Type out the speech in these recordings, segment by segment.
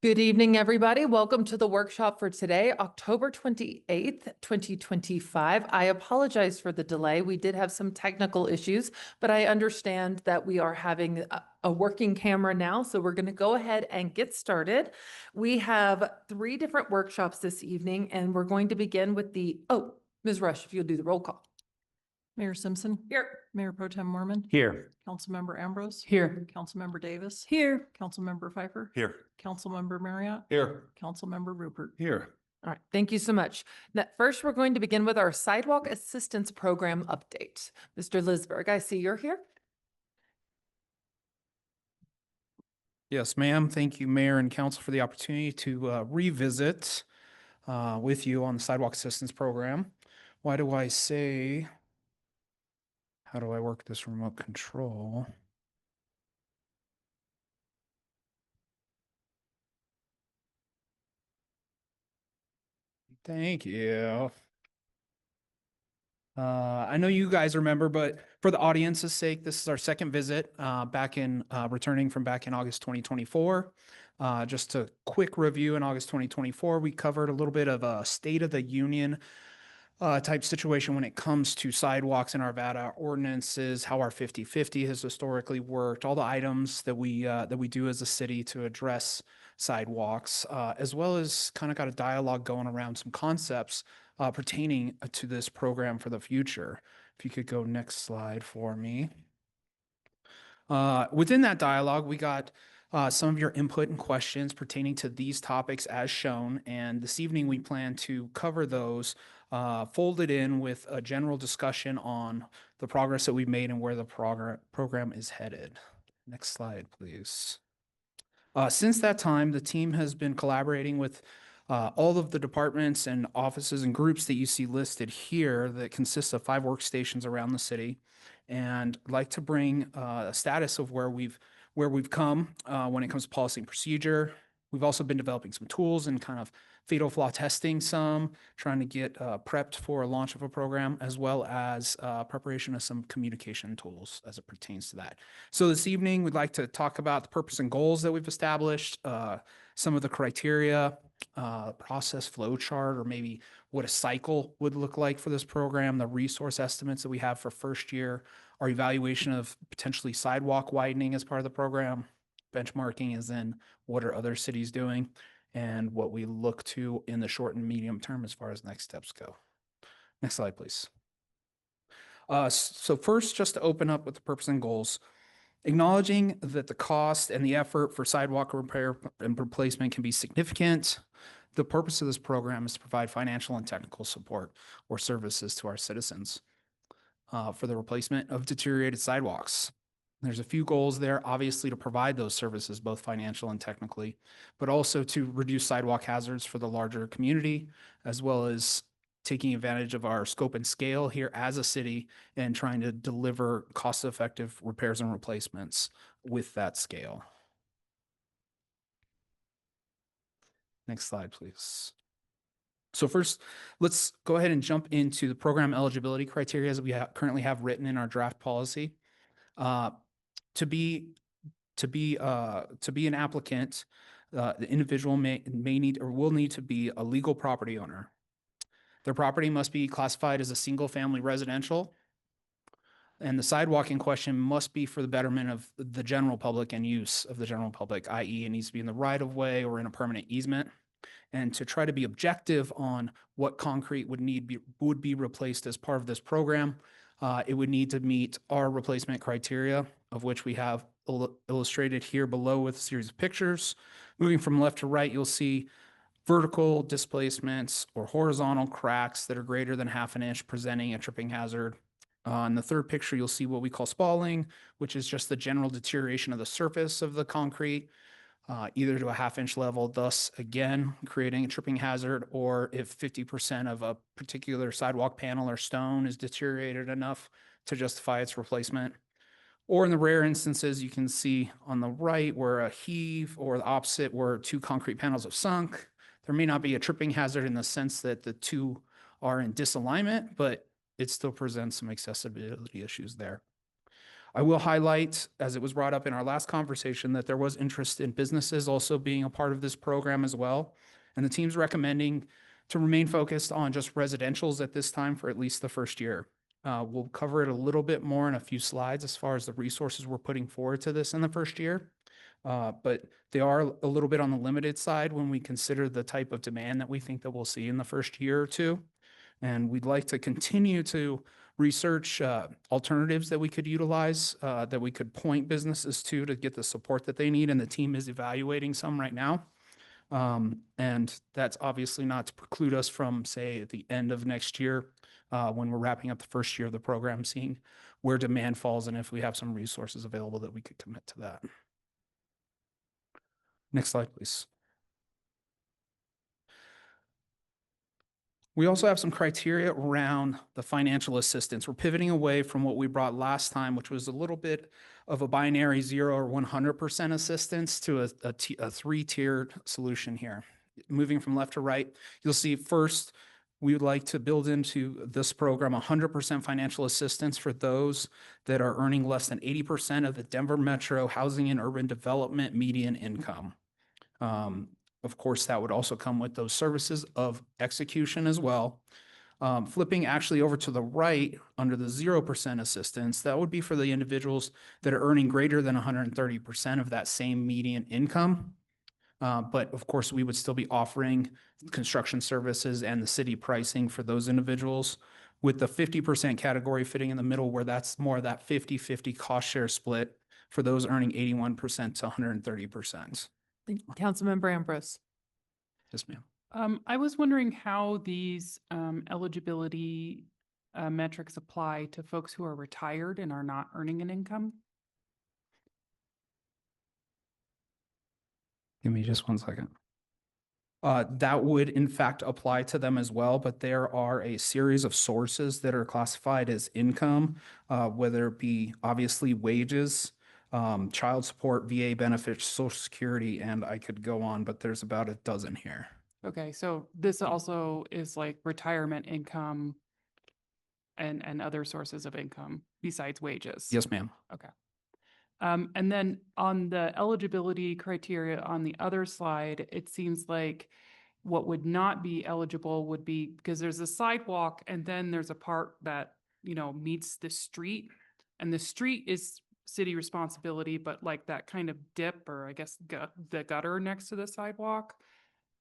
Good evening, everybody. Welcome to the workshop for today, October 28th, 2025. I apologize for the delay. We did have some technical issues, but I understand that we are having a working camera now, so we're going to go ahead and get started. We have 3 different workshops this evening, and we're going to begin with Ms. Rush, if you'll do the roll call. Mayor Simpson. Here. Mayor Pro Tem Mormon. Here. Councilmember Ambrose. Here. Councilmember Davis. Here. Councilmember Pfeiffer. Here. Councilmember Marriott. Here. Councilmember Rupert. Here. All right, thank you so much. Now, first, we're going to begin with our Sidewalk Assistance Program update. Mr. Lisberg, I see you're here. Yes, ma'am. Thank you, Mayor and Council, for the opportunity to revisit with you on the Sidewalk Assistance Program. Why do I say, how do I work this remote control? Thank you. I know you guys remember, but for the audience's sake, this is our second visit returning from back in August 2024. Just a quick review in August 2024, we covered a little bit of a State of the Union type situation when it comes to sidewalks in Arvada ordinances, how our 50-50 has historically worked, all the items that we do as a city to address sidewalks, as well as kind of got a dialogue going around some concepts pertaining to this program for the future. If you could go next slide for me. Within that dialogue, we got some of your input and questions pertaining to these topics as shown, and this evening we plan to cover those folded in with a general discussion on the progress that we've made and where the program is headed. Next slide, please. Since that time, the team has been collaborating with all of the departments and offices and groups that you see listed here that consists of 5 workstations around the city. And I'd like to bring a status of where we've come when it comes to policy and procedure. We've also been developing some tools and kind of fatal flaw testing some, trying to get prepped for a launch of a program, as well as preparation of some communication tools as it pertains to that. So this evening, we'd like to talk about the purpose and goals that we've established, some of the criteria, process flow chart, or maybe what a cycle would look like for this program, the resource estimates that we have for first year, our evaluation of potentially sidewalk widening as part of the program, benchmarking is in what are other cities doing, and what we look to in the short and medium term as far as next steps go. Next slide, please. So first, just to open up with the purpose and goals, acknowledging that the cost and the effort for sidewalk repair and replacement can be significant, the purpose of this program is to provide financial and technical support or services to our citizens for the replacement of deteriorated sidewalks. There's a few goals there, obviously, to provide those services, both financial and technically, but also to reduce sidewalk hazards for the larger community, as well as taking advantage of our scope and scale here as a city and trying to deliver cost-effective repairs and replacements with that scale. Next slide, please. So first, let's go ahead and jump into the program eligibility criteria that we currently have written in our draft policy. To be an applicant, the individual may need or will need to be a legal property owner. Their property must be classified as a single-family residential, and the sidewalk in question must be for the betterment of the general public and use of the general public, i.e. it needs to be in the right-of-way or in a permanent easement. And to try to be objective on what concrete would be replaced as part of this program, it would need to meet our replacement criteria, of which we have illustrated here below with a series of pictures. Moving from left to right, you'll see vertical displacements or horizontal cracks that are greater than ½ an inch, presenting a tripping hazard. In the third picture, you'll see what we call spalling, which is just the general deterioration of the surface of the concrete, either to a ½ inch level, thus again creating a tripping hazard, or if 50% of a particular sidewalk panel or stone is deteriorated enough to justify its replacement. Or in the rare instances, you can see on the right where a heave, or the opposite where 2 concrete panels have sunk. There may not be a tripping hazard in the sense that the 2 are in disalignment, but it still presents some accessibility issues there. I will highlight, as it was brought up in our last conversation, that there was interest in businesses also being a part of this program as well. And the team's recommending to remain focused on just residentials at this time for at least the first year. We'll cover it a little bit more in a few slides as far as the resources we're putting forward to this in the first year. But they are a little bit on the limited side when we consider the type of demand that we think that we'll see in the first year or two. And we'd like to continue to research alternatives that we could utilize, that we could point businesses to get the support that they need. And the team is evaluating some right now. And that's obviously not to preclude us from, say, at the end of next year, when we're wrapping up the first year of the program, seeing where demand falls and if we have some resources available that we could commit to that. Next slide, please. We also have some criteria around the financial assistance. We're pivoting away from what we brought last time, which was a little bit of a binary 0 or 100% assistance to a three-tiered solution here. Moving from left to right, you'll see first, we would like to build into this program 100% financial assistance for those that are earning less than 80% of the Denver Metro Housing and Urban Development median income. Of course, that would also come with those services of execution as well. Flipping actually over to the right under the 0% assistance, that would be for the individuals that are earning greater than 130% of that same median income. But of course, we would still be offering construction services and the city pricing for those individuals, with the 50% category fitting in the middle, where that's more of that 50-50 cost share split for those earning 81% to 130%. Councilmember Ambrose. Yes, ma'am. I was wondering how these eligibility metrics apply to folks who are retired and are not earning an income. Give me just 1 second. That would in fact apply to them as well, but there are a series of sources that are classified as income, whether it be obviously wages, child support, VA benefits, Social Security, and I could go on, but there's about a dozen here. Okay, so this also is like retirement income and other sources of income besides wages. Yes, ma'am. Okay. And then on the eligibility criteria on the other slide, it seems like what would not be eligible would be, because there's a sidewalk and then there's a part that, you know, meets the street, and the street is city responsibility, but like that kind of dip, or I guess the gutter next to the sidewalk,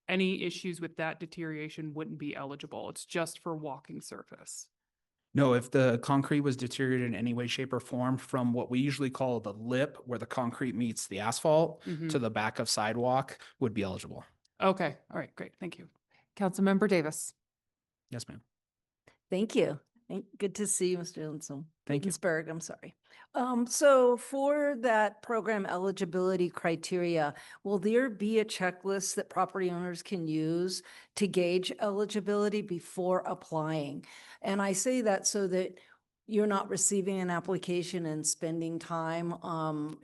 any issues with that deterioration wouldn't be eligible. It's just for walking surface. No, if the concrete was deteriorated in any way, shape, or form from what we usually call the lip, where the concrete meets the asphalt, to the back of sidewalk, would be eligible. Okay, all right, great, thank you. Councilmember Davis. Yes, ma'am. Thank you. Good to see you, Mr. Linson. Thank you. Ginsburg, I'm sorry. So for that program eligibility criteria, will there be a checklist that property owners can use to gauge eligibility before applying? And I say that so that you're not receiving an application and spending time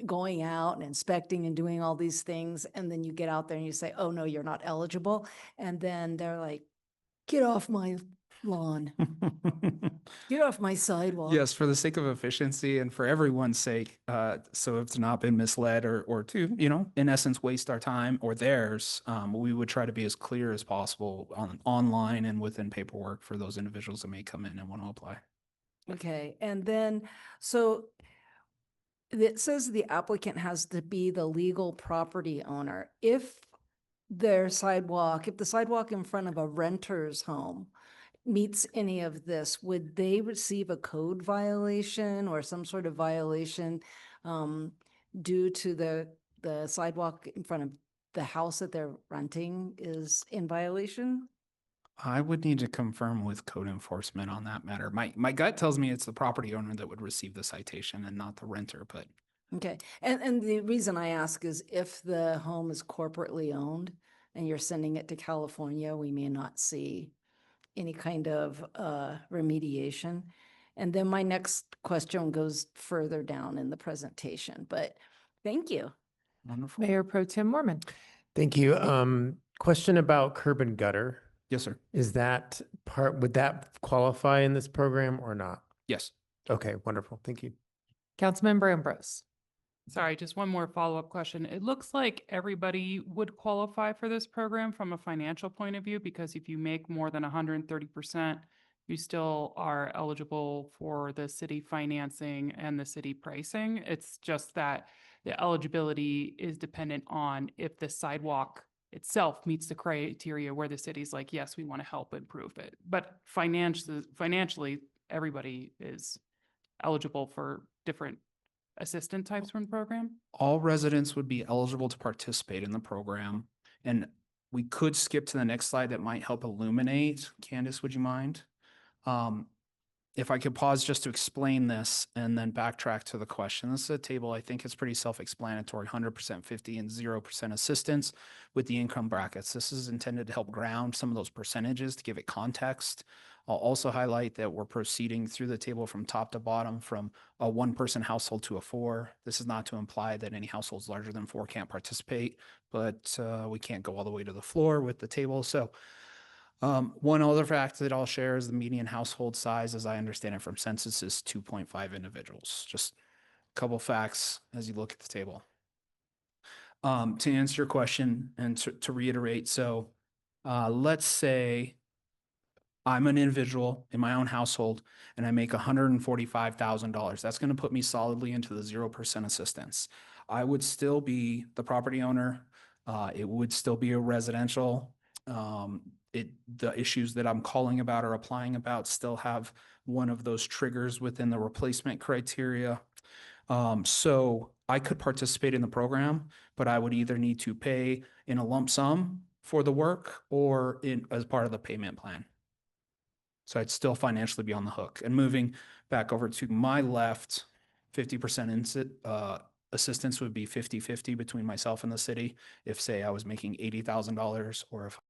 going out and inspecting and doing all these things, and then you get out there and you say, oh, no, you're not eligible. And then they're like, get off my lawn. Get off my sidewalk. Yes, for the sake of efficiency and for everyone's sake, so it's not been misled or to, you know, in essence, waste our time or theirs, we would try to be as clear as possible online and within paperwork for those individuals that may come in and want to apply. Okay, and then, so it says the applicant has to be the legal property owner. If the sidewalk in front of a renter's home meets any of this, would they receive a code violation or some sort of violation due to the sidewalk in front of the house that they're renting is in violation? I would need to confirm with code enforcement on that matter. My gut tells me it's the property owner that would receive the citation and not the renter, but. Okay, and the reason I ask is if the home is corporately owned and you're sending it to California, we may not see any kind of remediation. And then my next question goes further down in the presentation, but thank you. Wonderful. Mayor Pro Tem Mormon. Thank you. Question about curb and gutter. Yes, sir. Is that would that qualify in this program or not? Yes. Okay, wonderful. Thank you. Councilmember Ambrose. Sorry, just one more follow-up question. It looks like everybody would qualify for this program from a financial point of view, because if you make more than 130%, you still are eligible for the city financing and the city pricing. It's just that the eligibility is dependent on if the sidewalk itself meets the criteria where the city's like, yes, we want to help improve it. But financially, everybody is eligible for different assistant types from the program? All residents would be eligible to participate in the program. And we could skip to the next slide that might help illuminate. Candace, would you mind? If I could pause just to explain this and then backtrack to the question. This is a table, I think it's pretty self-explanatory, 100%, 50, and 0% assistance with the income brackets. This is intended to help ground some of those percentages to give it context. I'll also highlight that we're proceeding through the table from top to bottom from a one-person household to a four. This is not to imply that any households larger than four can't participate, but we can't go all the way to the floor with the table. So one other fact that I'll share is the median household size, as I understand it from census, is 2.5 individuals. Just a couple facts as you look at the table. To answer your question and to reiterate, so let's say I'm an individual in my own household and I make $145,000. That's going to put me solidly into the 0% assistance. I would still be the property owner. It would still be a residential. The issues that I'm calling about or applying about still have one of those triggers within the replacement criteria. So I could participate in the program, but I would either need to pay in a lump sum for the work or as part of the payment plan. So I'd still financially be on the hook. And moving back over to my left, 50% assistance would be 50-50 between myself and the city. If, say, I was making $80,000 or if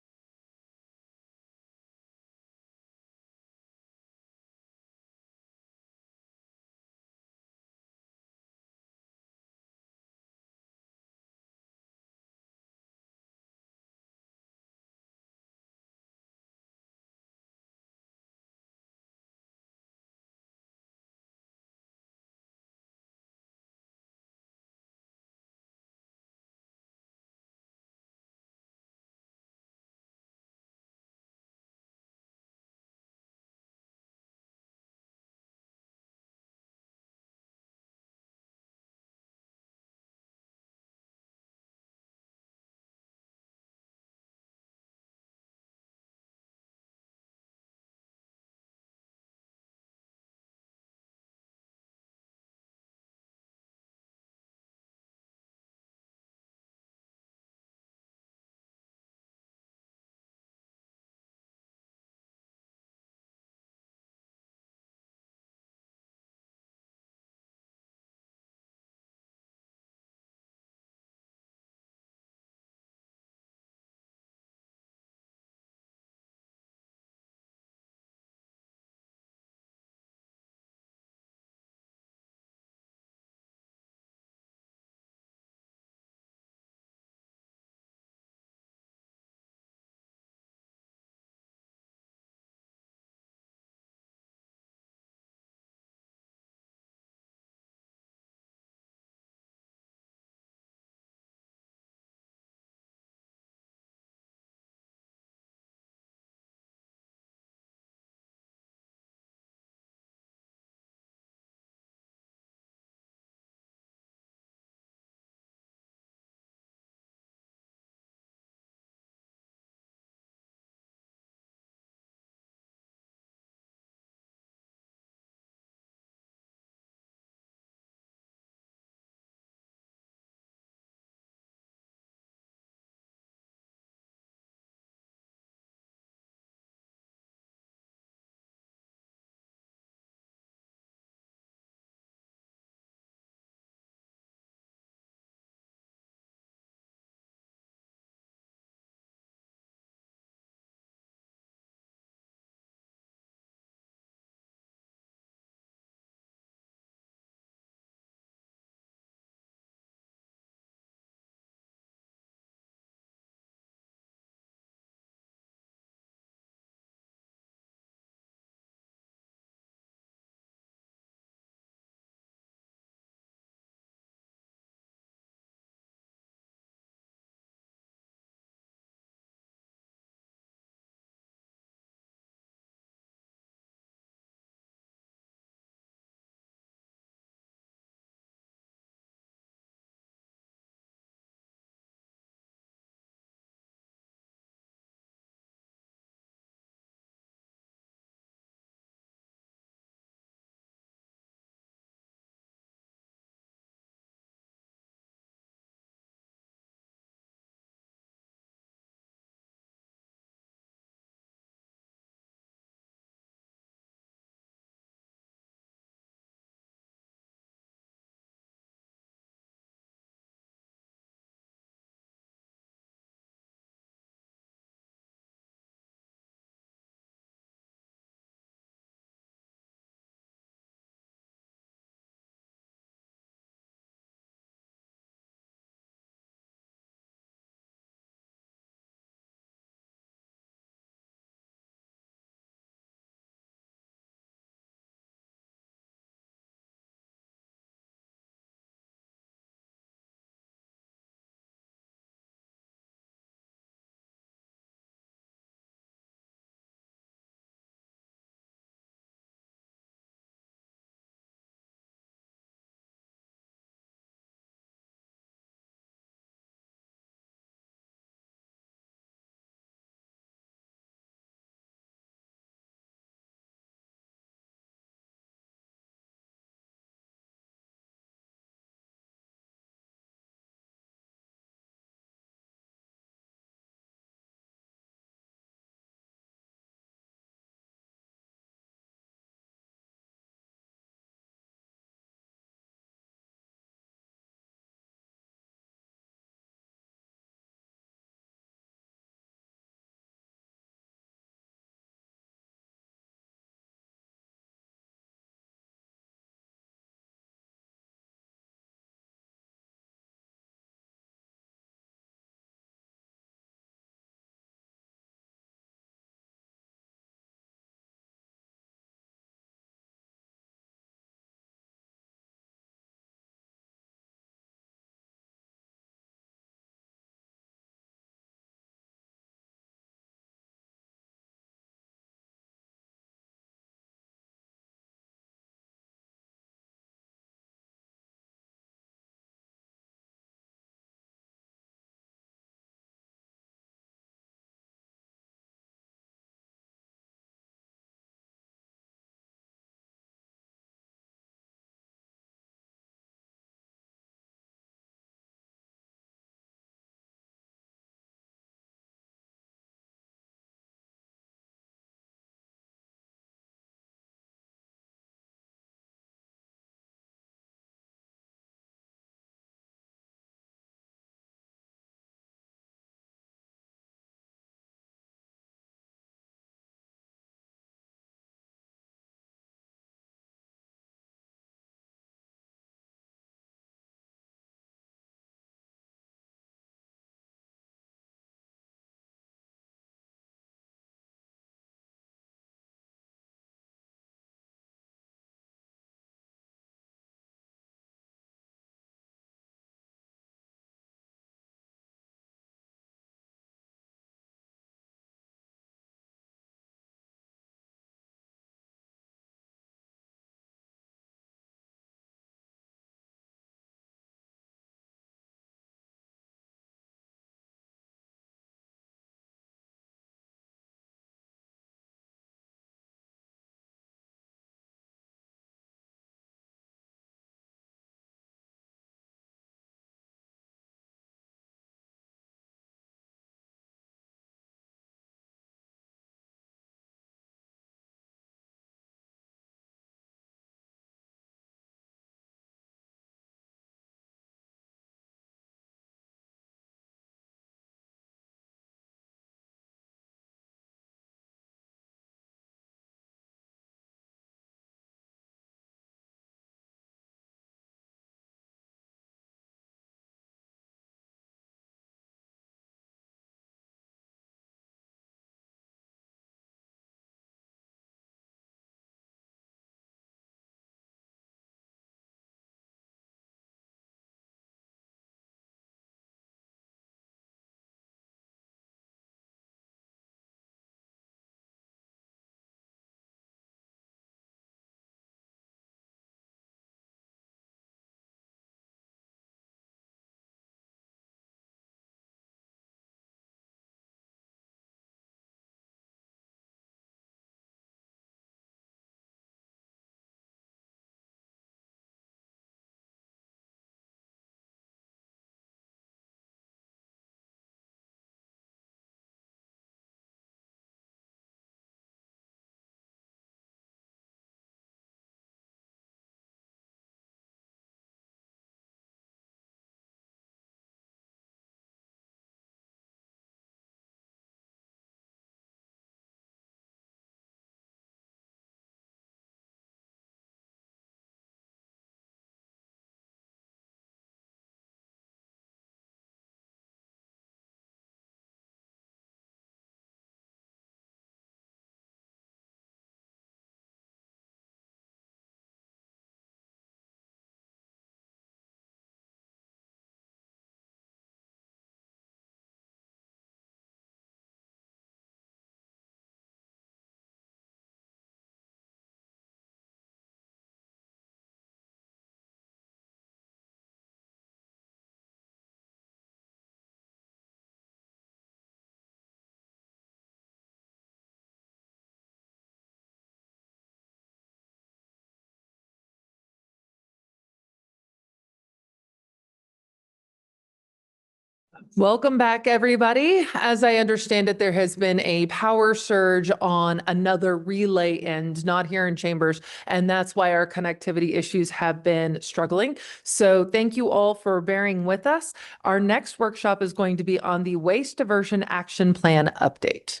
Welcome back, everybody. As I understand it, there has been a power surge on another relay end, not here in Chambers, and that's why our connectivity issues have been struggling. So thank you all for bearing with us. Our next workshop is going to be on the Waste Diversion Action Plan update.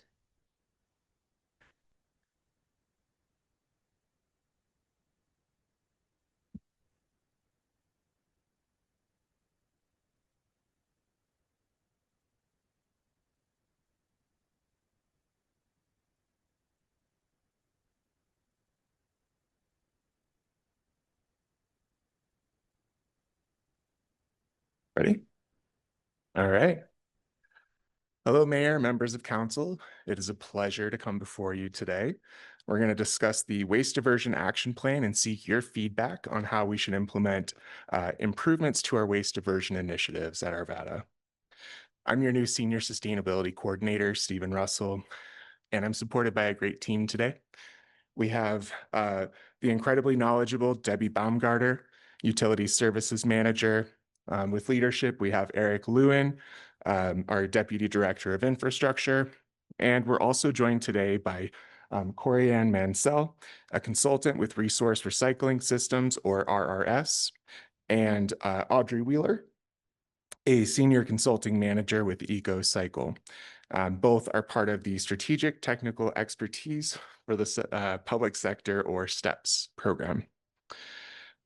Ready? All right. Hello, Mayor, members of council. It is a pleasure to come before you today. We're going to discuss the Waste Diversion Action Plan and seek your feedback on how we should implement improvements to our waste diversion initiatives at Arvada. I'm your new Senior Sustainability Coordinator, Stephen Russell, and I'm supported by a great team today. We have the incredibly knowledgeable Debbie Baumgarter, Utilities Services Manager. With leadership, we have Eric Lewin, our Deputy Director of Infrastructure. And we're also joined today by Corianne Mansell, a consultant with Resource Recycling Systems, or RRS, and Audrey Wheeler, a Senior Consulting Manager with EcoCycle. Both are part of the Strategic Technical Expertise for the Public Sector, or STEPS program.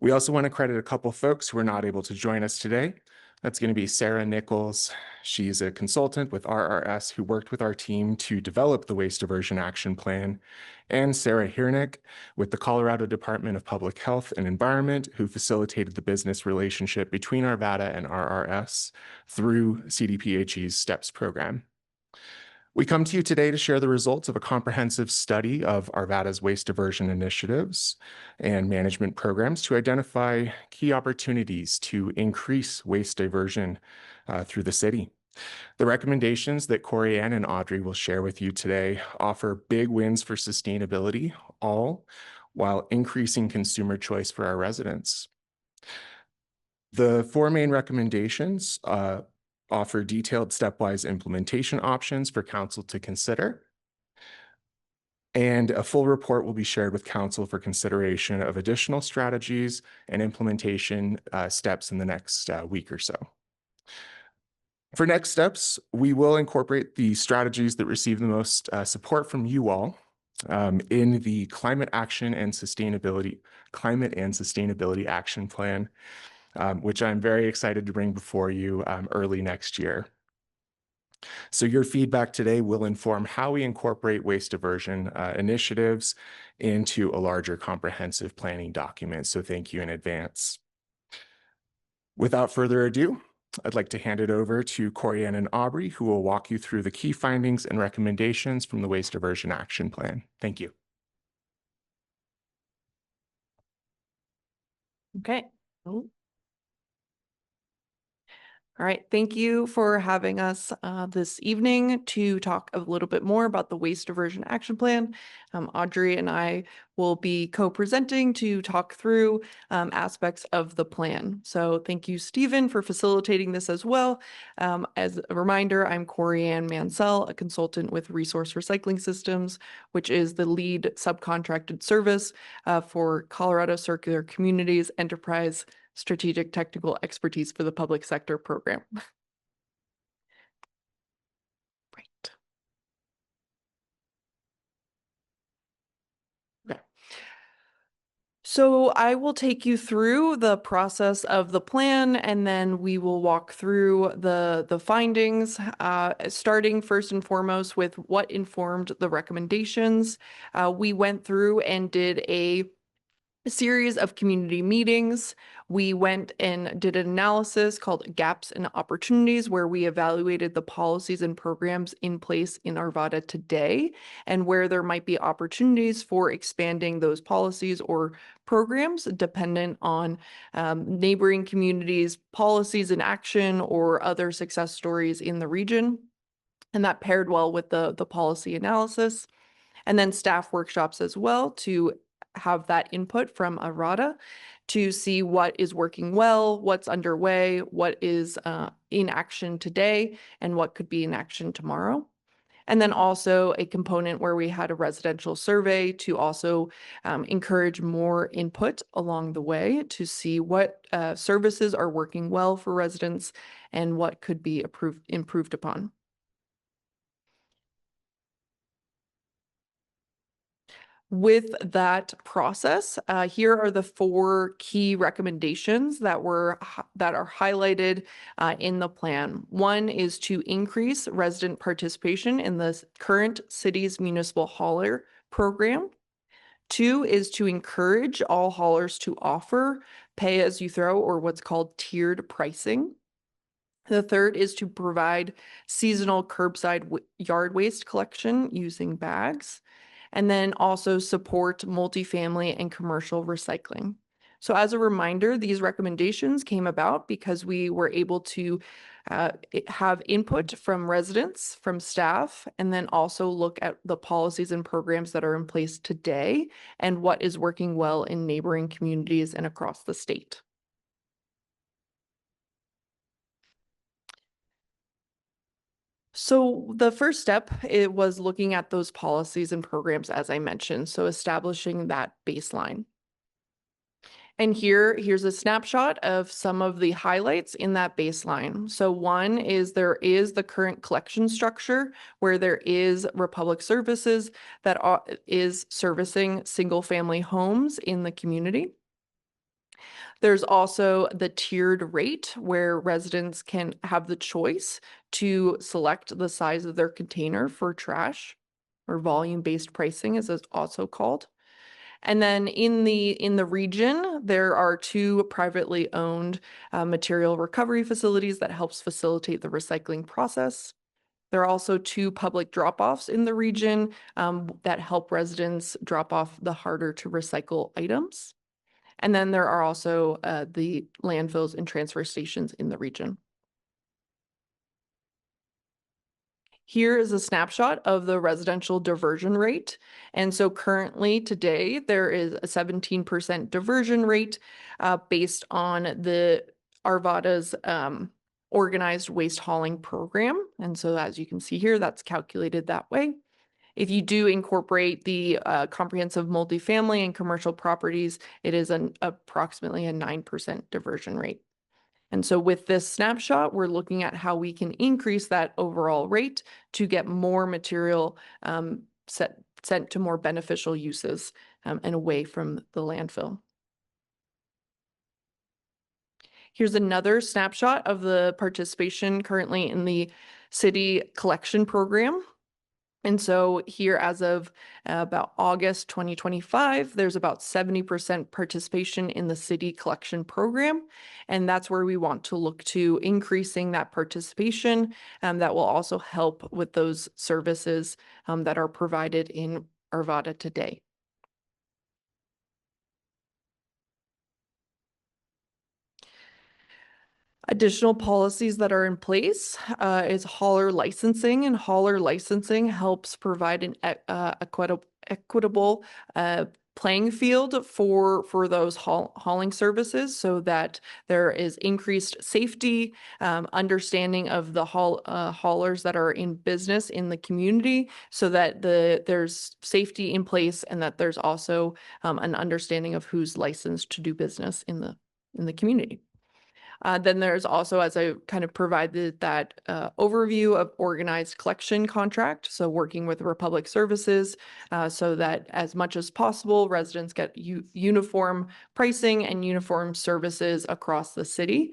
We also want to credit a couple folks who are not able to join us today. That's going to be Sarah Nichols. She's a consultant with RRS who worked with our team to develop the Waste Diversion Action Plan, and Sarah Hirnick with the Colorado Department of Public Health and Environment, who facilitated the business relationship between Arvada and RRS through CDPHE's STEPS program. We come to you today to share the results of a comprehensive study of Arvada's waste diversion initiatives and management programs to identify key opportunities to increase waste diversion through the city. The recommendations that Corianne and Audrey will share with you today offer big wins for sustainability, all while increasing consumer choice for our residents. The four main recommendations offer detailed stepwise implementation options for council to consider. And a full report will be shared with council for consideration of additional strategies and implementation steps in the next week or so. For next steps, we will incorporate the strategies that receive the most support from you all in the Climate and Sustainability Action Plan, which I'm very excited to bring before you early next year. So your feedback today will inform how we incorporate waste diversion initiatives into a larger comprehensive planning document. So thank you in advance. Without further ado, I'd like to hand it over to Corianne and Aubrey, who will walk you through the key findings and recommendations from the Waste Diversion Action Plan. Thank you. Okay. All right, thank you for having us this evening to talk a little bit more about the Waste Diversion Action Plan. Audrey and I will be co-presenting to talk through aspects of the plan. So thank you, Stephen, for facilitating this as well. As a reminder, I'm Corianne Mansell, a consultant with Resource Recycling Systems, which is the lead subcontracted service for Colorado Circular Communities Enterprise Strategic Technical Expertise for the Public Sector program. Right. Okay. So I will take you through the process of the plan, and then we will walk through the findings, starting first and foremost with what informed the recommendations. We went through and did a series of community meetings. We went and did an analysis called Gaps and Opportunities, where we evaluated the policies and programs in place in Arvada today and where there might be opportunities for expanding those policies or programs dependent on neighboring communities, policies in action, or other success stories in the region. And that paired well with the policy analysis. And then staff workshops as well to have that input from Arvada to see what is working well, what's underway, what is in action today, and what could be in action tomorrow. And then also a component where we had a residential survey to also encourage more input along the way to see what services are working well for residents and what could be improved upon. With that process, here are the 4 key recommendations that are highlighted in the plan. One is to increase resident participation in the current city's municipal hauler program. 2 is to encourage all haulers to offer pay-as-you-throw, or what's called tiered pricing. The 3rd is to provide seasonal curbside yard waste collection using bags, and then also support multifamily and commercial recycling. So as a reminder, these recommendations came about because we were able to have input from residents, from staff, and then also look at the policies and programs that are in place today and what is working well in neighboring communities and across the state. So the first step, it was looking at those policies and programs, as I mentioned, so establishing that baseline. And here's a snapshot of some of the highlights in that baseline. So one is there is the current collection structure where there is Republic Services that is servicing single-family homes in the community. There's also the tiered rate where residents can have the choice to select the size of their container for trash, or volume-based pricing as it's also called. And then in the region, there are 2 privately owned material recovery facilities that helps facilitate the recycling process. There are also 2 public drop-offs in the region that help residents drop off the harder to recycle items. And then there are also the landfills and transfer stations in the region. Here is a snapshot of the residential diversion rate. And so currently today, there is a 17% diversion rate based on the Arvada's organized waste hauling program. And so as you can see here, that's calculated that way. If you do incorporate the comprehensive multifamily and commercial properties, it is approximately a 9% diversion rate. And so with this snapshot, we're looking at how we can increase that overall rate to get more material sent to more beneficial uses and away from the landfill. Here's another snapshot of the participation currently in the city collection program. And so here, as of about August 2025, there's about 70% participation in the city collection program. And that's where we want to look to increasing that participation. That will also help with those services that are provided in Arvada today. Additional policies that are in place is hauler licensing, and hauler licensing helps provide an equitable playing field for those hauling services, so that there is increased safety, understanding of the haulers that are in business in the community, so that there's safety in place, and that there's also an understanding of who's licensed to do business in the community. Then there's also, as I kind of provided that overview of organized collection contract, so working with Republic Services so that as much as possible, residents get uniform pricing and uniform services across the city,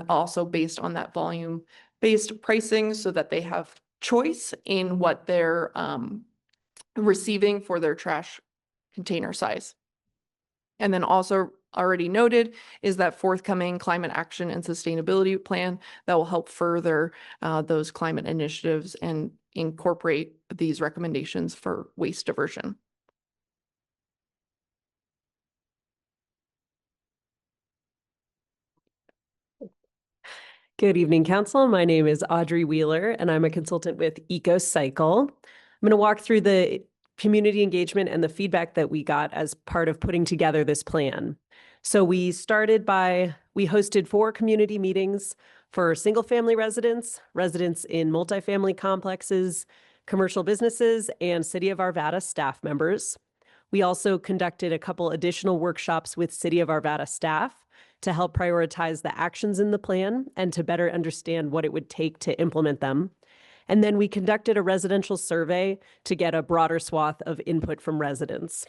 also based on that volume-based pricing, so that they have choice in what they're receiving for their trash container size. And then also already noted is that forthcoming climate action and sustainability plan that will help further those climate initiatives and incorporate these recommendations for waste diversion. Good evening, Council. My name is Audrey Wheeler, and I'm a consultant with EcoCycle. I'm going to walk through the community engagement and the feedback that we got as part of putting together this plan. So we hosted 4 community meetings for single-family residents, residents in multifamily complexes, commercial businesses, and City of Arvada staff members. We also conducted a couple additional workshops with City of Arvada staff to help prioritize the actions in the plan and to better understand what it would take to implement them. And then we conducted a residential survey to get a broader swath of input from residents.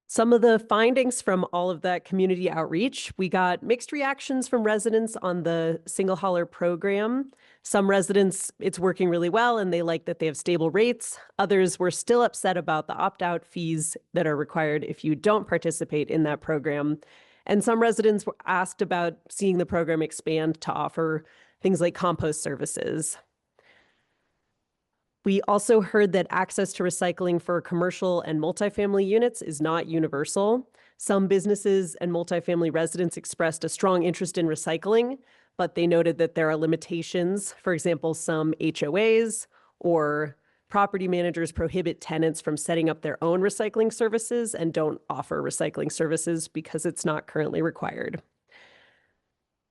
Some of the findings from all of that community outreach, we got mixed reactions from residents on the single hauler program. Some residents, it's working really well and they like that they have stable rates. Others were still upset about the opt-out fees that are required if you don't participate in that program. And some residents were asked about seeing the program expand to offer things like compost services. We also heard that access to recycling for commercial and multifamily units is not universal. Some businesses and multifamily residents expressed a strong interest in recycling, but they noted that there are limitations. For example, some HOAs or property managers prohibit tenants from setting up their own recycling services and don't offer recycling services because it's not currently required.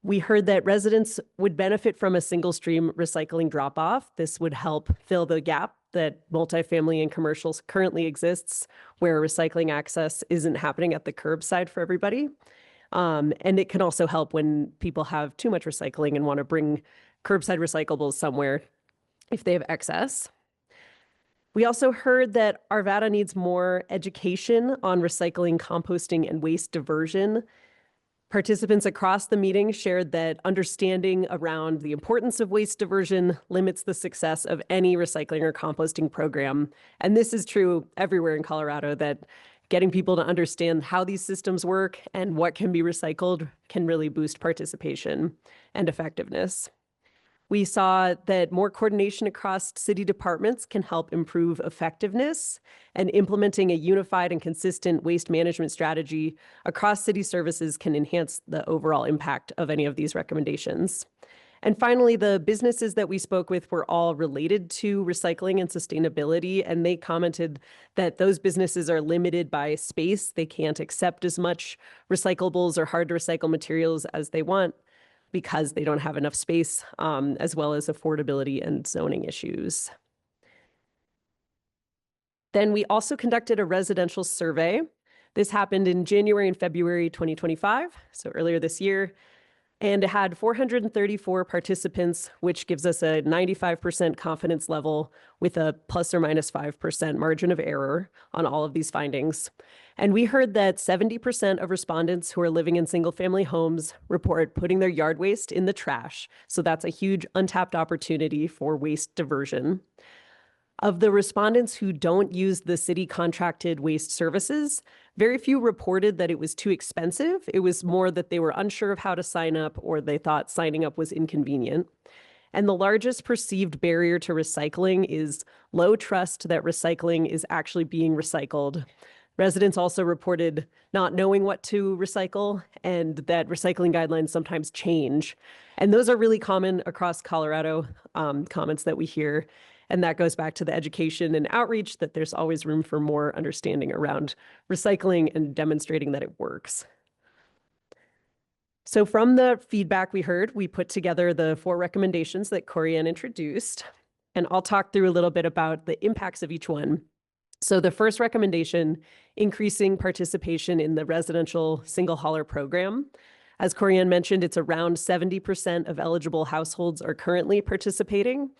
We heard that residents would benefit from a single stream recycling drop-off. This would help fill the gap that multifamily and commercials currently exists, where recycling access isn't happening at the curbside for everybody. And it can also help when people have too much recycling and want to bring curbside recyclables somewhere if they have excess. We also heard that Arvada needs more education on recycling, composting, and waste diversion. Participants across the meeting shared that understanding around the importance of waste diversion limits the success of any recycling or composting program. And this is true everywhere in Colorado, that getting people to understand how these systems work and what can be recycled can really boost participation and effectiveness. We saw that more coordination across city departments can help improve effectiveness, and implementing a unified and consistent waste management strategy across city services can enhance the overall impact of any of these recommendations. And finally, the businesses that we spoke with were all related to recycling and sustainability, and they commented that those businesses are limited by space. They can't accept as much recyclables or hard to recycle materials as they want, because they don't have enough space, as well as affordability and zoning issues. Then we also conducted a residential survey. This happened in January and February 2025, so earlier this year, and it had 434 participants, which gives us a 95% confidence level with a plus or minus 5% margin of error on all of these findings. And we heard that 70% of respondents who are living in single-family homes report putting their yard waste in the trash. So that's a huge untapped opportunity for waste diversion. Of the respondents who don't use the city contracted waste services, very few reported that it was too expensive. It was more that they were unsure of how to sign up, or they thought signing up was inconvenient. And the largest perceived barrier to recycling is low trust that recycling is actually being recycled. Residents also reported not knowing what to recycle and that recycling guidelines sometimes change. And those are really common across Colorado, comments that we hear. And that goes back to the education and outreach, that there's always room for more understanding around recycling and demonstrating that it works. So from the feedback we heard, we put together the 4 recommendations that Corianne introduced, and I'll talk through a little bit about the impacts of each one. So the first recommendation, increasing participation in the residential single hauler program. As Corianne mentioned, it's around 70% of eligible households are currently participating.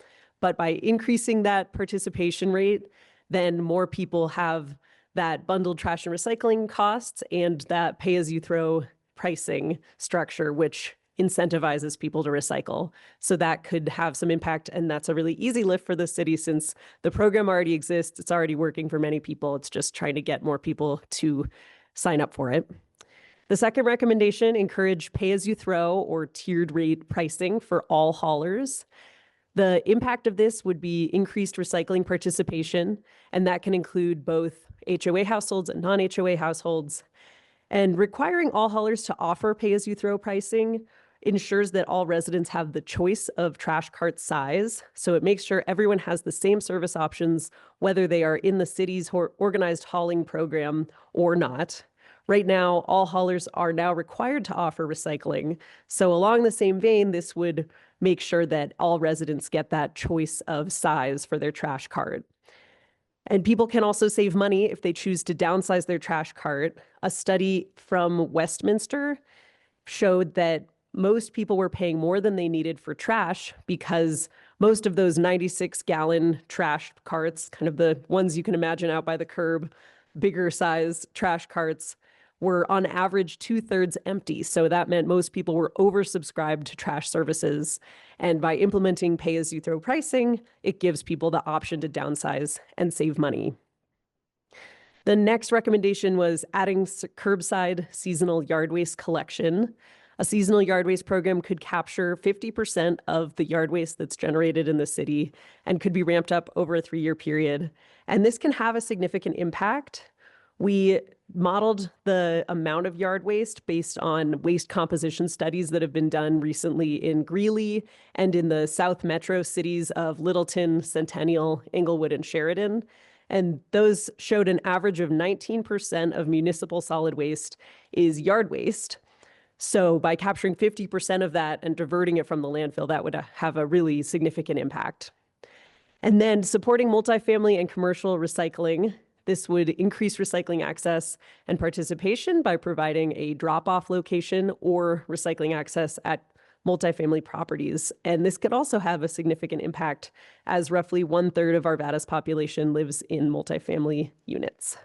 But by increasing that participation rate, then more people have that bundled trash and recycling costs and that pay-as-you-throw pricing structure, which incentivizes people to recycle. So that could have some impact, and that's a really easy lift for the city since the program already exists. It's already working for many people. It's just trying to get more people to sign up for it. The second recommendation, encourage pay-as-you-throw or tiered rate pricing for all haulers. The impact of this would be increased recycling participation, and that can include both HOA households and non-HOA households. And requiring all haulers to offer pay-as-you-throw pricing ensures that all residents have the choice of trash cart size. So it makes sure everyone has the same service options, whether they are in the city's organized hauling program or not. Right now, all haulers are now required to offer recycling. So along the same vein, this would make sure that all residents get that choice of size for their trash cart. And people can also save money if they choose to downsize their trash cart. A study from Westminster showed that most people were paying more than they needed for trash because most of those 96-gallon trash carts, kind of the ones you can imagine out by the curb, bigger size trash carts, were on average 2/3 empty. So that meant most people were oversubscribed to trash services. And by implementing pay-as-you-throw pricing, it gives people the option to downsize and save money. The next recommendation was adding curbside seasonal yard waste collection. A seasonal yard waste program could capture 50% of the yard waste that's generated in the city and could be ramped up over a 3-year period. And this can have a significant impact. We modeled the amount of yard waste based on waste composition studies that have been done recently in Greeley and in the South Metro cities of Littleton, Centennial, Inglewood, and Sheridan. And those showed an average of 19% of municipal solid waste is yard waste. So by capturing 50% of that and diverting it from the landfill, that would have a really significant impact. And then supporting multifamily and commercial recycling. This would increase recycling access and participation by providing a drop-off location or recycling access at multifamily properties. And this could also have a significant impact as roughly 1/3 of Arvada's population lives in multifamily units.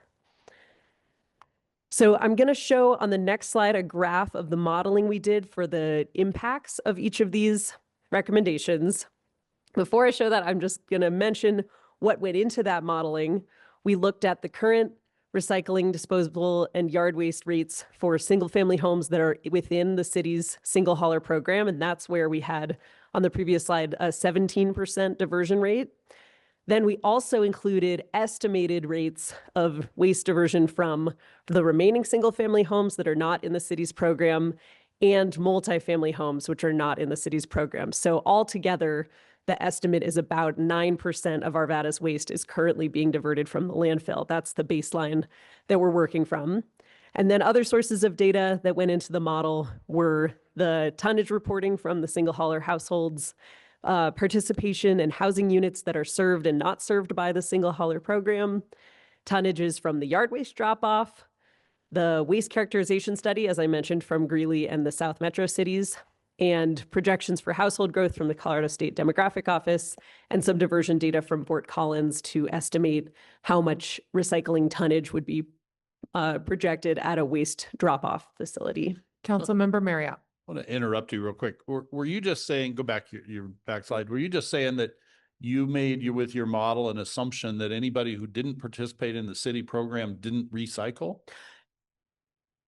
So I'm going to show on the next slide a graph of the modeling we did for the impacts of each of these recommendations. Before I show that, I'm just going to mention what went into that modeling. We looked at the current recycling, disposable, and yard waste rates for single-family homes that are within the city's single hauler program, and that's where we had, on the previous slide, a 17% diversion rate. Then we also included estimated rates of waste diversion from the remaining single-family homes that are not in the city's program and multifamily homes, which are not in the city's program. So altogether, the estimate is about 9% of Arvada's waste is currently being diverted from the landfill. That's the baseline that we're working from. And then other sources of data that went into the model were the tonnage reporting from the single hauler households, participation in housing units that are served and not served by the single hauler program, tonnages from the yard waste drop-off, the waste characterization study, as I mentioned, from Greeley and the South Metro cities, and projections for household growth from the Colorado State Demographic Office, and some diversion data from Fort Collins to estimate how much recycling tonnage would be projected at a waste drop-off facility. Councilmember Marriott. I want to interrupt you real quick. Were you just saying, go back your backslide, were you just saying that you made with your model an assumption that anybody who didn't participate in the city program didn't recycle?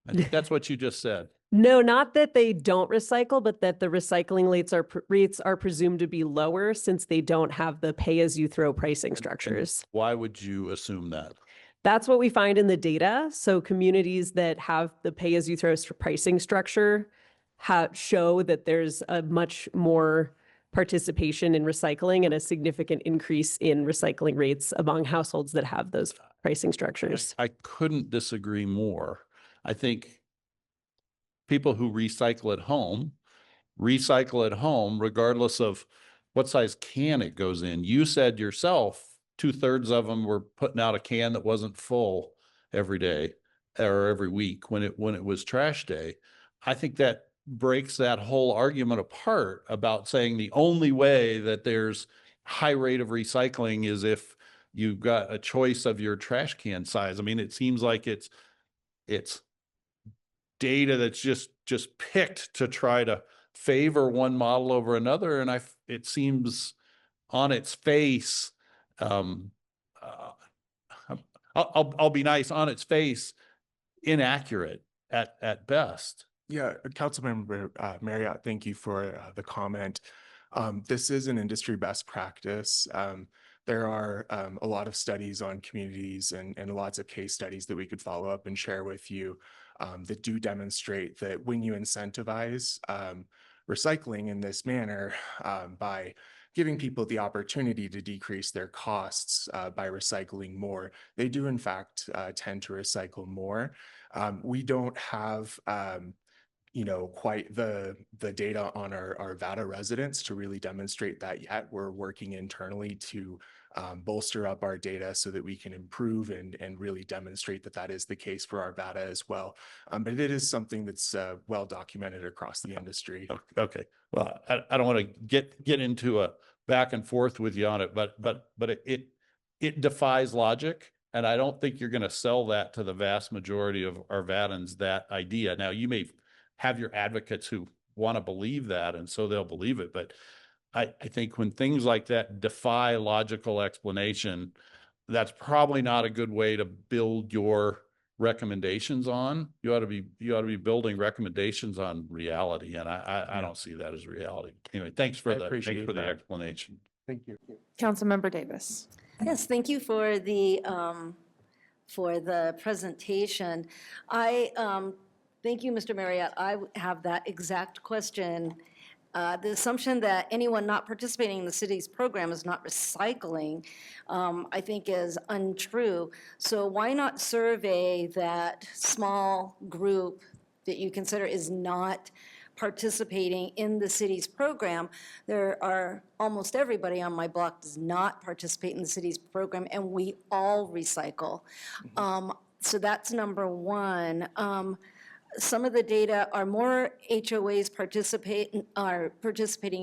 I think that's what you just said. No, not that they don't recycle, but that the recycling rates are presumed to be lower since they don't have the pay-as-you-throw pricing structures. Why would you assume that? That's what we find in the data. So communities that have the pay-as-you-throw pricing structure show that there's a much more participation in recycling and a significant increase in recycling rates among households that have those pricing structures. I couldn't disagree more. I think people who recycle at home regardless of what size can it goes in. You said yourself 2/3 of them were putting out a can that wasn't full every day or every week when it was trash day. I think that breaks that whole argument apart about saying the only way that there's high rate of recycling is if you've got a choice of your trash can size. I mean, it seems like it's data that's just picked to try to favor one model over another. And it seems on its face, I'll be nice, on its face, inaccurate at best. Yeah, Councilmember Marriott, thank you for the comment. This is an industry best practice. There are a lot of studies on communities and lots of case studies that we could follow up and share with you that do demonstrate that when you incentivize recycling in this manner by giving people the opportunity to decrease their costs by recycling more. They do, in fact, tend to recycle more. We don't have quite the data on our Arvada residents to really demonstrate that yet. We're working internally to bolster up our data so that we can improve and really demonstrate that that is the case for Arvada as well. But it is something that's well documented across the industry. Okay, well, I don't want to get into a back and forth with you on it, but it defies logic. And I don't think you're going to sell that to the vast majority of Arvadans, that idea. Now, you may have your advocates who want to believe that, and so they'll believe it. But I think when things like that defy logical explanation, that's probably not a good way to build your recommendations on. You ought to be building recommendations on reality, and I don't see that as reality. Anyway, thanks for the explanation. Thank you. Councilmember Davis. Yes, thank you for the presentation. Thank you, Mr. Marriott. I have that exact question. The assumption that anyone not participating in the city's program is not recycling, I think is untrue. So why not survey that small group that you consider is not participating in the city's program? There are almost everybody on my block does not participate in the city's program, and we all recycle. So that's number one. Some of the data are more HOAs participating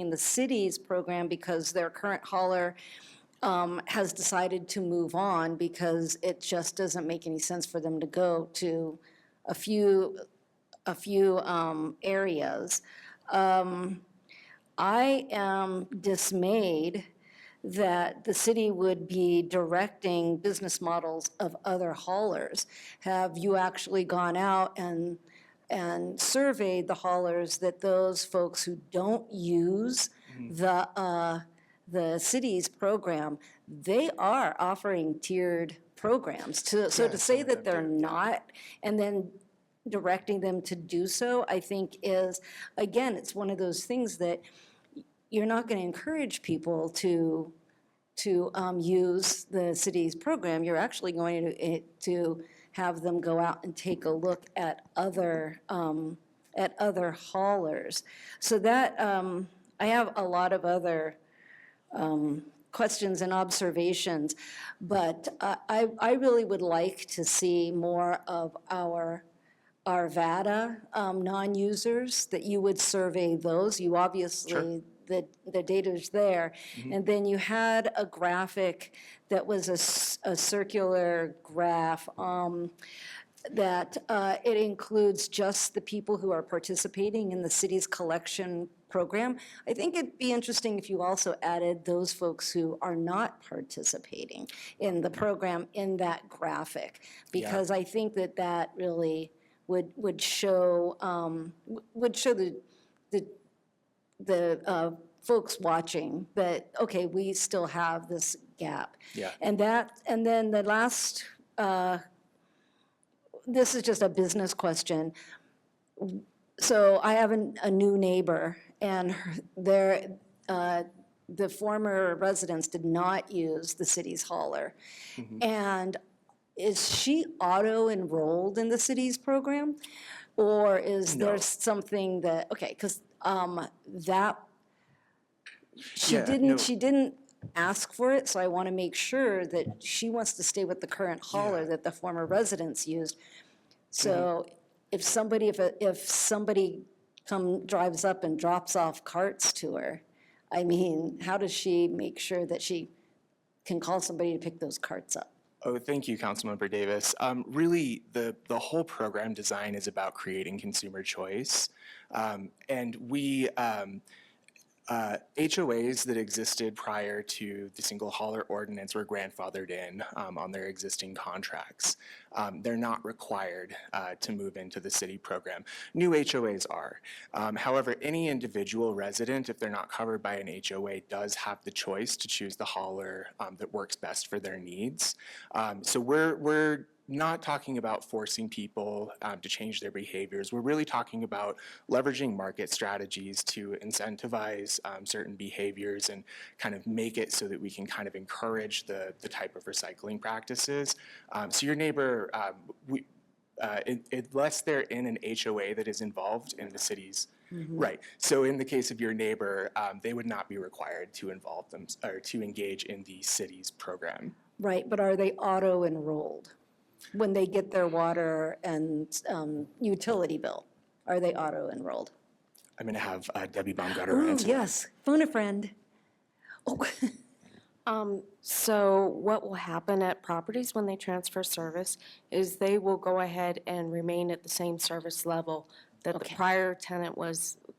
in the city's program because their current hauler has decided to move on because it just doesn't make any sense for them to go to a few areas. I am dismayed that the city would be directing business models of other haulers. Have you actually gone out and surveyed the haulers that those folks who don't use the city's program, they are offering tiered programs. So to say that they're not, and then directing them to do so, I think is, again, it's one of those things that you're not going to encourage people to use the city's program. You're actually going to have them go out and take a look at other haulers. So that I have a lot of other questions and observations, but I really would like to see more of our Arvada non-users, that you would survey those. You obviously, the data's there. And then you had a graphic that was a circular graph that it includes just the people who are participating in the city's collection program. I think it'd be interesting if you also added those folks who are not participating in the program in that graphic, because I think that really would show the folks watching that, okay, we still have this gap. And then the last, this is just a business question. So I have a new neighbor, and the former residents did not use the city's hauler. And is she auto-enrolled in the city's program? Or is there something that, okay, because that, she didn't ask for it, so I want to make sure that she wants to stay with the current hauler that the former residents used. So if somebody drives up and drops off carts to her, I mean, how does she make sure that she can call somebody to pick those carts up? Oh, thank you, Councilmember Davis. Really, the whole program design is about creating consumer choice. And we, HOAs that existed prior to the single hauler ordinance were grandfathered in on their existing contracts. They're not required to move into the city program. New HOAs are. However, any individual resident, if they're not covered by an HOA, does have the choice to choose the hauler that works best for their needs. So we're not talking about forcing people to change their behaviors. We're really talking about leveraging market strategies to incentivize certain behaviors and kind of make it so that we can kind of encourage the type of recycling practices. So your neighbor, unless they're in an HOA that is involved in the city's, right. So in the case of your neighbor, they would not be required to involve them or to engage in the city's program. Right, but are they auto-enrolled? When they get their water and utility bill, are they auto-enrolled? I'm going to have Debbie Baumgartner Ooh, answer. yes, phone a friend. Oh. So what will happen at properties when they transfer service is they will go ahead and remain at the same service level that the prior tenant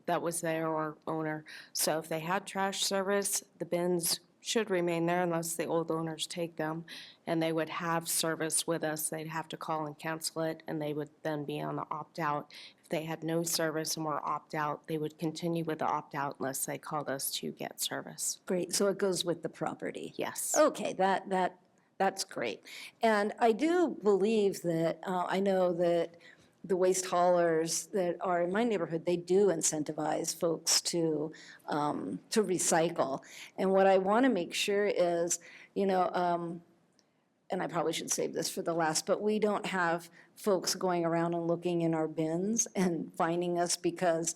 that was there or owner. So if they had trash service, the bins should remain there unless the old owners take them, and they would have service with us. They'd have to call and cancel it, and they would then be on the opt-out. If they had no service and were opt-out, they would continue with the opt-out unless they called us to get service. Great, so it goes with the property. Yes. Okay, that's great. And I do believe that, I know that the waste haulers that are in my neighborhood, they do incentivize folks to recycle. And what I want to make sure is, you know, and I probably should save this for the last, but we don't have folks going around and looking in our bins and finding us because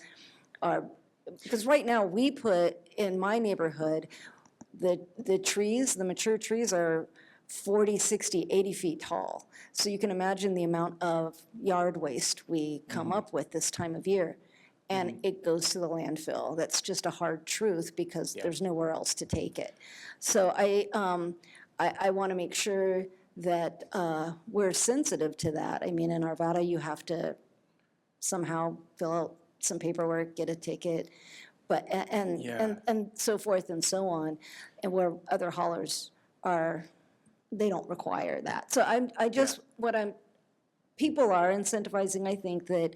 right now we put in my neighborhood, the trees, the mature trees are 40, 60, 80 feet tall. So you can imagine the amount of yard waste we come up with this time of year. And it goes to the landfill. That's just a hard truth because there's nowhere else to take it. So I want to make sure that we're sensitive to that. I mean, in Arvada, you have to somehow fill out some paperwork, get a ticket, but and so forth and so on. And where other haulers are, they don't require that. So people are incentivizing, I think, that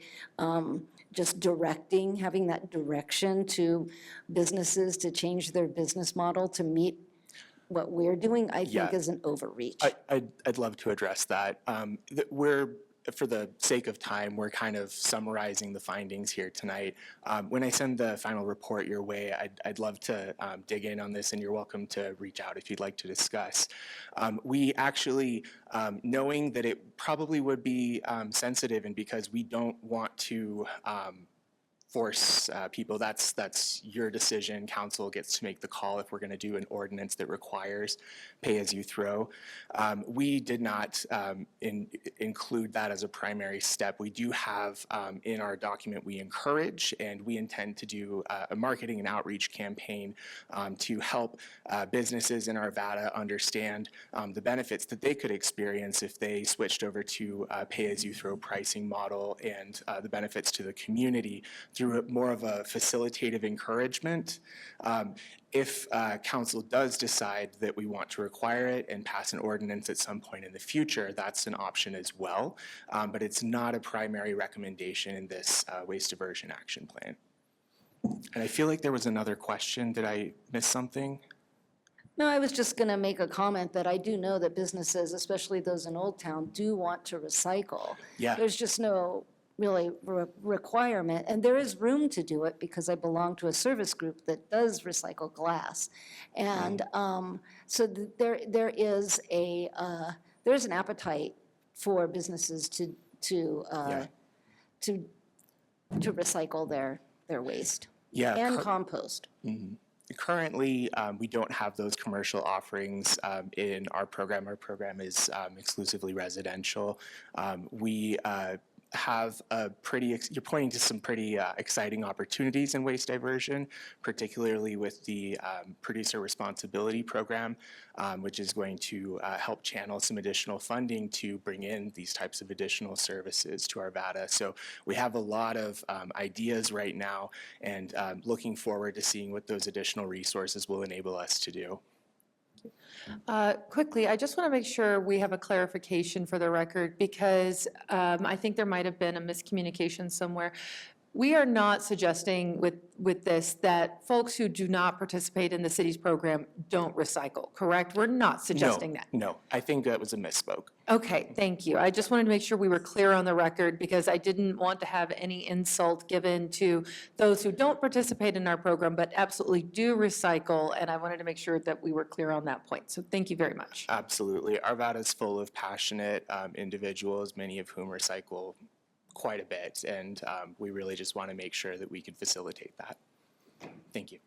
just directing, having that direction to businesses to change their business model to meet what we're doing, I think is an overreach. I'd love to address that. For the sake of time, we're kind of summarizing the findings here tonight. When I send the final report your way, I'd love to dig in on this, and you're welcome to reach out if you'd like to discuss. We actually, knowing that it probably would be sensitive, and because we don't want to force people, that's your decision. Council gets to make the call if we're going to do an ordinance that requires pay-as-you-throw. We did not include that as a primary step. We do have in our document, we encourage, and we intend to do a marketing and outreach campaign to help businesses in Arvada understand the benefits that they could experience if they switched over to a pay-as-you-throw pricing model, and the benefits to the community through more of a facilitative encouragement. If council does decide that we want to require it and pass an ordinance at some point in the future, that's an option as well. But it's not a primary recommendation in this waste diversion action plan. And I feel like there was another question. Did I miss something? No, I was just going to make a comment that I do know that businesses, especially those in Old Town, do want to recycle. Yeah. There's just no really requirement, and there is room to do it because I belong to a service group that does recycle glass, and so there is an appetite for businesses to recycle their waste and compost. Mm-hmm. Currently, we don't have those commercial offerings in our program. Our program is exclusively residential. We have you're pointing to some pretty exciting opportunities in waste diversion, particularly with the producer responsibility program, which is going to help channel some additional funding to bring in these types of additional services to Arvada. So we have a lot of ideas right now, and looking forward to seeing what those additional resources will enable us to do. Quickly, I just want to make sure we have a clarification for the record, because I think there might have been a miscommunication somewhere. we are not suggesting with this that folks who do not participate in the city's program don't recycle, correct? We're not suggesting that. No, I think that was a misspoke. Okay, thank you. I just wanted to make sure we were clear on the record because I didn't want to have any insult given to those who don't participate in our program but absolutely do recycle, and I wanted to make sure that we were clear on that point. So thank you very much. Absolutely. Arvada is full of passionate individuals, many of whom recycle quite a bit, and we really just want to make sure that we can facilitate that. Thank you.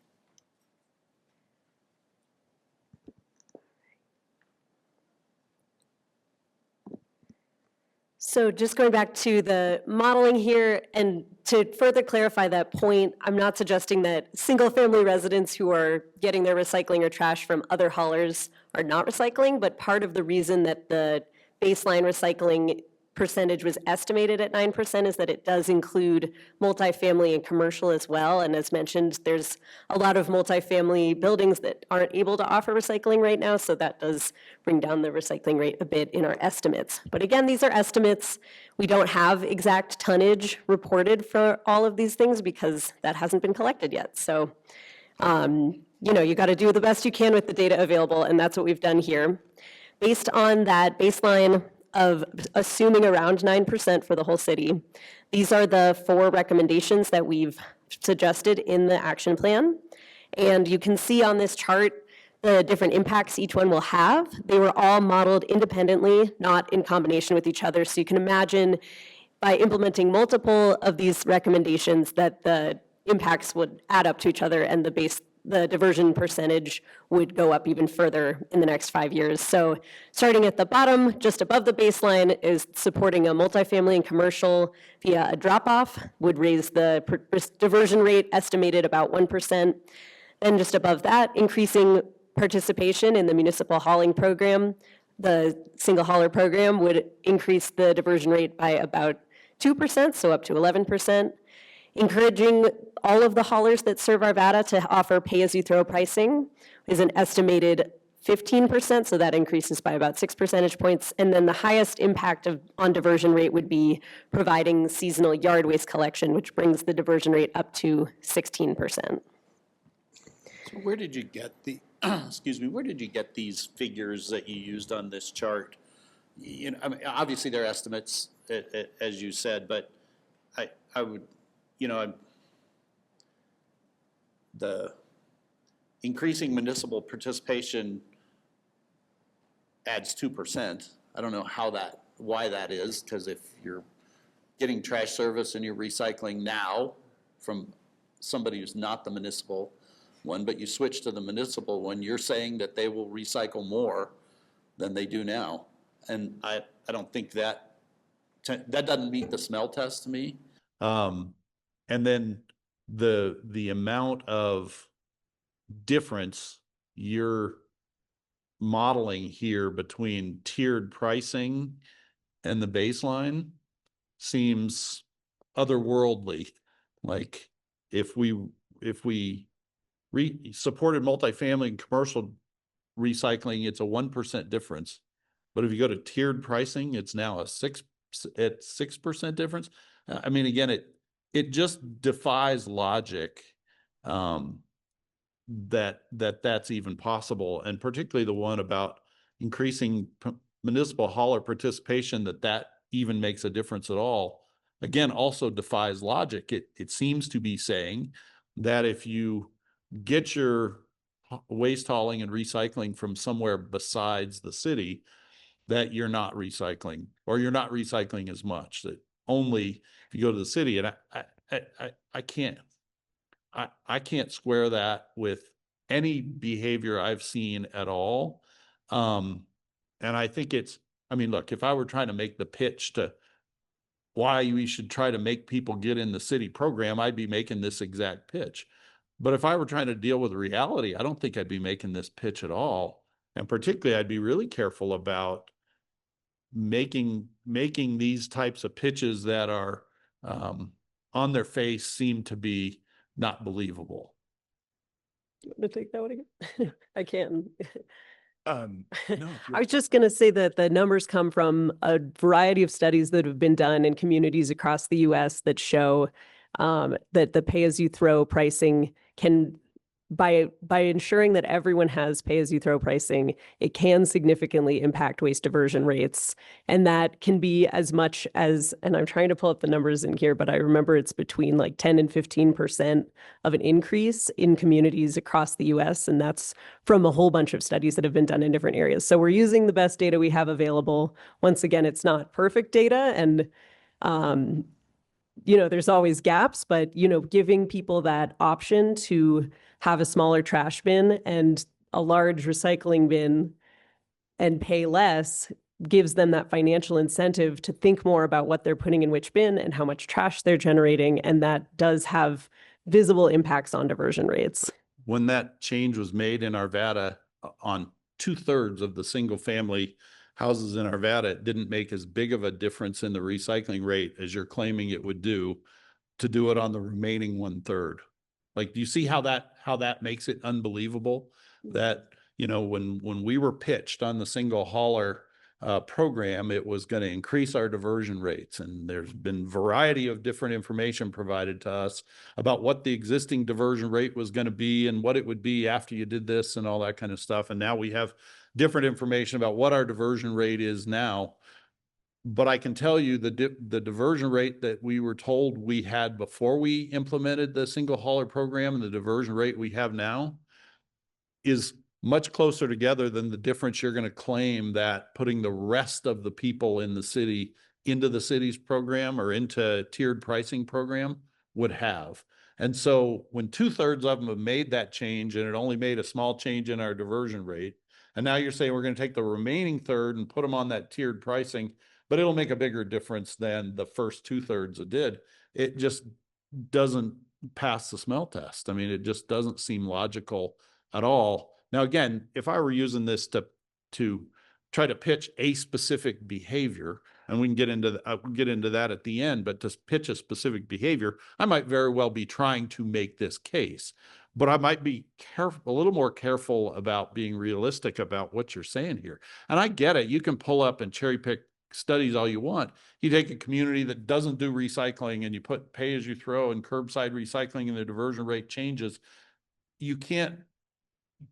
So just going back to the modeling here, and to further clarify that point, I'm not suggesting that single-family residents who are getting their recycling or trash from other haulers are not recycling, but part of the reason that the baseline recycling percentage was estimated at 9% is that it does include multifamily and commercial as well. And as mentioned, there's a lot of multifamily buildings that aren't able to offer recycling right now, so that does bring down the recycling rate a bit in our estimates. But again, these are estimates. We don't have exact tonnage reported for all of these things because that hasn't been collected yet. So, you know, you got to do the best you can with the data available, and that's what we've done here. Based on that baseline of assuming around 9% for the whole city, these are the 4 recommendations that we've suggested in the action plan. And you can see on this chart the different impacts each one will have. They were all modeled independently, not in combination with each other. So you can imagine by implementing multiple of these recommendations that the impacts would add up to each other and the diversion percentage would go up even further in the next 5 years. So starting at the bottom, just above the baseline, is supporting a multifamily and commercial via a drop-off, would raise the diversion rate estimated about 1%. Then just above that, increasing participation in the municipal hauling program, the single hauler program would increase the diversion rate by about 2%, so up to 11%. Encouraging all of the haulers that serve Arvada to offer pay-as-you-throw pricing is an estimated 15%, so that increases by about 6 percentage points. And then the highest impact on diversion rate would be providing seasonal yard waste collection, which brings the diversion rate up to 16%. So where did you get the, excuse me, where did you get these figures that you used on this chart? You know, I mean, obviously they're estimates, as you said, but I would, you know, the increasing municipal participation adds 2%. I don't know why that is, because if you're getting trash service and you're recycling now from somebody who's not the municipal one, but you switch to the municipal one, you're saying that they will recycle more than they do now. And I don't think that doesn't meet the smell test to me. And then the amount of difference you're modeling here between tiered pricing and the baseline seems otherworldly. Like if we supported multifamily and commercial recycling, it's a 1% difference. But if you go to tiered pricing, it's now a 6% difference. I mean, again, it just defies logic that's even possible, and particularly the one about increasing municipal hauler participation, that even makes a difference at all. Again, also defies logic. It seems to be saying that if you get your waste hauling and recycling from somewhere besides the city, that you're not recycling, or you're not recycling as much, that only if you go to the city. And I can't square that with any behavior I've seen at all. And I think I mean, look, if I were trying to make the pitch to why we should try to make people get in the city program, I'd be making this exact pitch. But if I were trying to deal with reality, I don't think I'd be making this pitch at all. And particularly, I'd be really careful about making these types of pitches that are on their face seem to be not believable. You want to take that one again? I can. No, I was just going to say that the numbers come from a variety of studies that have been done in communities across the U.S. that show that the pay-as-you-throw pricing can, by ensuring that everyone has pay-as-you-throw pricing, it can significantly impact waste diversion rates. And that can be as much as, and I'm trying to pull up the numbers in here, but I remember it's between like 10 and 15% of an increase in communities across the US. And that's from a whole bunch of studies that have been done in different areas. So we're using the best data we have available. Once again, it's not perfect data, and there's always gaps, but, giving people that option to have a smaller trash bin and a large recycling bin and pay less gives them that financial incentive to think more about what they're putting in which bin and how much trash they're generating. And that does have visible impacts on diversion rates. When that change was made in Arvada on 2/3 of the single family houses in Arvada, it didn't make as big of a difference in the recycling rate as you're claiming it would do to do it on the remaining 1/3. Like, do you see how that makes it unbelievable? That, when we were pitched on the single hauler program, it was going to increase our diversion rates. And there's been variety of different information provided to us about what the existing diversion rate was going to be and what it would be after you did this and all that kind of stuff. And now we have different information about what our diversion rate is now. But I can tell you the diversion rate that we were told we had before we implemented the single hauler program and the diversion rate we have now is much closer together than the difference you're going to claim that putting the rest of the people in the city into the city's program or into tiered pricing program would have. And so when 2/3 of them have made that change and it only made a small change in our diversion rate, and now you're saying we're going to take the remaining third and put them on that tiered pricing, but it'll make a bigger difference than the first 2/3 it did. It just doesn't pass the smell test. I mean, it just doesn't seem logical at all. Now, again, if I were using this to try to pitch a specific behavior, and we can get into that at the end, but to pitch a specific behavior, I might very well be trying to make this case. But I might be a little more careful about being realistic about what you're saying here. And I get it. You can pull up and cherry pick studies all you want. You take a community that doesn't do recycling and you put pay as you throw and curbside recycling and the diversion rate changes. You can't,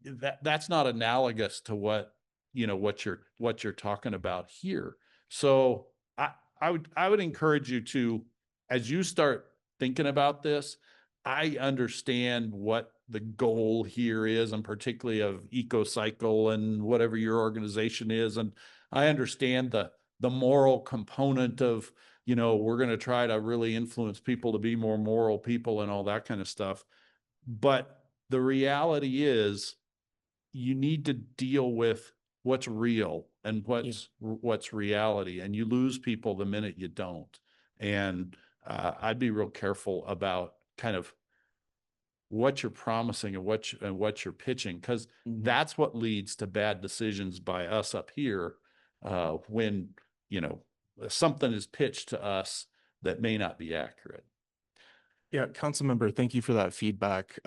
that's not analogous to what you're talking about here. So I would encourage you to, as you start thinking about this, I understand what the goal here is, and particularly of EcoCycle and whatever your organization is. And I understand the moral component of, we're going to try to really influence people to be more moral people and all that kind of stuff. But the reality is you need to deal with what's real and what's reality, and you lose people the minute you don't. And I'd be real careful about kind of what you're promising and what you're pitching, because that's what leads to bad decisions by us up here when something is pitched to us that may not be accurate. Yeah, Councilmember, thank you for that feedback.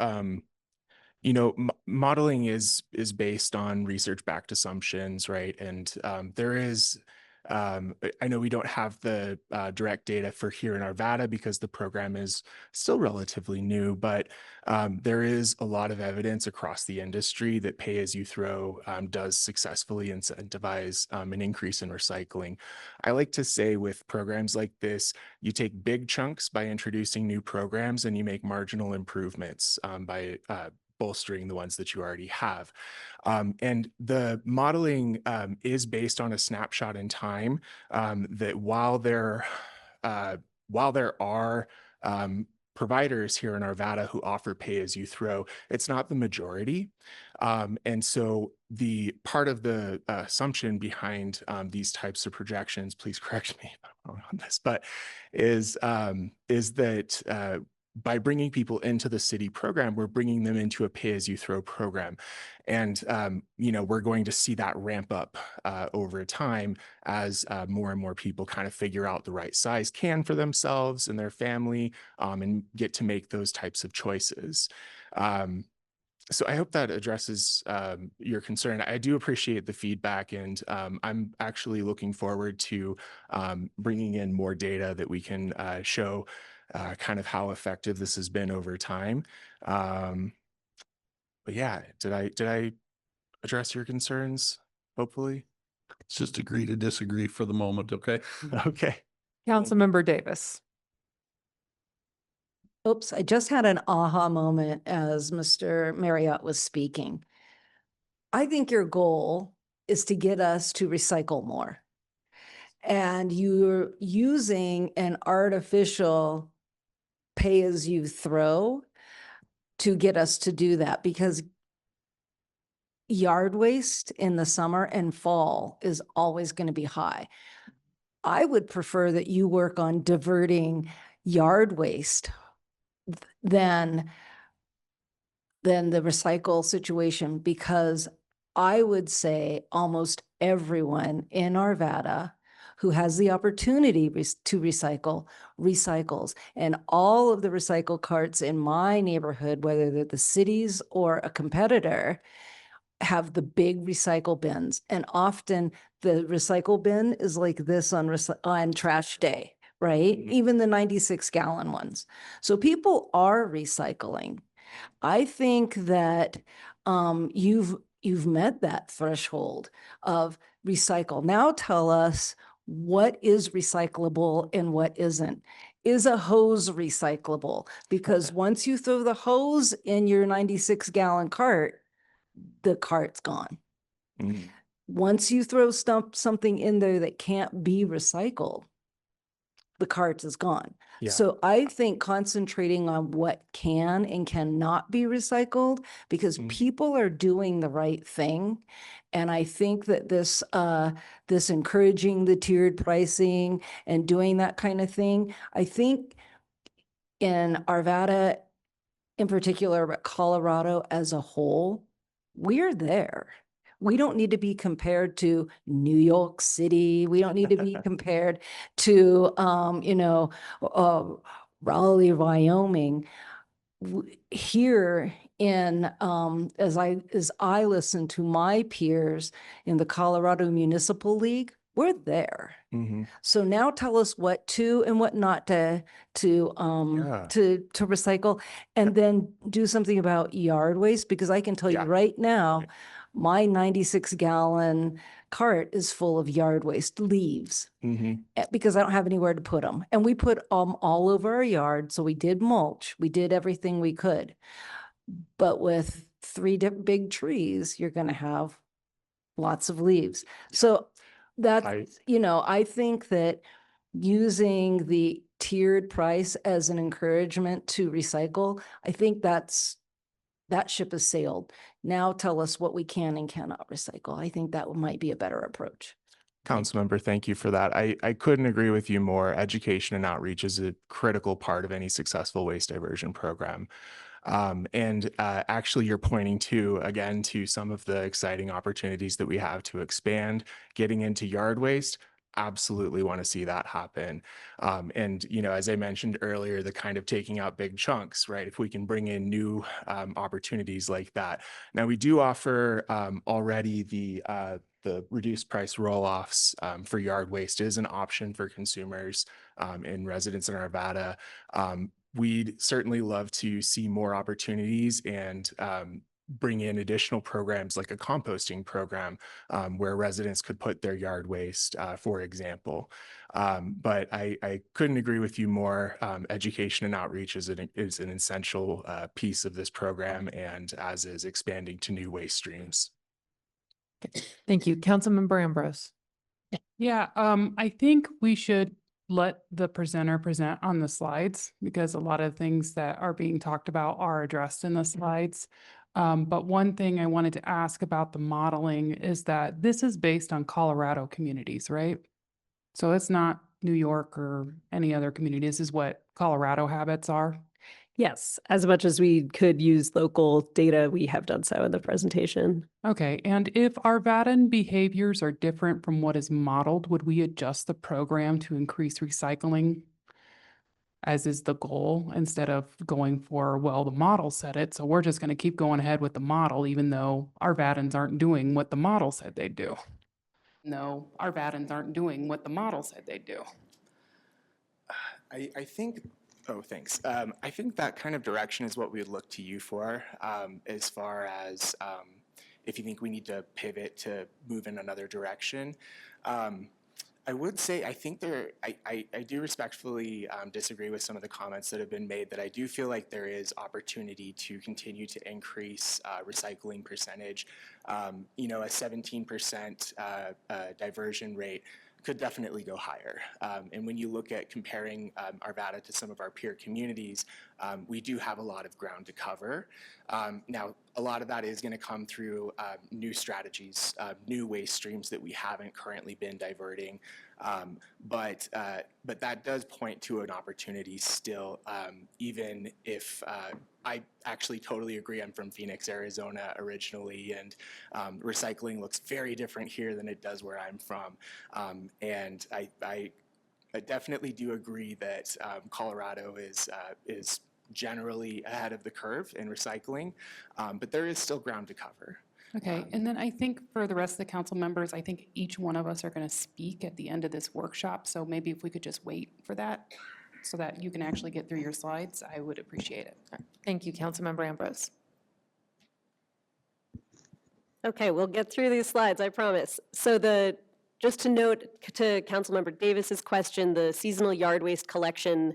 Modeling is based on research-backed assumptions, right? And there is, I know we don't have the direct data for here in Arvada because the program is still relatively new, but there is a lot of evidence across the industry that pay-as-you-throw does successfully incentivize an increase in recycling. I like to say with programs like this, you take big chunks by introducing new programs and you make marginal improvements by bolstering the ones that you already have. And the modeling is based on a snapshot in time that while there are providers here in Arvada who offer pay-as-you-throw, it's not the majority. And so the part of the assumption behind these types of projections, please correct me if I'm wrong on this, but is that by bringing people into the city program, we're bringing them into a pay-as-you-throw program. And, we're going to see that ramp up over time as more and more people kind of figure out the right size can for themselves and their family and get to make those types of choices. So I hope that addresses your concern. I do appreciate the feedback, and I'm actually looking forward to bringing in more data that we can show kind of how effective this has been over time. But yeah, did I address your concerns? Hopefully. Let's just agree to disagree for the moment, okay? Okay. Councilmember Davis. Oops, I just had an aha moment as Mr. Marriott was speaking. I think your goal is to get us to recycle more. And you're using an artificial pay as you throw to get us to do that, because yard waste in the summer and fall is always going to be high. I would prefer that you work on diverting yard waste than the recycle situation, because I would say almost everyone in Arvada who has the opportunity to recycle, recycles. And all of the recycle carts in my neighborhood, whether they're the cities or a competitor, have the big recycle bins. And often the recycle bin is like this on trash day, right? Even the 96-gallon ones. So people are recycling. I think that you've met that threshold of recycle. Now tell us what is recyclable and what isn't. Is a hose recyclable? Because once you throw the hose in your 96-gallon cart, the cart's gone. Mhm. Once you throw something in there that can't be recycled, the cart is gone. Yeah. So I think concentrating on what can and cannot be recycled, because people are doing the right thing. And I think that this encouraging the tiered pricing and doing that kind of thing, I think in Arvada in particular, but Colorado as a whole, we're there. We don't need to be compared to New York City. We don't need to be compared to, Raleigh, Wyoming. Here in, as I listen to my peers in the Colorado Municipal League, we're there. Mhm. So now tell us what to and what not to Yeah. recycle, and then do something about yard waste, because I can tell you Yeah. right now, Right. my 96-gallon cart is full of yard waste leaves Mhm. because I don't have anywhere to put them. And we put all over our yard. So we did mulch, we did everything we could. But with three big trees, you're going to have lots of leaves. So that's, I think that using the tiered price as an encouragement to recycle, I think that ship has sailed. Now tell us what we can and cannot recycle. I think that might be a better approach. Councilmember, thank you for that. I couldn't agree with you more. Education and outreach is a critical part of any successful waste diversion program. And actually, you're pointing again to some of the exciting opportunities that we have to expand, getting into yard waste. Absolutely want to see that happen. And, as I mentioned earlier, the kind of taking out big chunks, right? If we can bring in new opportunities like that. Now, we do offer already the reduced price roll-offs for yard waste is an option for consumers and residents in Arvada. We'd certainly love to see more opportunities and bring in additional programs like a composting program where residents could put their yard waste, for example. But I couldn't agree with you more. Education and outreach is an essential piece of this program, and as is expanding to new waste streams. Thank you. Councilmember Ambrose. Yeah, I think we should let the presenter present on the slides, because a lot of things that are being talked about are addressed in the slides. But one thing I wanted to ask about the modeling is that this is based on Colorado communities, right? So it's not New York or any other community. This is what Colorado habits are. Yes, as much as we could use local data, we have done so in the presentation. Okay, and if Arvadan behaviors are different from what is modeled, would we adjust the program to increase recycling, as is the goal, instead of going for, well, the model said it, so we're just going to keep going ahead with the model, even though Arvadans aren't doing what the model said they'd do? No, Arvadans aren't doing what the model said they'd do. I think Oh, thanks. I think that kind of direction is what we would look to you for, as far as if you think we need to pivot to move in another direction. I would say I think I do respectfully disagree with some of the comments that have been made, that I do feel like there is opportunity to continue to increase recycling percentage. You know, a 17% diversion rate could definitely go higher. And when you look at comparing Arvada to some of our peer communities, we do have a lot of ground to cover. Now, a lot of that is going to come through new strategies, new waste streams that we haven't currently been diverting. But that does point to an opportunity still, even if I actually totally agree. I'm from Phoenix, Arizona originally, and recycling looks very different here than it does where I'm from. And I definitely do agree that Colorado is generally ahead of the curve in recycling, but there is still ground to cover. Okay, and then I think for the rest of the council members, I think each one of us are going to speak at the end of this workshop. So maybe if we could just wait for that so that you can actually get through your slides, I would appreciate it. Thank you, Councilmember Ambrose. Okay, we'll get through these slides, I promise. So just to note to Councilmember Davis's question, the seasonal yard waste collection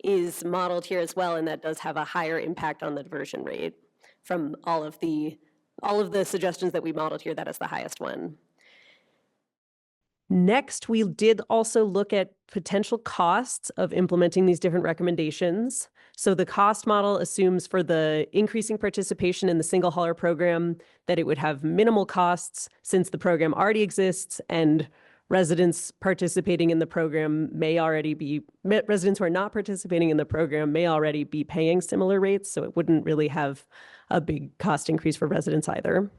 is modeled here as well, and that does have a higher impact on the diversion rate. From all of the suggestions that we modeled here, that is the highest one. Next, we did also look at potential costs of implementing these different recommendations. So the cost model assumes for the increasing participation in the single hauler program that it would have minimal costs since the program already exists, and residents participating in the program residents who are not participating in the program may already be paying similar rates, so it wouldn't really have a big cost increase for residents either.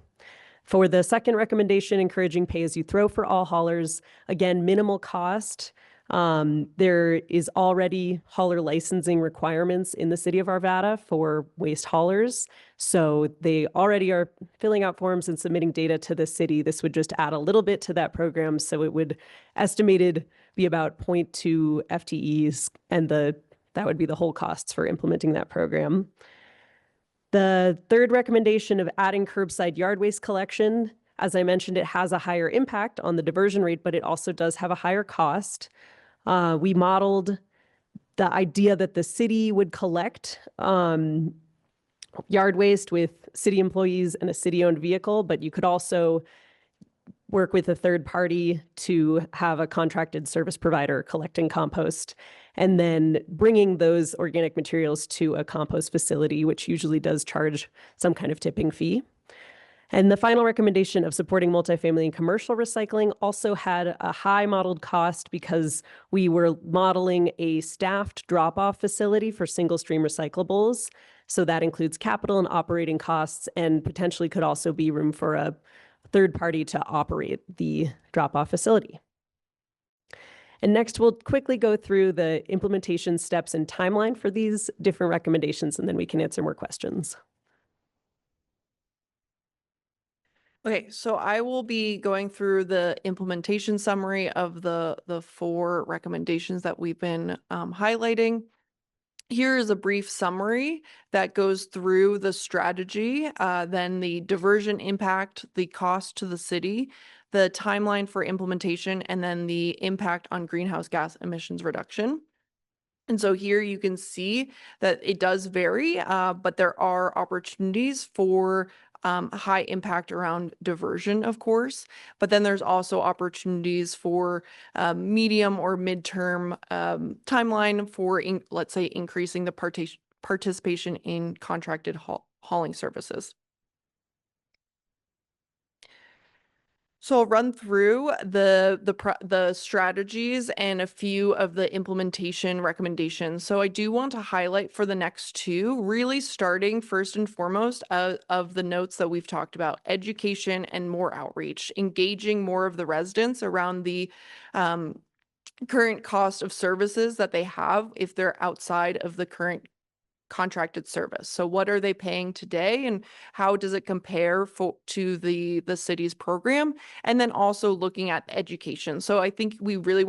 For the second recommendation, encouraging pay-as-you-throw for all haulers, again, minimal cost. There is already hauler licensing requirements in the city of Arvada for waste haulers. So they already are filling out forms and submitting data to the city. This would just add a little bit to that program. So it would estimated be about 0.2 FTEs, and that would be the whole costs for implementing that program. The third recommendation of adding curbside yard waste collection, as I mentioned, it has a higher impact on the diversion rate, but it also does have a higher cost. We modeled the idea that the city would collect yard waste with city employees and a city-owned vehicle, but you could also work with a third party to have a contracted service provider collecting compost and then bringing those organic materials to a compost facility, which usually does charge some kind of tipping fee. And the final recommendation of supporting multifamily and commercial recycling also had a high modeled cost because we were modeling a staffed drop-off facility for single-stream recyclables. So that includes capital and operating costs, and potentially could also be room for a third party to operate the drop-off facility. And next, we'll quickly go through the implementation steps and timeline for these different recommendations, and then we can answer more questions. Okay, so I will be going through the implementation summary of the 4 recommendations that we've been highlighting. Here is a brief summary that goes through the strategy, then the diversion impact, the cost to the city, the timeline for implementation, and then the impact on greenhouse gas emissions reduction. And so here you can see that it does vary, but there are opportunities for high impact around diversion, of course, but then there's also opportunities for medium or midterm timeline for, let's say, increasing the participation in contracted hauling services. So I'll run through the strategies and a few of the implementation recommendations. So I do want to highlight for the next 2, really starting first and foremost of the notes that we've talked about: education and more outreach, engaging more of the residents around the current cost of services that they have if they're outside of the current contracted service. So what are they paying today and how does it compare to the city's program? And then also looking at education. So I think we really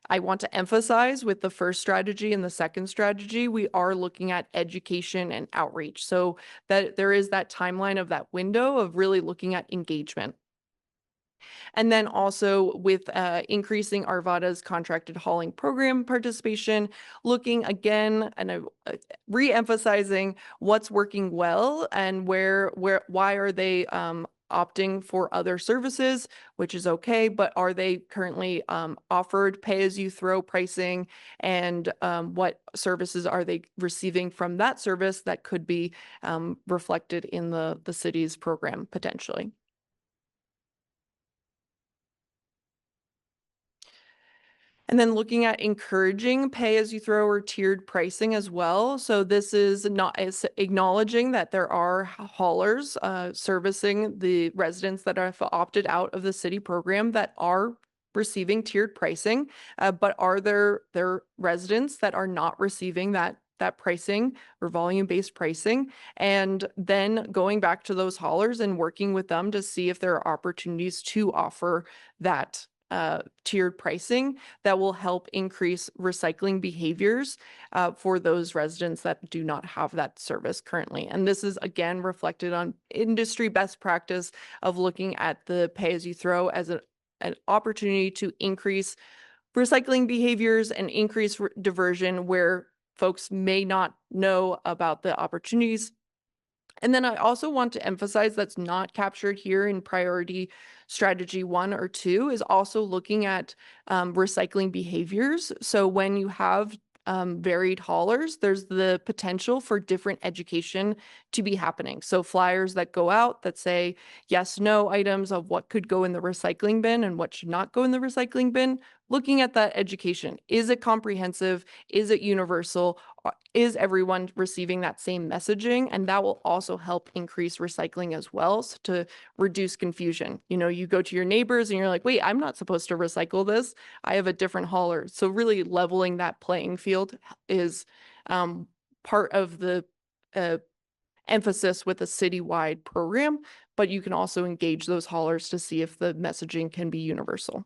I want to emphasize with the first strategy and the second strategy, we are looking at education and outreach. So that there is that timeline of that window of really looking at engagement. And then also with increasing Arvada's contracted hauling program participation, looking again and re-emphasizing what's working well and why are they opting for other services, which is okay, but are they currently offered pay-as-you-throw pricing, and what services are they receiving from that service that could be reflected in the city's program potentially. And then looking at encouraging pay-as-you-throw or tiered pricing as well. So this is not as acknowledging that there are haulers servicing the residents that have opted out of the city program that are receiving tiered pricing, but are there residents that are not receiving that pricing or volume-based pricing, and then going back to those haulers and working with them to see if there are opportunities to offer that tiered pricing that will help increase recycling behaviors for those residents that do not have that service currently. And this is again reflected on industry best practice of looking at the pay-as-you-throw as an opportunity to increase recycling behaviors and increase diversion where folks may not know about the opportunities. And then I also want to emphasize that's not captured here in priority strategy 1 or 2 is also looking at recycling behaviors. So when you have varied haulers, there's the potential for different education to be happening. So flyers that go out that say yes, no items of what could go in the recycling bin and what should not go in the recycling bin. Looking at that education, is it comprehensive? Is it universal? Is everyone receiving that same messaging? And that will also help increase recycling as well, so to reduce confusion. You know, you go to your neighbors and you're like, wait, I'm not supposed to recycle this. I have a different hauler. So really leveling that playing field is part of the emphasis with a citywide program, but you can also engage those haulers to see if the messaging can be universal.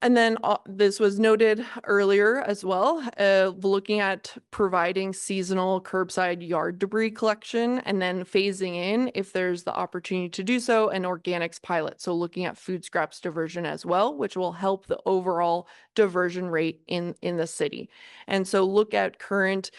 And then this was noted earlier as well, looking at providing seasonal curbside yard debris collection and then phasing in if there's the opportunity to do so, an organics pilot. So looking at food scraps diversion as well, which will help the overall diversion rate in the city. And so look at current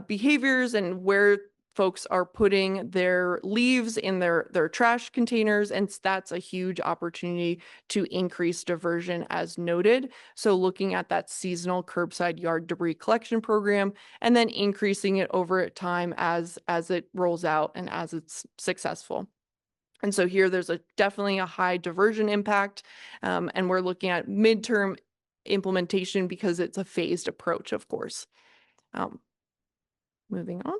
behaviors and where folks are putting their leaves in their trash containers, and that's a huge opportunity to increase diversion as noted. So looking at that seasonal curbside yard debris collection program and then increasing it over time as it rolls out and as it's successful. And so here there's definitely a high diversion impact, and we're looking at midterm implementation because it's a phased approach, of course. Moving on.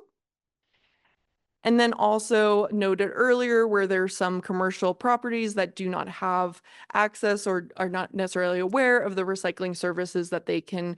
And then also noted earlier where there's some commercial properties that do not have access or are not necessarily aware of the recycling services that they can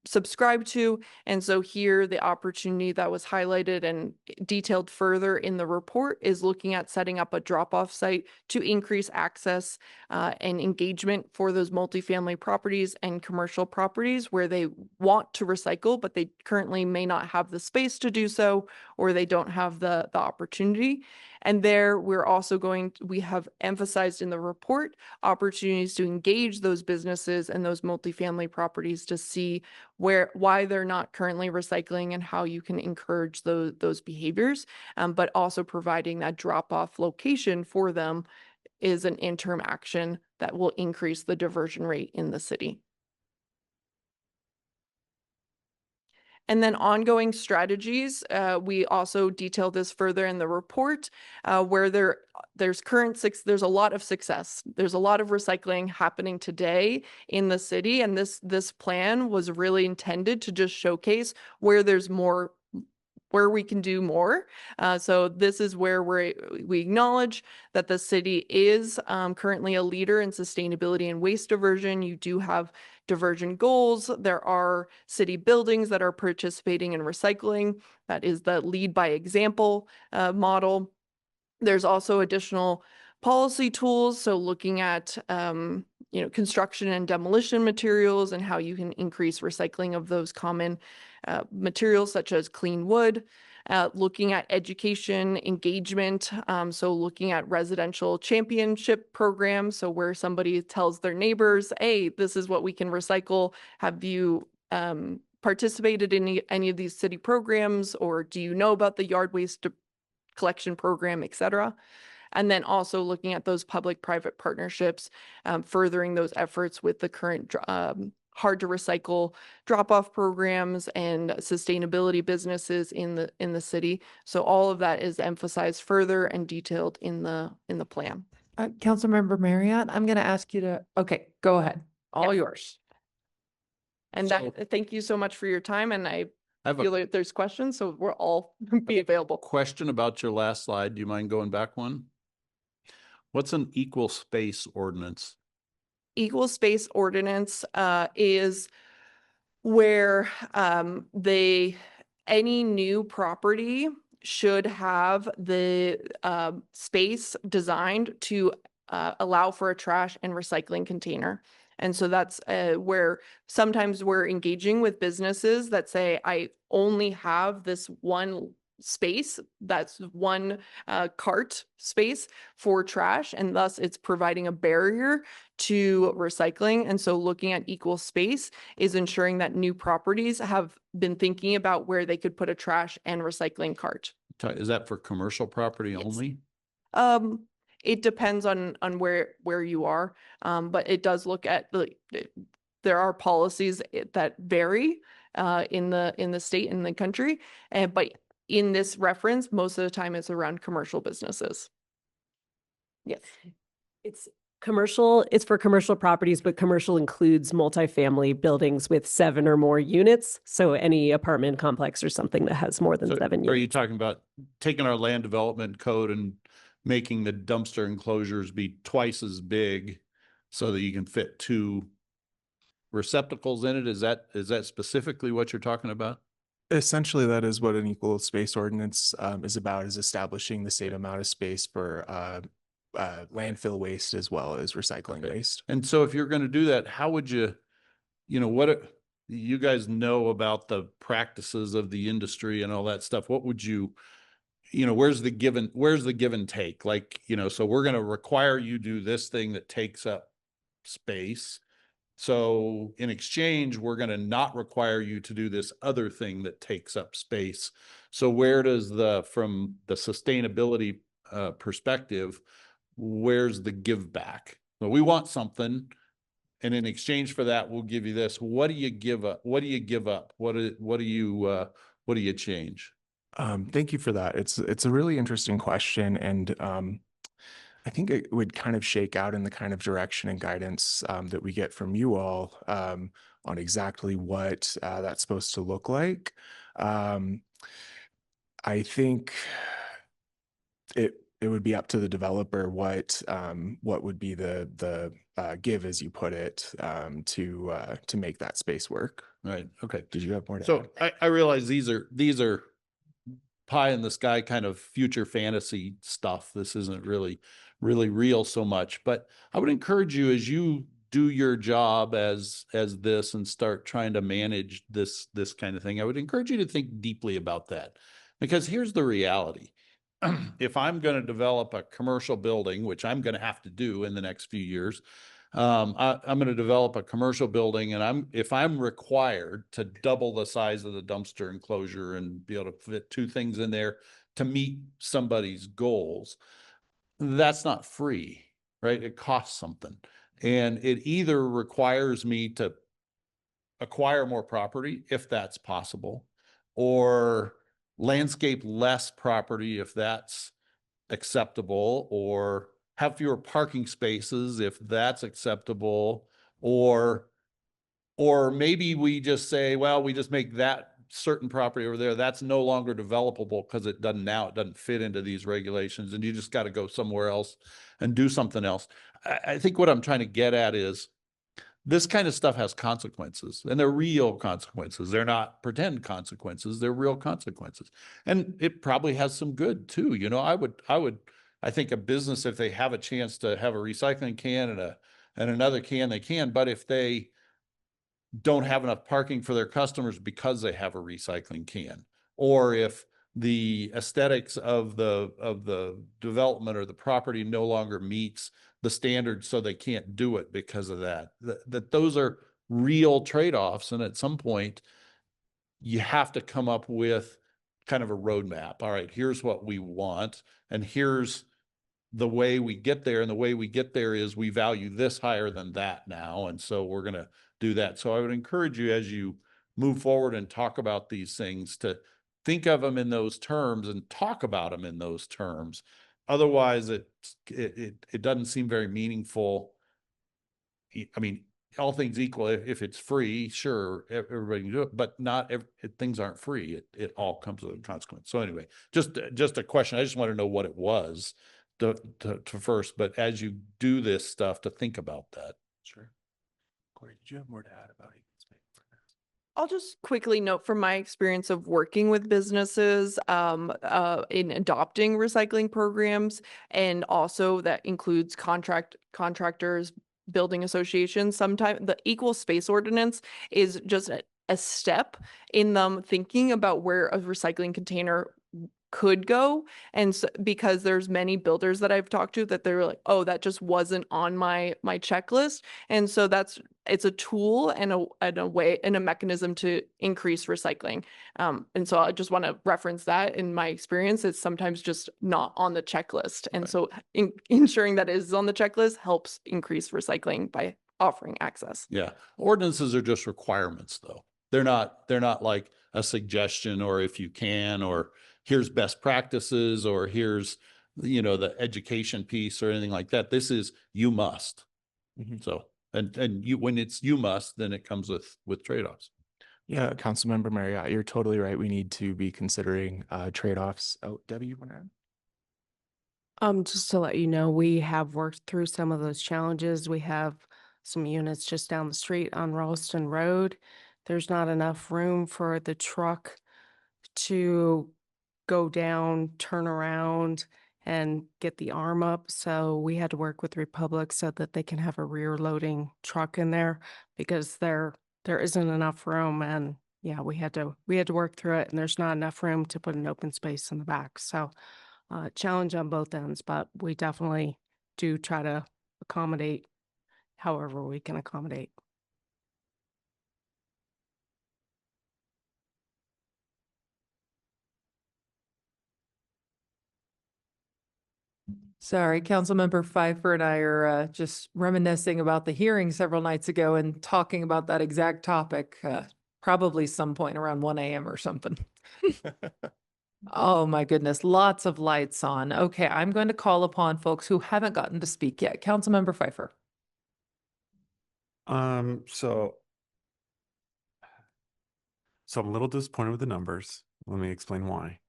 subscribe to. And so here the opportunity that was highlighted and detailed further in the report is looking at setting up a drop-off site to increase access and engagement for those multifamily properties and commercial properties where they want to recycle, but they currently may not have the space to do so, or they don't have the opportunity. And there we have emphasized in the report opportunities to engage those businesses and those multifamily properties to see why they're not currently recycling and how you can encourage those behaviors, but also providing that drop-off location for them is an interim action that will increase the diversion rate in the city. And then ongoing strategies, we also detail this further in the report, where there's a lot of success. There's a lot of recycling happening today in the city, and this plan was really intended to just showcase where there's more where we can do more. So this is where we acknowledge that the city is currently a leader in sustainability and waste diversion. You do have diversion goals. There are city buildings that are participating in recycling. That is the lead by example model. There's also additional policy tools. So looking at, construction and demolition materials and how you can increase recycling of those common materials such as clean wood. Looking at education engagement. So looking at residential championship programs. So where somebody tells their neighbors, hey, this is what we can recycle. Have you participated in any of these city programs, or do you know about the yard waste collection program, et cetera? And then also looking at those public-private partnerships, furthering those efforts with the current hard to recycle drop-off programs and sustainability businesses in the city. So all of that is emphasized further and detailed in the plan. Councilmember Marriott, I'm going to ask you to, okay, go ahead. All yours. And thank you so much for your time. And I have feel a like there's questions, so we'll all be available. question about your last slide. Do you mind going back one? What's an equal space ordinance? Equal space ordinance is where any new property should have the space designed to allow for a trash and recycling container. And so that's where sometimes we're engaging with businesses that say, I only have this one space, that's one cart space for trash, and thus it's providing a barrier to recycling. And so looking at equal space is ensuring that new properties have been thinking about where they could put a trash and recycling cart. Is that for commercial property Yes. only? It depends on where you are, but it does look at there are policies that vary in the state and the country, but in this reference, most of the time it's around commercial businesses. Yes. It's for commercial properties, but commercial includes multifamily buildings with 7 or more units. So any apartment complex or something that has more than 7 Are you units. talking about taking our land development code and making the dumpster enclosures be twice as big so that you can fit 2 receptacles in it? Is that specifically what you're talking about? Essentially, that is what an equal space ordinance is about, is establishing the same amount of space for landfill waste as well as recycling waste. And so if you're going to do that, how would you guys know about the practices of the industry and all that stuff? What would where's the give and take? Like, so we're going to require you do this thing that takes up space. So in exchange, we're going to not require you to do this other thing that takes up space. So where does from the sustainability perspective, where's the give back? Well, we want something, and in exchange for that, we'll give you this. What do you give up? What do you give up? What do you change? Thank you for that. It's a really interesting question, and I think it would kind of shake out in the kind of direction and guidance that we get from you all on exactly what that's supposed to look like. I think it would be up to the developer what would be the give, as you put it, to make that space work. Right. Okay. Did you have more to So add? I realize these are pie in the sky kind of future fantasy stuff. This isn't really real so much, but I would encourage you, as you do your job as this and start trying to manage this kind of thing, I would encourage you to think deeply about that, because here's the reality. If I'm going to develop a commercial building, which I'm going to have to do in the next few years, I'm going to develop a commercial building, and if I'm required to double the size of the dumpster enclosure and be able to fit 2 things in there to meet somebody's goals, that's not free, right? It costs something. And it either requires me to acquire more property, if that's possible, or landscape less property, if that's acceptable, or have fewer parking spaces, if that's acceptable, or maybe we just say, well, we just make that certain property over there, that's no longer developable because it doesn't fit into these regulations, and you just got to go somewhere else and do something else. I think what I'm trying to get at is this kind of stuff has consequences, and they're real consequences. They're not pretend consequences, they're real consequences. And it probably has some good too. You know, I think a business, if they have a chance to have a recycling can and another can, they can, but if they don't have enough parking for their customers because they have a recycling can, or if the aesthetics of the development or the property no longer meets the standards, so they can't do it because of that, that those are real trade-offs. And at some point you have to come up with kind of a roadmap. All right, here's what we want, and here's the way we get there. And the way we get there is we value this higher than that now. And so we're going to do that. So I would encourage you, as you move forward and talk about these things, to think of them in those terms and talk about them in those terms. Otherwise, it doesn't seem very meaningful. I mean, all things equal, if it's free, sure, everybody can do it, but not things aren't free. It all comes with a consequence. So anyway, just a question. I just want to know what it was to first, but as you do this stuff, to think about that. Sure. Corey, did you have more to add about it? I'll just quickly note from my experience of working with businesses in adopting recycling programs, and also that includes contractors, building associations. Sometimes the equal space ordinance is just a step in them thinking about where a recycling container could go. And so, because there's many builders that I've talked to that they're like, oh, that just wasn't on my checklist. And so it's a tool and a way and a mechanism to increase recycling. And so I just want to reference that. In my experience, it's sometimes just not on the checklist. And so ensuring that it is on the checklist helps increase recycling by offering access. Yeah. Ordinances are just requirements, though. They're not like a suggestion, or if you can, or here's best practices, or here's, the education piece or anything like that. This is, you must. Mm-hmm. So, and you, when it's you must, then it comes with trade-offs. Yeah, Councilmember Marriott, you're totally right. We need to be considering trade-offs. Oh, Debbie, you want to add? Just to let you know, we have worked through some of those challenges. We have some units just down the street on Ralston Road. There's not enough room for the truck to go down, turn around, and get the arm up. So we had to work with Republic so that they can have a rear loading truck in there, because there isn't enough room. And yeah, we had to work through it, and there's not enough room to put an open space in the back. So challenge on both ends, but we definitely do try to accommodate however we can accommodate. Sorry, Councilmember Pfeiffer and I are just reminiscing about the hearing several nights ago and talking about that exact topic, probably some point around 1 a.m. or something. Oh my goodness, lots of lights on. Okay, I'm going to call upon folks who haven't gotten to speak yet. Councilmember Pfeiffer. So I'm a little disappointed with the numbers. Let me explain why.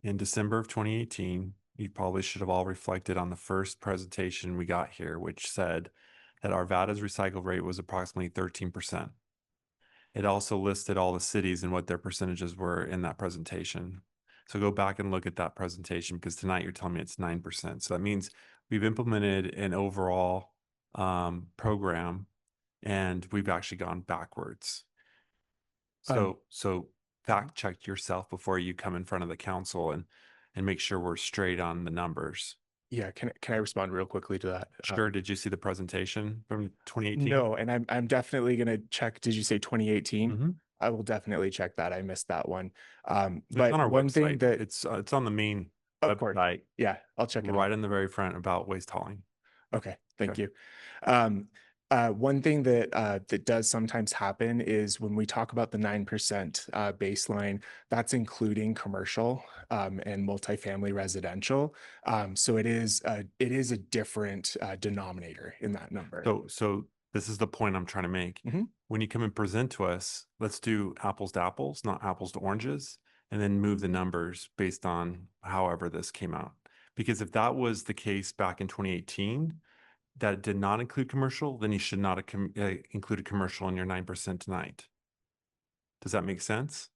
In December of 2018, you probably should have all reflected on the first presentation we got here, which said that Arvada's recycle rate was approximately 13%. It also listed all the cities and what their percentages were in that presentation. So go back and look at that presentation, because tonight you're telling me it's 9%. So that means we've implemented an overall program, and we've actually gone backwards. So fact check yourself before you come in front of the council and make sure we're straight on the numbers. Yeah, can I respond real quickly to that? Sure. Did you see the presentation from 2018? No, and I'm definitely gonna check. Did you say 2018? Mm-hmm. I will definitely check that. I missed that one. It's But on our one website. thing that It's on the main of course, website, yeah, I'll check it out. right in the very front, about waste hauling. Okay, thank Okay. you. One thing that that does sometimes happen is when we talk about the 9% baseline, that's including commercial and multifamily residential. So it is a different denominator in that number. So This is the point I'm trying to make. Mhm. When you come and present to us, let's do apples to apples, not apples to oranges, and then move the numbers based on however this came out. Because if that was the case back in 2018, that it did not include commercial, then you should not have included commercial in your 9% tonight. Does that make sense?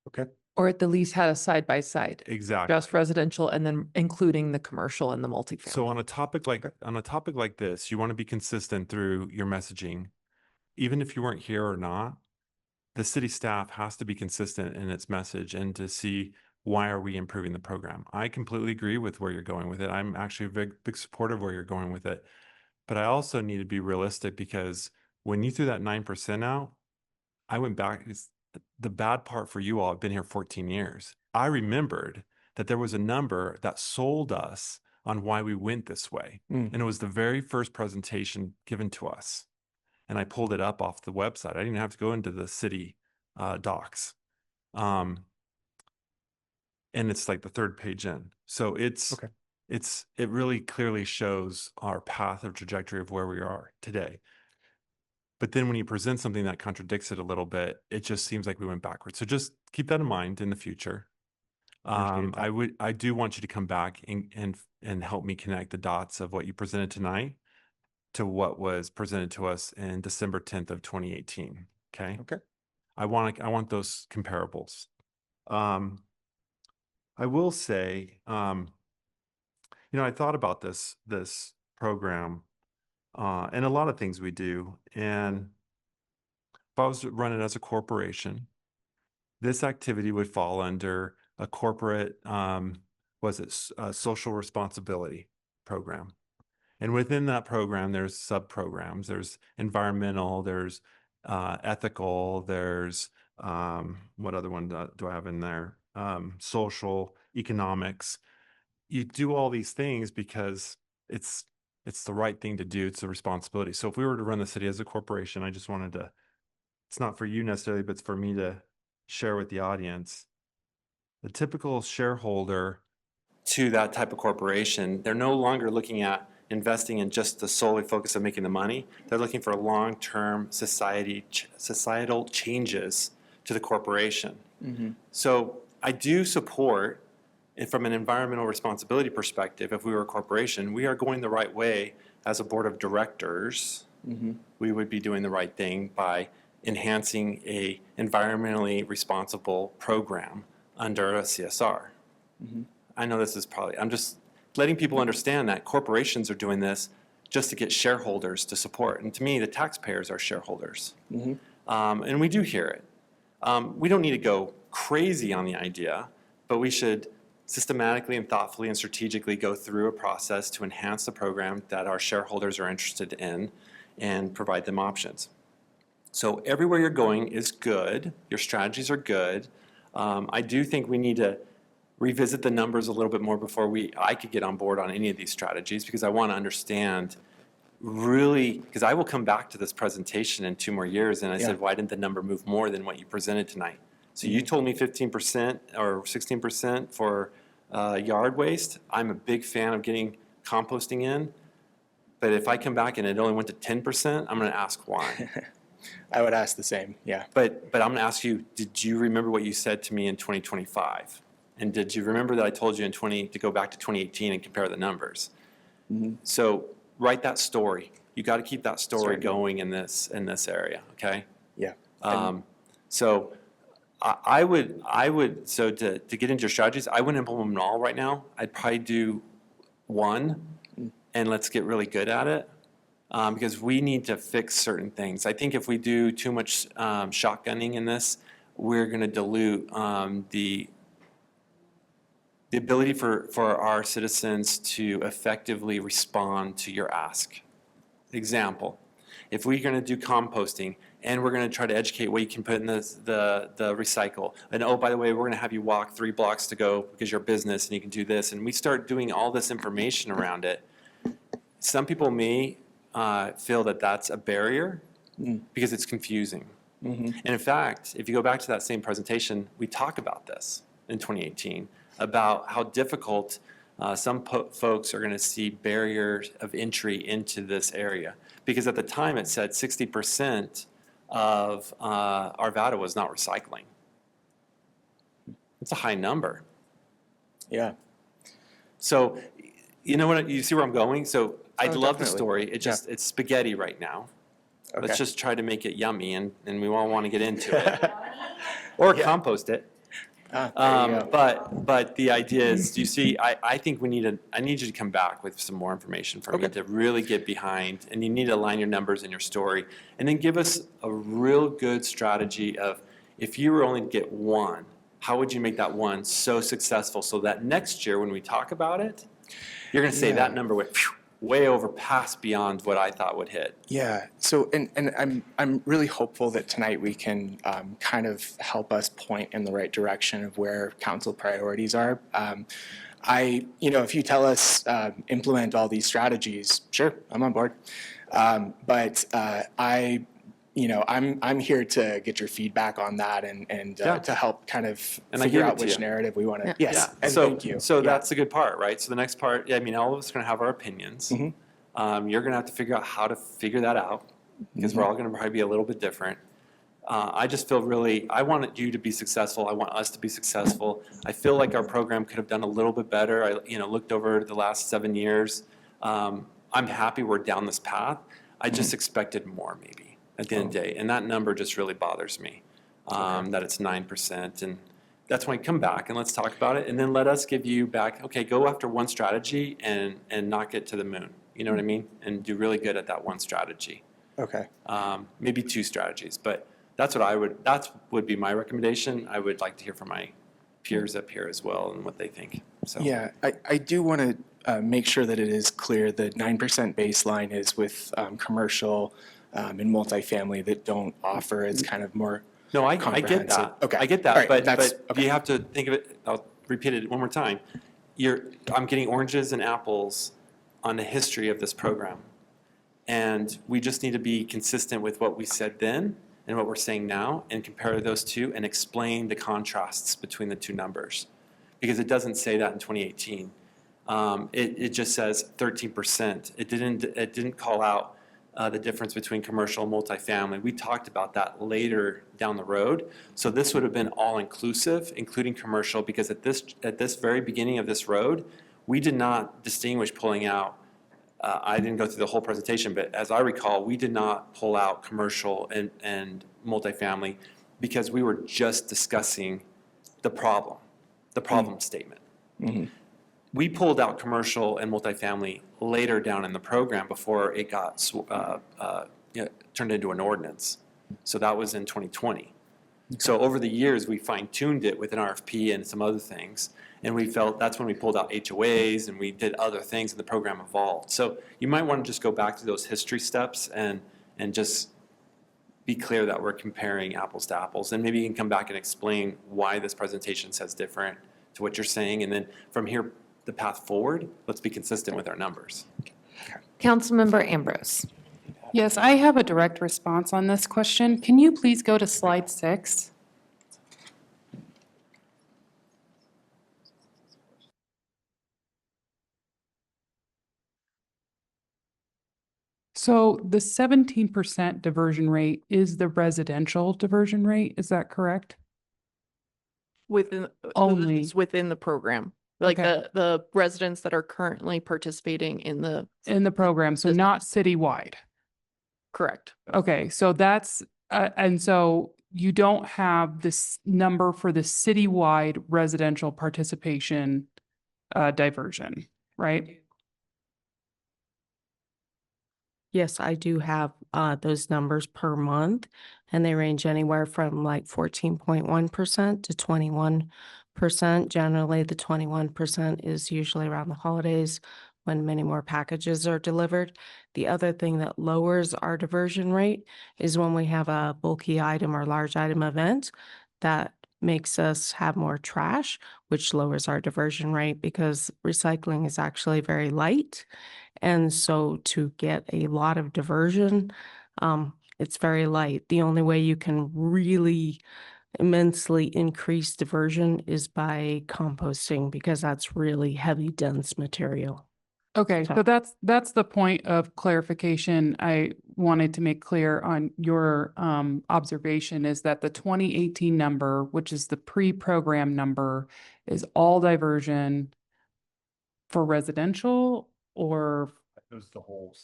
Okay. Or at the least had a side by side, Exactly. just residential and then including the commercial and the multifamily. So on a topic like this, you want to be consistent through your messaging. Even if you weren't here or not, the city staff has to be consistent in its message and to see why are we improving the program. I completely agree with where you're going with it. I'm actually a big supporter of where you're going with it. But I also need to be realistic because when you threw that 9% out, I went back. The bad part for you all, I've been here 14 years. I remembered that there was a number that sold us on why we went this way. Mm. And it was the very first presentation given to us. And I pulled it up off the website. I didn't have to go into the city docs. And it's like the third page in. So Okay. it really clearly shows our path of trajectory of where we are today. But then when you present something that contradicts it a little bit, it just seems like we went backwards. So just keep that in mind in the future. Appreciate that. I do want you to come back and help me connect the dots of what you presented tonight to what was presented to us in December 10th of 2018. Okay. Okay. I want those comparables. I will say, I thought about this program and a lot of things we do. And if I was to run it as a corporation, this activity would fall under a corporate, social responsibility program. And within that program, there's sub-programs. There's environmental, there's ethical, there's, what other one do I have in there? Social, economics. You do all these things because it's the right thing to do. It's a responsibility. So if we were to run the city as a corporation, I just wanted to, it's not for you necessarily, but it's for me to share with the audience. The typical shareholder to that type of corporation, they're no longer looking at investing in just the solely focus of making the money. They're looking for long-term societal changes to the corporation. Mm-hmm. So I do support, and from an environmental responsibility perspective, if we were a corporation, we are going the right way as a board of directors. Mm-hmm. We would be doing the right thing by enhancing a environmentally responsible program under a CSR. Mm-hmm. I know this is I'm just letting people understand that corporations are doing this just to get shareholders to support. And to me, the taxpayers are shareholders. Mm-hmm. And we do hear it. We don't need to go crazy on the idea, but we should systematically and thoughtfully and strategically go through a process to enhance the program that our shareholders are interested in and provide them options. So everywhere you're going is good. Your strategies are good. I do think we need to revisit the numbers a little bit more before I could get on board on any of these strategies, because I want to understand really, because I will come back to this presentation in 2 more years, and I said, why didn't the number move more than what you presented tonight? So you told me 15% or 16% for yard waste. I'm a big fan of getting composting in, but if I come back and it only went to 10%, I'm going to ask why. I would ask the same, yeah. But I'm going to ask you, did you remember what you said to me in 2025? And did you remember that I told you to go back to 2018 and compare the numbers? Mm-hmm. So write that story. You got to keep that story Certainly. going in this area, okay? Yeah. So I would, so to get into your strategies, I wouldn't implement them all right now. I'd probably do one, and let's get really good at it. Because we need to fix certain things. I think if we do too much shotgunning in this, we're going to dilute the ability for our citizens to effectively respond to your ask. Example, if we're going to do composting and we're going to try to educate what you can put in the recycle, and oh, by the way, we're going to have you walk 3 blocks to go because you're a business and you can do this, and we start doing all this information around it, some people may feel that that's a barrier because it's confusing. Mm-hmm. And in fact, if you go back to that same presentation, we talk about this in 2018, about how difficult some folks are going to see barriers of entry into this area because at the time it said 60% of Arvada was not recycling. It's a high number. Yeah. So, you know what, you see where I'm going? So I Oh, love the definitely. story. It just, it's spaghetti right now. Okay. Let's just try to make it yummy and we all want to get into it. Or compost it. There you go. But the idea is, you see, I think I need you to come back with some more information for me Okay. to really get behind, and you need to align your numbers and your story, and then give us a real good strategy of, if you were only to get one, how would you make that one so successful so that next year when we talk about it, you're going to say that number went way over past beyond what I thought would hit. Yeah. So, and I'm really hopeful that tonight we can kind of help us point in the right direction of where council priorities are. If you tell us implement all these strategies, sure, I'm on board. But I'm here to get your feedback on that and to help kind of And I figure gave it out to which you. narrative we want to. Yes. Yeah. And So, thank you. so Yeah. that's the good part, right? So the next part, I mean, all of us are going to have our opinions. Mhm. You're going to have to figure out how to figure that out because we're all going to probably be a little bit different. I just feel I want you to be successful. I want us to be successful. I feel like our program could have done a little bit better. I looked over the last 7 years. I'm happy we're down this path. I just expected more maybe at the end of the day. And that number just really bothers me, that it's 9%. And that's why I come back and let's talk about it. And then let us give you back, okay, go after one strategy and knock it to the moon. You know what I mean? And do really good at that one strategy. Okay. Maybe two strategies, but that would be my recommendation. I would like to hear from my peers up here as well and what they think. So Yeah, I do want to make sure that it is clear that 9% baseline is with commercial and multifamily that don't offer. It's kind of more no, I get comprehensive. that. Okay. I get that, All right, but that's- okay. you have to think of it. I'll repeat it one more time. I'm getting oranges and apples on the history of this program, and we just need to be consistent with what we said then and what we're saying now, and compare those two and explain the contrasts between the two numbers, because it doesn't say that in 2018. It just says 13%. It didn't call out the difference between commercial and multifamily. We talked about that later down the road. So this would have been all-inclusive, including commercial, because at this very beginning of this road, we did not distinguish pulling out. I didn't go through the whole presentation, but as I recall, we did not pull out commercial and multifamily because we were just discussing the problem statement. Mm-hmm. We pulled out commercial and multifamily later down in the program before it got turned into an ordinance. So that was in 2020. So over the years, we fine-tuned it with an RFP and some other things. And we felt that's when we pulled out HOAs and we did other things and the program evolved. So you might want to just go back to those history steps and just be clear that we're comparing apples to apples. And maybe you can come back and explain why this presentation says different to what you're saying. And then from here, the path forward, let's be consistent with our numbers. Councilmember Ambrose. Yes, I have a direct response on this question. Can you please go to slide 6? So the 17% diversion rate is the residential diversion rate, is that correct? Within, Only. it's within the program, like Okay. the residents that are currently participating in the program, so not citywide. correct. Okay, so that's, and so you don't have this number for the citywide residential participation diversion, right? Yes, I do have those numbers per month, and they range anywhere from like 14.1% to 21%. Generally, the 21% is usually around the holidays when many more packages are delivered. The other thing that lowers our diversion rate is when we have a bulky item or large item event that makes us have more trash, which lowers our diversion rate because recycling is actually very light. And so to get a lot of diversion, it's very light. The only way you can really immensely increase diversion is by composting, because that's really heavy, dense material. Okay, So- so that's the point of clarification I wanted to make clear on your observation, is that the 2018 number, which is the pre-program number, is all diversion for residential, or It was the whole.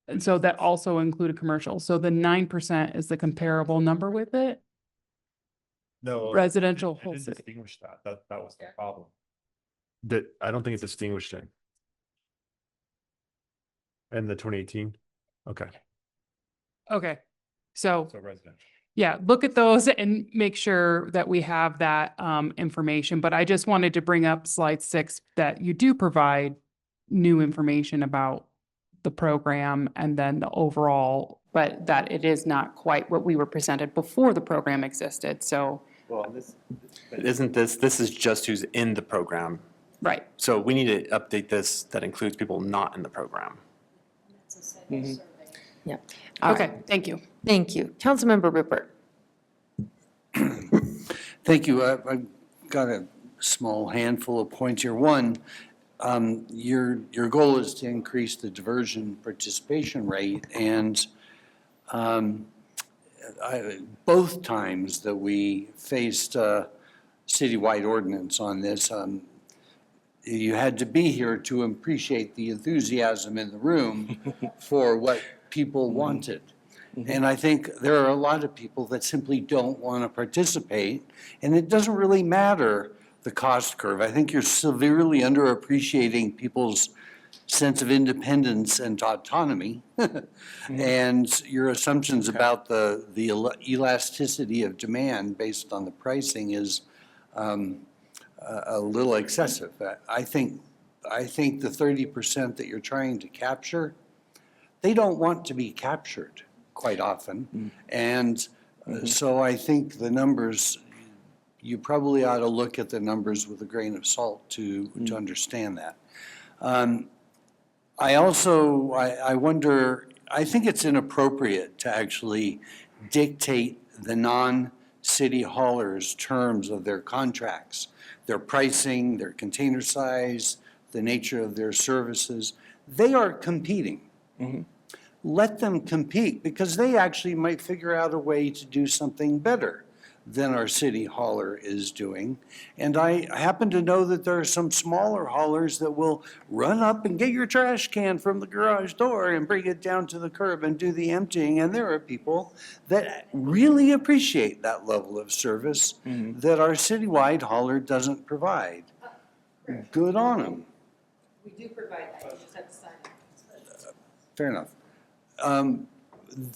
and so that also included commercial. So the 9% is the comparable number with it? No. Residential it whole didn't city. distinguish that. That was the problem. That, I don't think it distinguished it. In the 2018? Okay, Okay, so so residential. yeah, look at those and make sure that we have that information. But I just wanted to bring up slide 6, that you do provide new information about the program and then the overall, but that it is not quite what we were presented before the program existed. So, Well, this is just who's in the program. right. So we need to update this that includes people not in the program. Yeah. Okay, thank you. Thank you. Councilmember Rupert. Thank you. I've got a small handful of points here. One, your goal is to increase the diversion participation rate, and both times that we faced a citywide ordinance on this, you had to be here to appreciate the enthusiasm in the room for what people wanted. And I think there are a lot of people that simply don't want to participate, and it doesn't really matter the cost curve. I think you're severely underappreciating people's sense of independence and autonomy, and your assumptions about the elasticity of demand based on the pricing is a little excessive. I think the 30% that you're trying to capture, they don't want to be captured quite often. And so I think the numbers, you probably ought to look at the numbers with a grain of salt to understand that. I wonder, I think it's inappropriate to actually dictate the non-city haulers' terms of their contracts, their pricing, their container size, the nature of their services. They are competing. Let them compete, because they actually might figure out a way to do something better than our city hauler is doing. And I happen to know that there are some smaller haulers that will run up and get your trash can from the garage door and bring it down to the curb and do the emptying. And there are people that really appreciate that level of service that our citywide hauler doesn't provide. Good on them. We do provide that, you just have to sign it. Fair enough.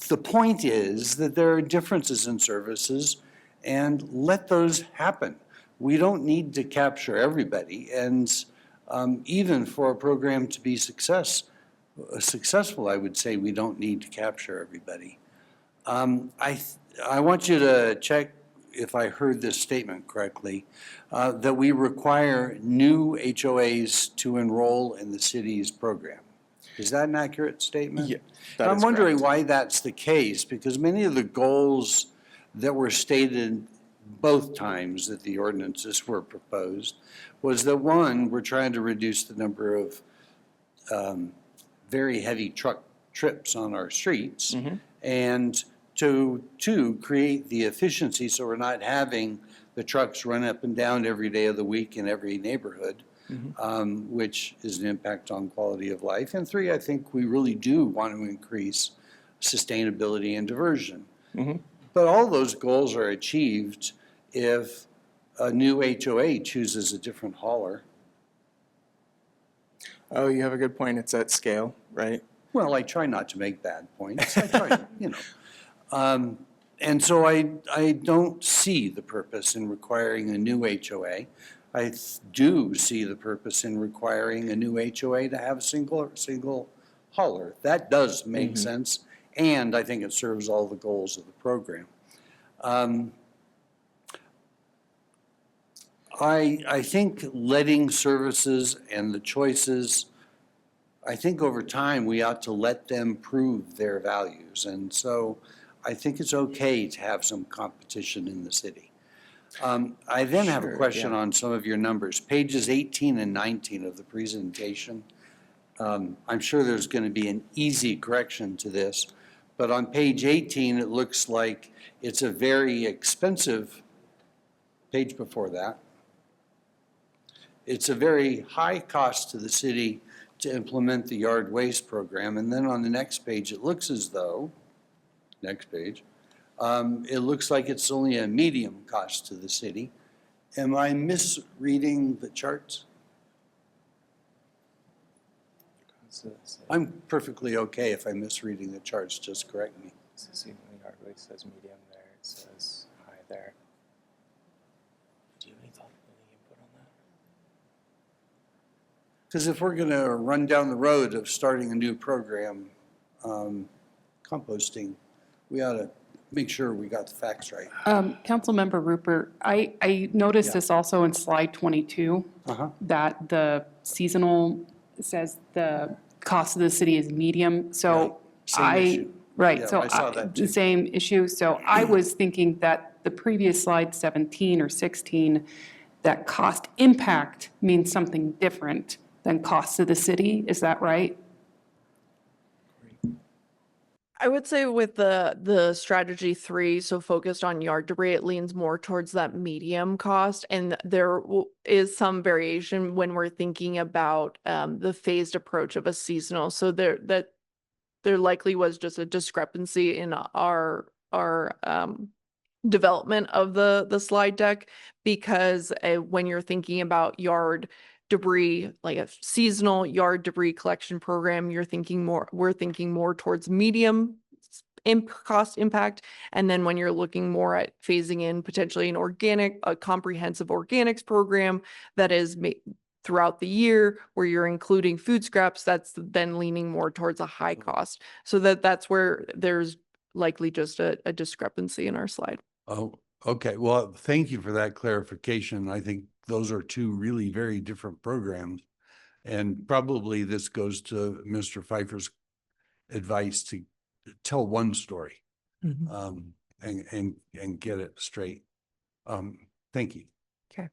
The point is that there are differences in services, and let those happen. We don't need to capture everybody, and even for a program to be successful, I would say we don't need to capture everybody. I want you to check if I heard this statement correctly, that we require new HOAs to enroll in the city's program. Is that an accurate statement? Yeah, that I'm is wondering correct. why that's the case, because many of the goals that were stated both times that the ordinances were proposed was that, one, we're trying to reduce the number of very heavy truck trips on our streets, and to two, create the efficiency so we're not having the trucks run up and down every day of the week in every neighborhood. Which is an impact on quality of life. And three, I think we really do want to increase sustainability and diversion. But all those goals are achieved if a new HOA chooses a different hauler. Oh, you have a good point. It's at scale, right? Well, I try not to make bad points. I try, and so I don't see the purpose in requiring a new HOA. I do see the purpose in requiring a new HOA to have a single hauler. That does make sense, and I think it serves all the goals of the program. I think letting services and the choices, I think over time we ought to let them prove their values. And so I think it's okay to have some competition in the city. I then have a Sure, question yeah. on some of your numbers, pages 18 and 19 of the presentation. I'm sure there's going to be an easy correction to this, but on page 18, it looks like it's a very expensive, page before that, it's a very high cost to the city to implement the yard waste program. And then on the next page, it looks as though, next page, it looks like it's only a medium cost to the city. Am I misreading the charts? I'm perfectly okay if I'm misreading the charts, just correct me. So see, the yard waste says medium there, it says high there. Do you have any thought, any input on that? Because if we're gonna run down the road of starting a new program, composting, we ought to make sure we got the facts right. Councilmember Rupert, I noticed Yeah. this also in slide 22, Uh-huh. that the seasonal says the cost of the city is medium, so Same issue. right, Yeah, so I saw that too. the same issue, so I was thinking that the previous slide 17 or 16, that cost impact means something different than cost to the city, is that right? I would say with the strategy 3, so focused on yard debris, it leans more towards that medium cost. And there is some variation when we're thinking about the phased approach of a seasonal. So there likely was just a discrepancy in our development of the slide deck, because when you're thinking about yard debris, like a seasonal yard debris collection program, we're thinking more towards medium cost impact. And then when you're looking more at phasing in potentially a comprehensive organics program that is throughout the year, where you're including food scraps, that's then leaning more towards a high cost. So that's where there's likely just a discrepancy in our slide. Oh, okay. Well, thank you for that clarification. I think those are two really very different programs. And probably this goes to Mr. Pfeiffer's advice to tell one story, and get it straight. Thank you. Okay.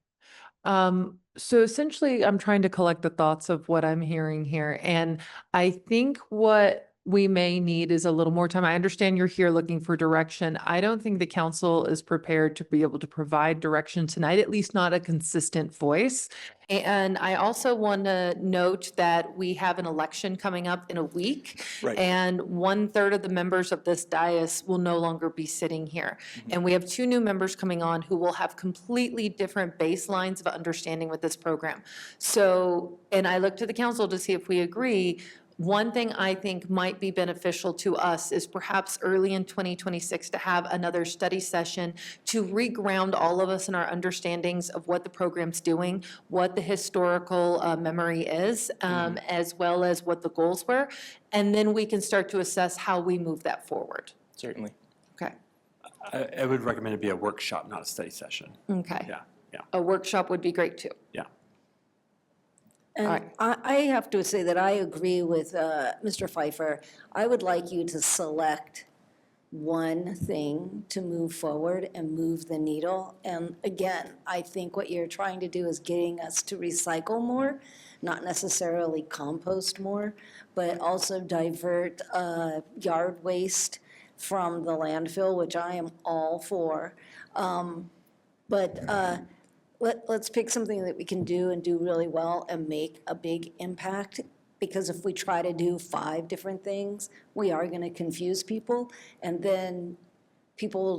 So essentially, I'm trying to collect the thoughts of what I'm hearing here. And I think what we may need is a little more time. I understand you're here looking for direction. I don't think the council is prepared to be able to provide direction tonight, at least not a consistent voice. And I also want to note that we have an election coming up in a week. Right. And 1/3 of the members of this dais will no longer be sitting here. And we have 2 new members coming on who will have completely different baselines of understanding with this program. So, and I look to the council to see if we agree. One thing I think might be beneficial to us is perhaps early in 2026 to have another study session to reground all of us in our understandings of what the program's doing, what the historical memory is, as well as what the goals were. And then we can start to assess how we move that forward. Certainly. Okay. I would recommend it be a workshop, not a study session. Okay. Yeah. A workshop would be great too. Yeah. And I have to say that I agree with Mr. Pfeiffer. I would like you to select one thing to move forward and move the needle. And again, I think what you're trying to do is getting us to recycle more, not necessarily compost more, but also divert yard waste from the landfill, which I am all for. Let's pick something that we can do and do really well and make a big impact. Because if we try to do 5 different things, we are going to confuse people. And then people will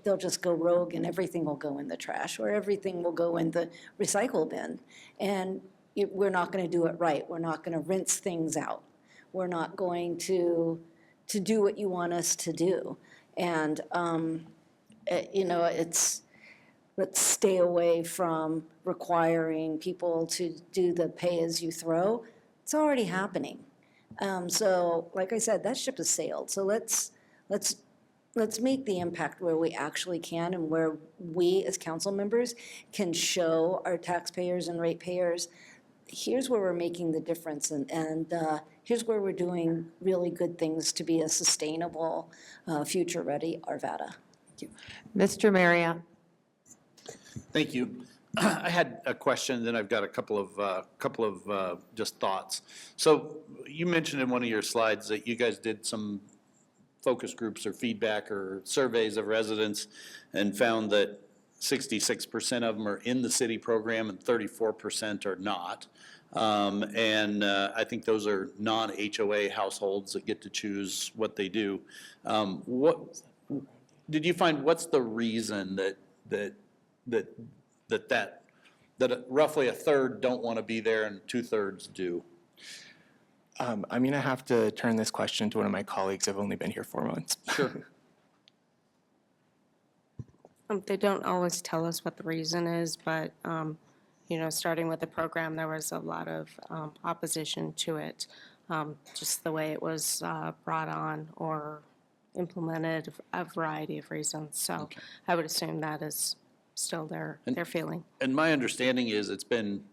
they'll just go rogue and everything will go in the trash, or everything will go in the recycle bin. And we're not going to do it right. We're not going to rinse things out. We're not going to do what you want us to do. And, let's stay away from requiring people to do the pay-as-you-throw. It's already happening. So, like I said, that ship has sailed. So let's make the impact where we actually can, and where we as council members can show our taxpayers and ratepayers, here's where we're making the difference, and here's where we're doing really good things to be a sustainable, future-ready Arvada. Thank you. Mr. Marriott. Thank you. I had a question, then I've got a couple of just thoughts. So you mentioned in one of your slides that you guys did some focus groups or feedback or surveys of residents and found that 66% of them are in the city program and 34% are not. I think those are non-HOA households that get to choose what they do. What did you find? What's the reason that roughly a third don't want to be there and 2/3 do? I'm going to have to turn this question to one of my colleagues. I've only been here 4 months. Sure. They don't always tell us what the reason is, but, you know, starting with the program, there was a lot of opposition to it, just the way it was brought on or implemented, a variety of reasons. So I would assume that is still their feeling. And my understanding is it's been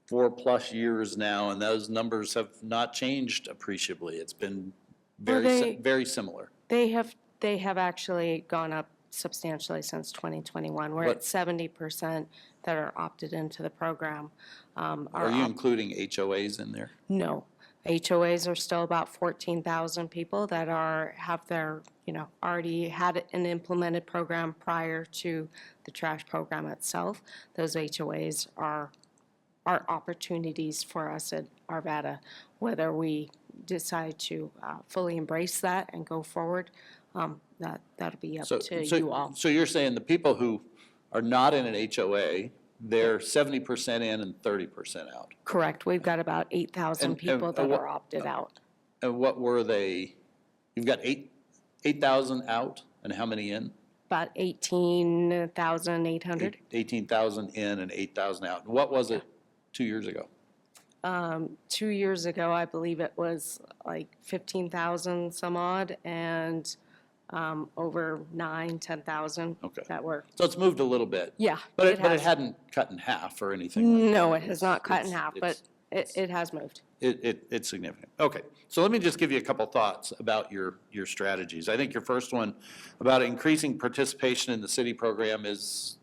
4+ years now, and those numbers have not changed appreciably. It's been very similar. They have actually gone up substantially since 2021. We're at 70% that are opted into the program. Are you including HOAs in there? No. HOAs are still about 14,000 people that have their, already had an implemented program prior to the trash program itself. Those HOAs are opportunities for us at Arvada, whether we decide to fully embrace that and go forward. That'll be up to you all. So you're saying the people who are not in an HOA, they're 70% in and 30% out? Correct. We've got about 8,000 people that are opted out. And what were they? You've got 8,000 out, and how many in? About 18,800. 18,000 in and 8,000 out. And what was it 2 years ago? 2 years ago, I believe it was like 15,000 some odd, and over 10,000 that were. So it's moved a little bit. Yeah. But it hadn't cut in half or anything like No, that. it has not cut in half, but it has moved. It's significant. Okay, so let me just give you a couple thoughts about your strategies. I think your first one about increasing participation in the city program is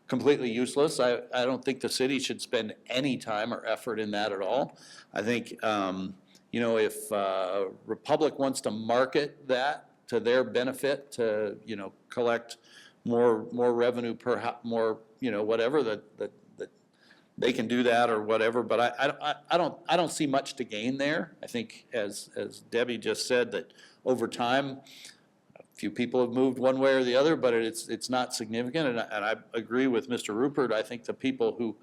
completely useless. I don't think the city should spend any time or effort in that at all. I think, if Republic wants to market that to their benefit to, collect more revenue per more, whatever that they can do that or whatever. But I don't see much to gain there. I think as Debbie just said, that over time, a few people have moved one way or the other, but it's not significant. And I agree with Mr. Rupert. I think the people who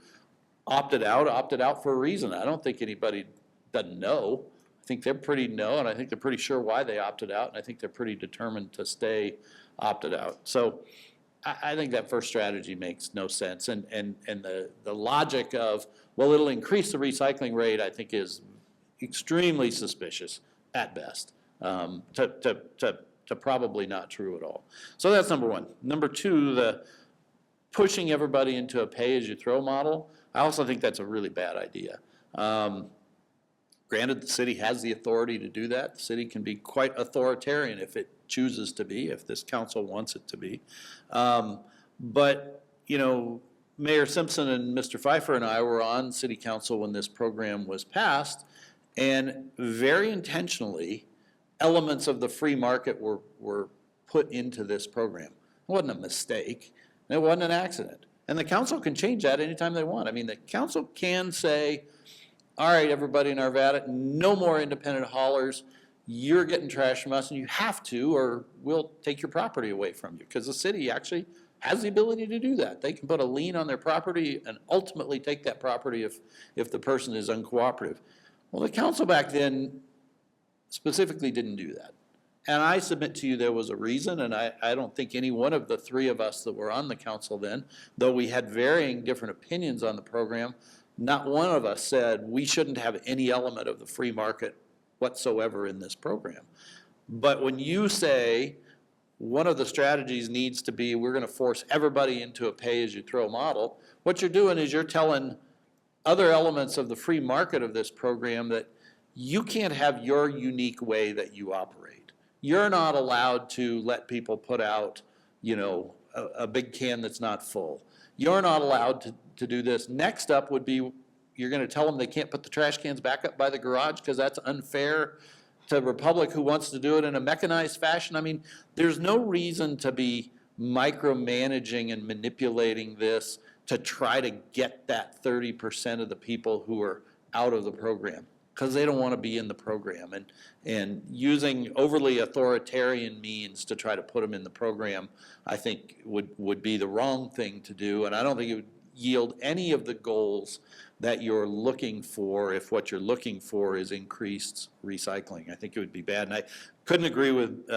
opted out for a reason. I don't think anybody doesn't know. I think they're pretty and I think they're pretty sure why they opted out, and I think they're pretty determined to stay opted out. So I think that first strategy makes no sense, and the logic of, well, it'll increase the recycling rate, I think is extremely suspicious at best, to probably not true at all. So that's number one. Number two, the pushing everybody into a pay-as-you-throw model, I also think that's a really bad idea. Granted, the city has the authority to do that. The city can be quite authoritarian if it chooses to be, if this council wants it to be. But, Mayor Simpson and Mr. Pfeiffer and I were on city council when this program was passed, and very intentionally, elements of the free market were put into this program. It wasn't a mistake. It wasn't an accident. And the council can change that anytime they want. I mean, the council can say, all right, everybody in Arvada, no more independent haulers. You're getting trash from us, and you have to, or we'll take your property away from you. Because the city actually has the ability to do that. They can put a lien on their property and ultimately take that property if the person is uncooperative. Well, the council back then specifically didn't do that. And I submit to you there was a reason, and I don't think any one of the three of us that were on the council then, though we had varying different opinions on the program, not one of us said we shouldn't have any element of the free market whatsoever in this program. But when you say one of the strategies needs to be we're going to force everybody into a pay-as-you-throw model, what you're doing is you're telling other elements of the free market of this program that you can't have your unique way that you operate. You're not allowed to let people put out, a big can that's not full. You're not allowed to do this. Next up would be, you're gonna tell them they can't put the trash cans back up by the garage because that's unfair to Republic, who wants to do it in a mechanized fashion. I mean, there's no reason to be micromanaging and manipulating this to try to get that 30% of the people who are out of the program, because they don't want to be in the program. And using overly authoritarian means to try to put them in the program, I think would be the wrong thing to do. And I don't think it would yield any of the goals that you're looking for if what you're looking for is increased recycling. I think it would be bad. And I couldn't agree with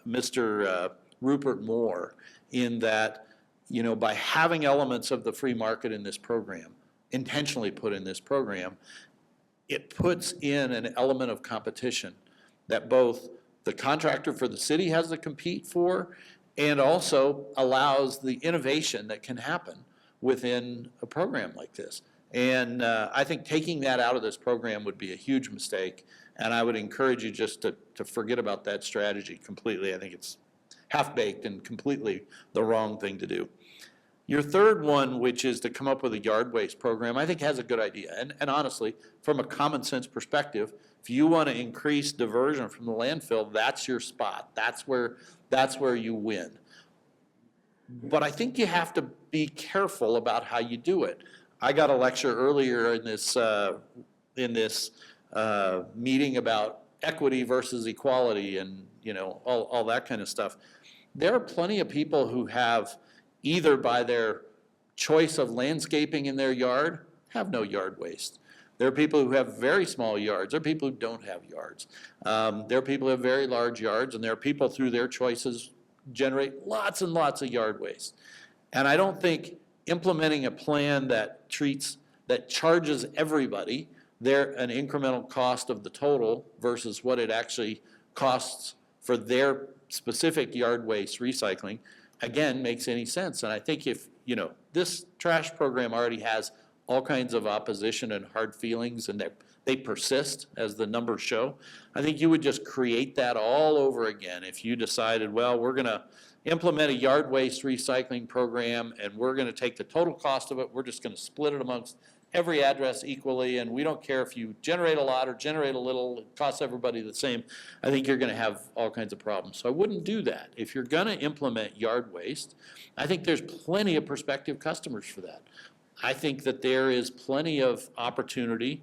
Mr. Rupert more in that, you know, by having elements of the free market in this program, intentionally put in this program, it puts in an element of competition that both the contractor for the city has to compete for, and also allows the innovation that can happen within a program like this. And I think taking that out of this program would be a huge mistake, and I would encourage you just to forget about that strategy completely. I think it's half-baked and completely the wrong thing to do. Your third one, which is to come up with a yard waste program, I think has a good idea. And honestly, from a common sense perspective, if you want to increase diversion from the landfill, that's your spot. That's where you win. But I think you have to be careful about how you do it. I got a lecture earlier in this meeting about equity versus equality, and you know, all that kind of stuff. There are plenty of people who have, either by their choice of landscaping in their yard, have no yard waste. There are people who have very small yards. There are people who don't have yards. There are people who have very large yards, and there are people through their choices generate lots and lots of yard waste. And I don't think implementing a plan that charges everybody an incremental cost of the total versus what it actually costs for their specific yard waste recycling, again, makes any sense. And I think if, you know, this trash program already has all kinds of opposition and hard feelings, and they persist, as the numbers show, I think you would just create that all over again if you decided, well, we're going to implement a yard waste recycling program, and we're going to take the total cost of it, we're just going to split it amongst every address equally, and we don't care if you generate a lot or generate a little, it costs everybody the same. I think you're going to have all kinds of problems. So I wouldn't do that. If you're going to implement yard waste, I think there's plenty of prospective customers for that. I think that there is plenty of opportunity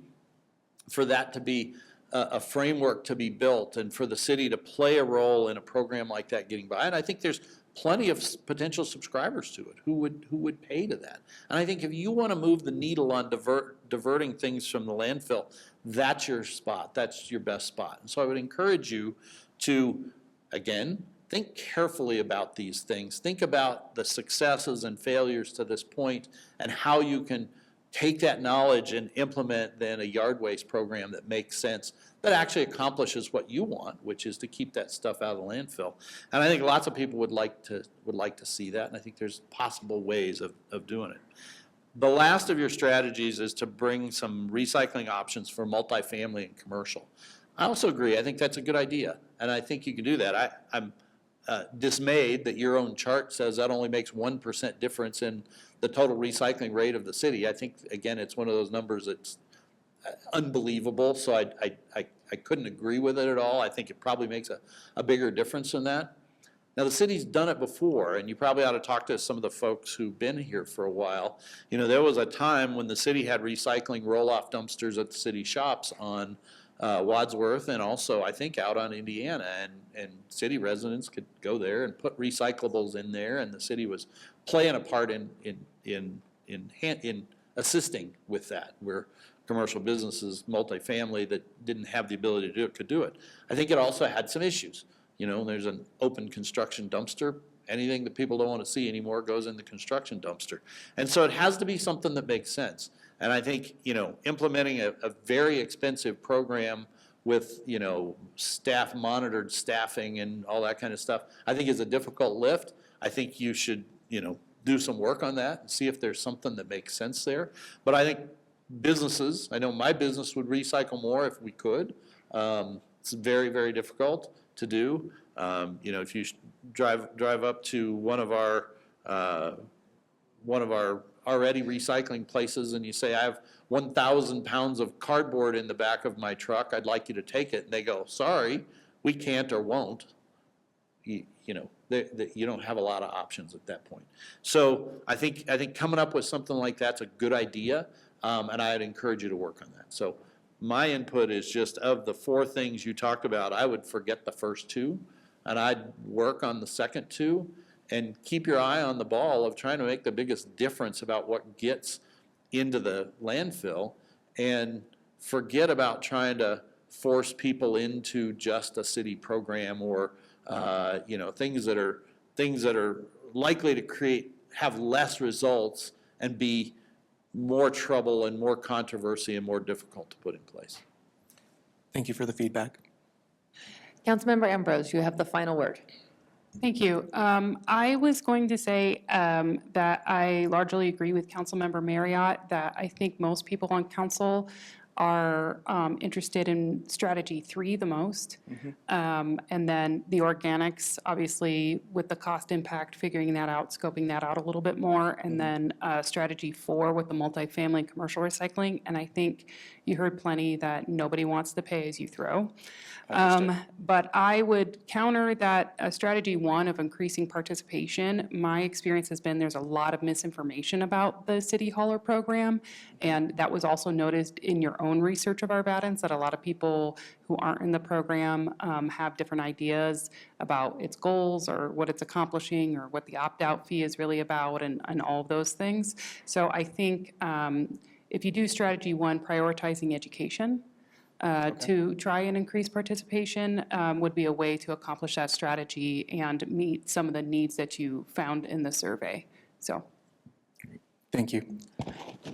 for that to be a framework to be built, and for the city to play a role in a program like that getting by. And I think there's plenty of potential subscribers to it who would pay to that. And I think if you want to move the needle on diverting things from the landfill, that's your spot. That's your best spot. And so I would encourage you to, again, think carefully about these things. Think about the successes and failures to this point, and how you can take that knowledge and implement then a yard waste program that makes sense, that actually accomplishes what you want, which is to keep that stuff out of the landfill. And I think lots of people would like to see that, and I think there's possible ways of doing it. The last of your strategies is to bring some recycling options for multifamily and commercial. I also agree. I think that's a good idea, and I think you can do that. I'm dismayed that your own chart says that only makes 1% difference in the total recycling rate of the city. I think, again, it's one of those numbers that's unbelievable, so I couldn't agree with it at all. I think it probably makes a bigger difference than that. Now, the city's done it before, and you probably ought to talk to some of the folks who've been here for a while. You know, there was a time when the city had recycling roll-off dumpsters at the city shops on Wadsworth, and also, I think, out on Indiana, and city residents could go there and put recyclables in there, and the city was playing a part in assisting with that, where commercial businesses, multifamily that didn't have the ability to do it could do it. I think it also had some issues. You know, there's an open construction dumpster. Anything that people don't want to see anymore goes in the construction dumpster. And so it has to be something that makes sense. And I think, you know, implementing a very expensive program with, you know, staff monitored staffing and all that kind of stuff, I think is a difficult lift. I think you should, you know, do some work on that and see if there's something that makes sense there. But I think businesses, I know my business would recycle more if we could. It's very, very difficult to do. You know, if you drive up to one of our one of our already recycling places and you say, I have 1,000 pounds of cardboard in the back of my truck, I'd like you to take it. And they go, sorry, we can't or won't. You know, you don't have a lot of options at that point. So I think coming up with something like that's a good idea, and I'd encourage you to work on that. So my input is just of the 4 things you talked about, I would forget the first 2, and I'd work on the second 2, and keep your eye on the ball of trying to make the biggest difference about what gets into the landfill, and forget about trying to force people into just a city program or you know, things that are likely to have less results and be more trouble and more controversy and more difficult to put in place. Thank you for the feedback. Councilmember Ambrose, you have the final word. Thank you. I was going to say that I largely agree with Councilmember Marriott, that I think most people on council are interested in strategy 3 the most. And then the organics, obviously with the cost impact, figuring that out, scoping that out a little bit more. And then strategy 4 with the multifamily commercial recycling. And I think you heard plenty that nobody wants to pay as you throw. But I would counter that strategy 1 of increasing participation. My experience has been there's a lot of misinformation about the City Hauler program. And that was also noticed in your own research of Arvadans, that a lot of people who aren't in the program have different ideas about its goals or what it's accomplishing or what the opt-out fee is really about and all of those things. So I think if you do strategy 1, prioritizing education, to try and increase participation would be a way to accomplish that strategy and meet some of the needs that you found in the survey. So. Thank you.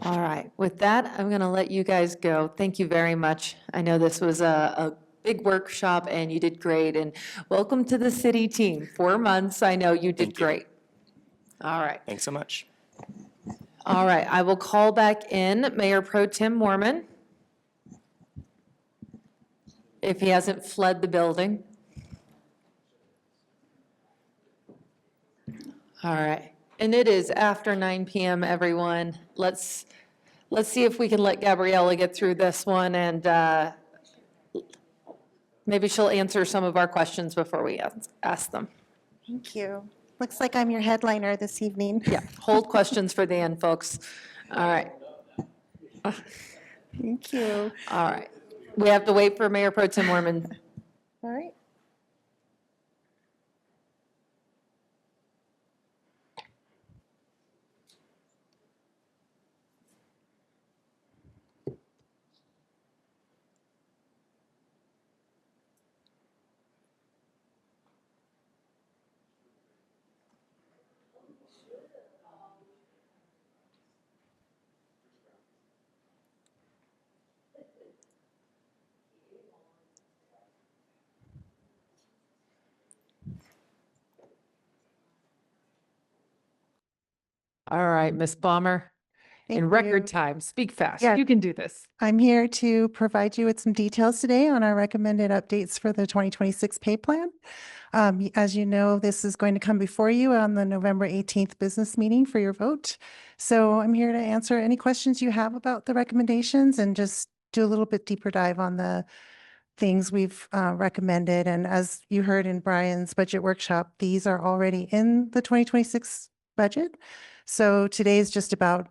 All right, with that, I'm going to let you guys go. Thank you very much. I know this was a big workshop and you did great, and welcome to the city team. 4 months, I know you did great. All right. Thanks so much. All right, I will call back in Mayor Pro Tem Mormon, if he hasn't fled the building. All right, and it is after 9 p.m., everyone. Let's see if we can let Gabriella get through this one, and maybe she'll answer some of our questions before we ask them. Thank you. Looks like I'm your headliner this evening. Yeah, hold questions for the end, folks. All right. Thank you. All right. We have to wait for Mayor Pro Tem Mormon. All right. All right, Ms. Balmer, in Thank record you. time, speak fast. Yeah. You can do this. I'm here to provide you with some details today on our recommended updates for the 2026 pay plan. As you know, this is going to come before you on the November 18th business meeting for your vote. So I'm here to answer any questions you have about the recommendations and just do a little bit deeper dive on the things we've recommended. And as you heard in Brian's budget workshop, these are already in the 2026 budget. So today is just about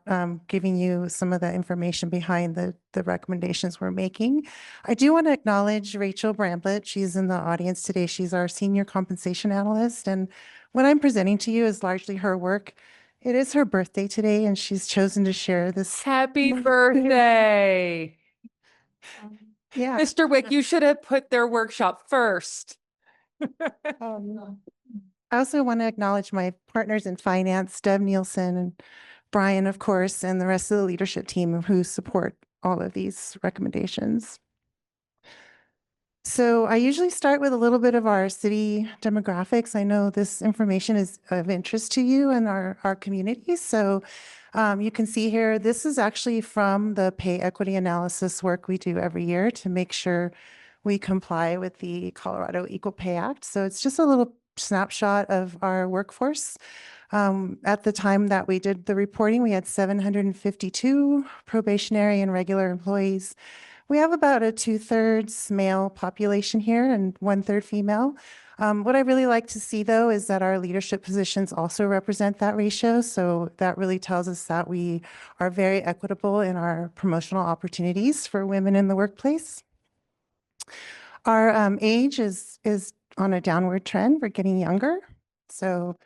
giving you some of the information behind the recommendations we're making. I do want to acknowledge Rachel Bramblett. She's in the audience today. She's our senior compensation analyst. And what I'm presenting to you is largely her work. It is her birthday today, and she's chosen to share this. Happy birthday. Yeah. Mr. Wick, you should have put their workshop first. I also want to acknowledge my partners in finance, Deb Nielsen and Brian, of course, and the rest of the leadership team who support all of these recommendations. So I usually start with a little bit of our city demographics. I know this information is of interest to you and our community. So you can see here, this is actually from the pay equity analysis work we do every year to make sure we comply with the Colorado Equal Pay Act. So it's just a little snapshot of our workforce. At the time that we did the reporting, we had 752 probationary and regular employees. We have about a 2/3 male population here and 1/3 female. What I really like to see, though, is that our leadership positions also represent that ratio. So that really tells us that we are very equitable in our promotional opportunities for women in the workplace. Our age is on a downward trend. We're getting younger. So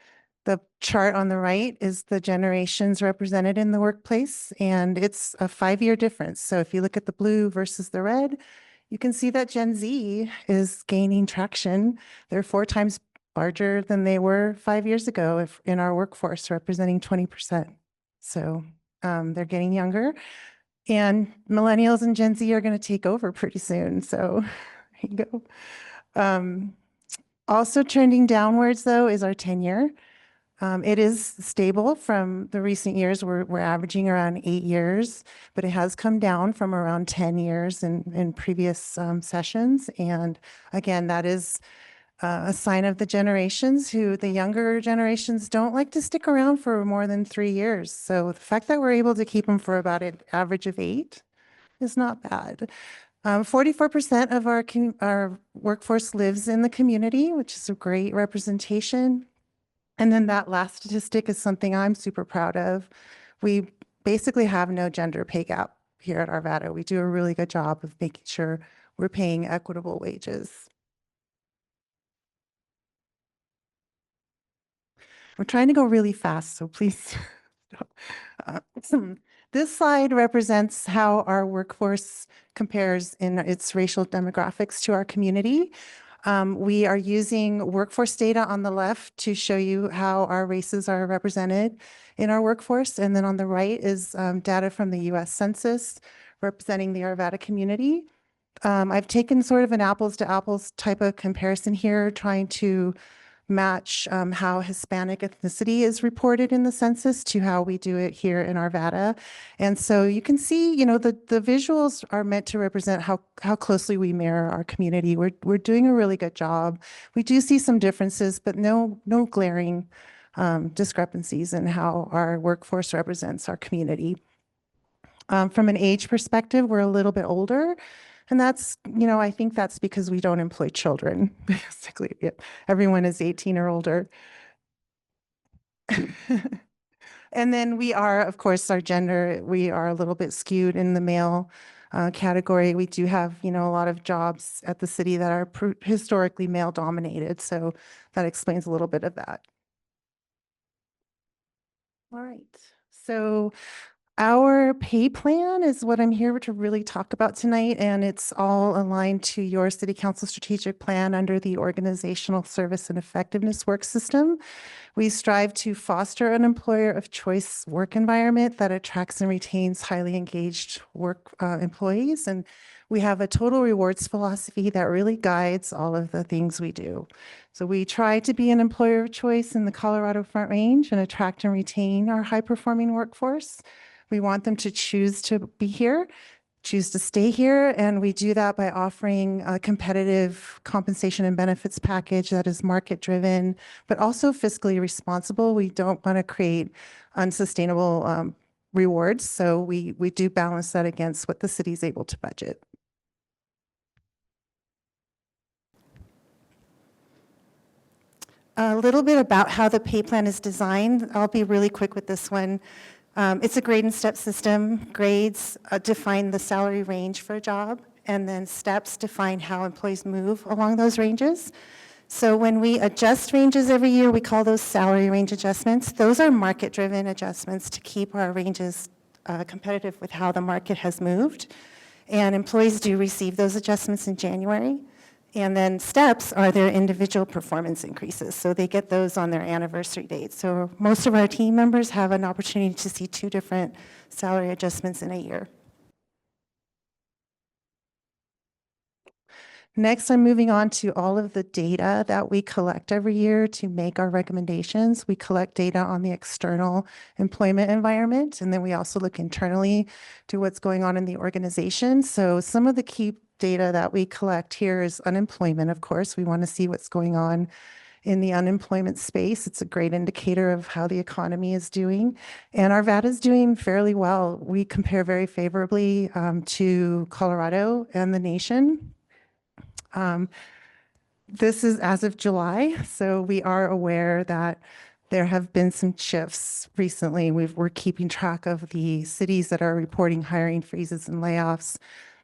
the chart on the right is the generations represented in the workplace, and it's a 5-year difference. So if you look at the blue versus the red, you can see that Gen Z is gaining traction. They're 4 times larger than they were 5 years ago in our workforce, representing 20%. So they're getting younger, and millennials and Gen Z are going to take over pretty soon. So there you go. Also trending downwards, though, is our tenure. It is stable from the recent years. We're averaging around 8 years, but it has come down from around 10 years in previous sessions. And again, that is a sign of the generations the younger generations don't like to stick around for more than 3 years. So the fact that we're able to keep them for about an average of 8 is not bad. 44% of our workforce lives in the community, which is a great representation. And then that last statistic is something I'm super proud of. We basically have no gender pay gap here at Arvada. We do a really good job of making sure we're paying equitable wages. We're trying to go really fast, so please stop. This slide represents how our workforce compares in its racial demographics to our community. We are using workforce data on the left to show you how our races are represented in our workforce. And then on the right is data from the US Census representing the Arvada community. I've taken sort of an apples to apples type of comparison here, trying to match how Hispanic ethnicity is reported in the census to how we do it here in Arvada. And so you can see, the visuals are meant to represent how closely we mirror our community. We're doing a really good job. We do see some differences, but no glaring discrepancies in how our workforce represents our community. From an age perspective, we're a little bit older. And that's, I think that's because we don't employ children. Basically, everyone is 18 or older. And then we are, of course, our gender, we are a little bit skewed in the male category. We do have, a lot of jobs at the city that are historically male dominated. So that explains a little bit of that. All right. So our pay plan is what I'm here to really talk about tonight, and it's all aligned to your City Council strategic plan under the Organizational Service and Effectiveness Work System. We strive to foster an employer of choice work environment that attracts and retains highly engaged employees, and we have a total rewards philosophy that really guides all of the things we do. So we try to be an employer of choice in the Colorado Front Range and attract and retain our high-performing workforce. We want them to choose to be here, choose to stay here, and we do that by offering a competitive compensation and benefits package that is market-driven, but also fiscally responsible. We don't want to create unsustainable rewards, so we do balance that against what the city is able to budget. A little bit about how the pay plan is designed. I'll be really quick with this one. It's a grade and step system. Grades define the salary range for a job, and then steps define how employees move along those ranges. So when we adjust ranges every year, we call those salary range adjustments. Those are market-driven adjustments to keep our ranges competitive with how the market has moved. And employees do receive those adjustments in January. And then steps are their individual performance increases. So they get those on their anniversary date. So most of our team members have an opportunity to see 2 different salary adjustments in a year. Next, I'm moving on to all of the data that we collect every year to make our recommendations. We collect data on the external employment environment, and then we also look internally to what's going on in the organization. So some of the key data that we collect here is unemployment, of course. We want to see what's going on in the unemployment space. It's a great indicator of how the economy is doing. And Arvada is doing fairly well. We compare very favorably to Colorado and the nation. This is as of July, so we are aware that there have been some shifts recently. We're keeping track of the cities that are reporting hiring freezes and layoffs,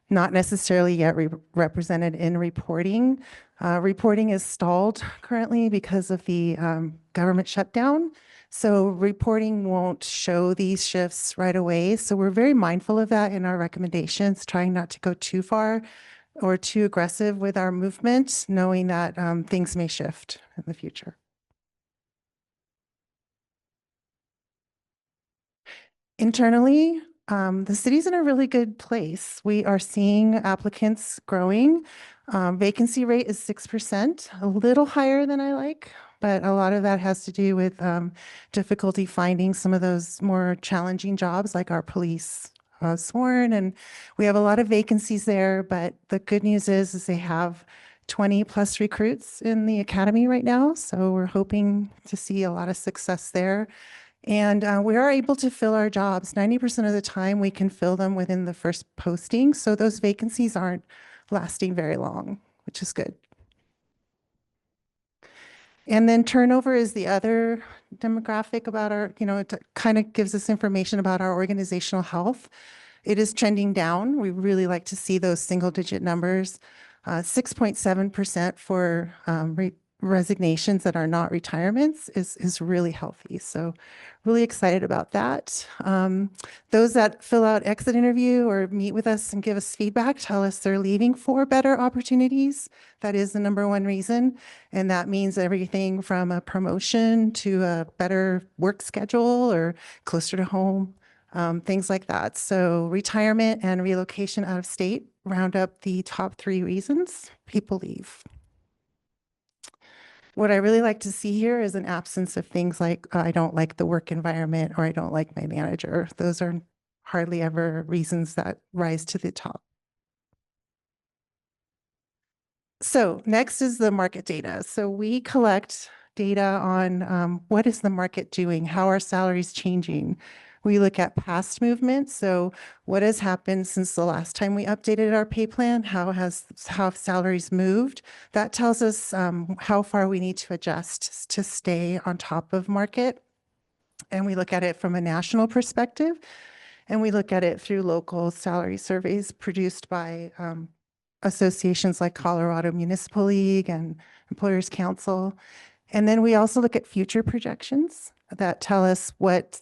not necessarily yet represented in reporting. Reporting is stalled currently because of the government shutdown. So reporting won't show these shifts right away. So we're very mindful of that in our recommendations, trying not to go too far or too aggressive with our movement, knowing that things may shift in the future. Internally, the city's in a really good place. We are seeing applicants growing. Vacancy rate is 6%, a little higher than I like, but a lot of that has to do with difficulty finding some of those more challenging jobs like our police sworn, and we have a lot of vacancies there, but the good news is they have 20 plus recruits in the academy right now, so we're hoping to see a lot of success there. And we are able to fill our jobs. 90% of the time we can fill them within the first posting, so those vacancies aren't lasting very long, which is good. And then turnover is the other demographic about our, it kind of gives us information about our organizational health. It is trending down. We really like to see those single digit numbers. 6.7% for resignations that are not retirements is really healthy. So really excited about that. Those that fill out exit interview or meet with us and give us feedback tell us they're leaving for better opportunities. That is the number one reason. And that means everything from a promotion to a better work schedule or closer to home, things like that. So retirement and relocation out of state round up the top 3 reasons people leave. What I really like to see here is an absence of things like, I don't like the work environment or I don't like my manager. Those are hardly ever reasons that rise to the top. So next is the market data. So we collect data on what is the market doing? How are salaries changing? We look at past movements. So what has happened since the last time we updated our pay plan? How have salaries moved? That tells us how far we need to adjust to stay on top of market. And we look at it from a national perspective. And we look at it through local salary surveys produced by associations like Colorado Municipal League and Employers Council. And then we also look at future projections that tell us what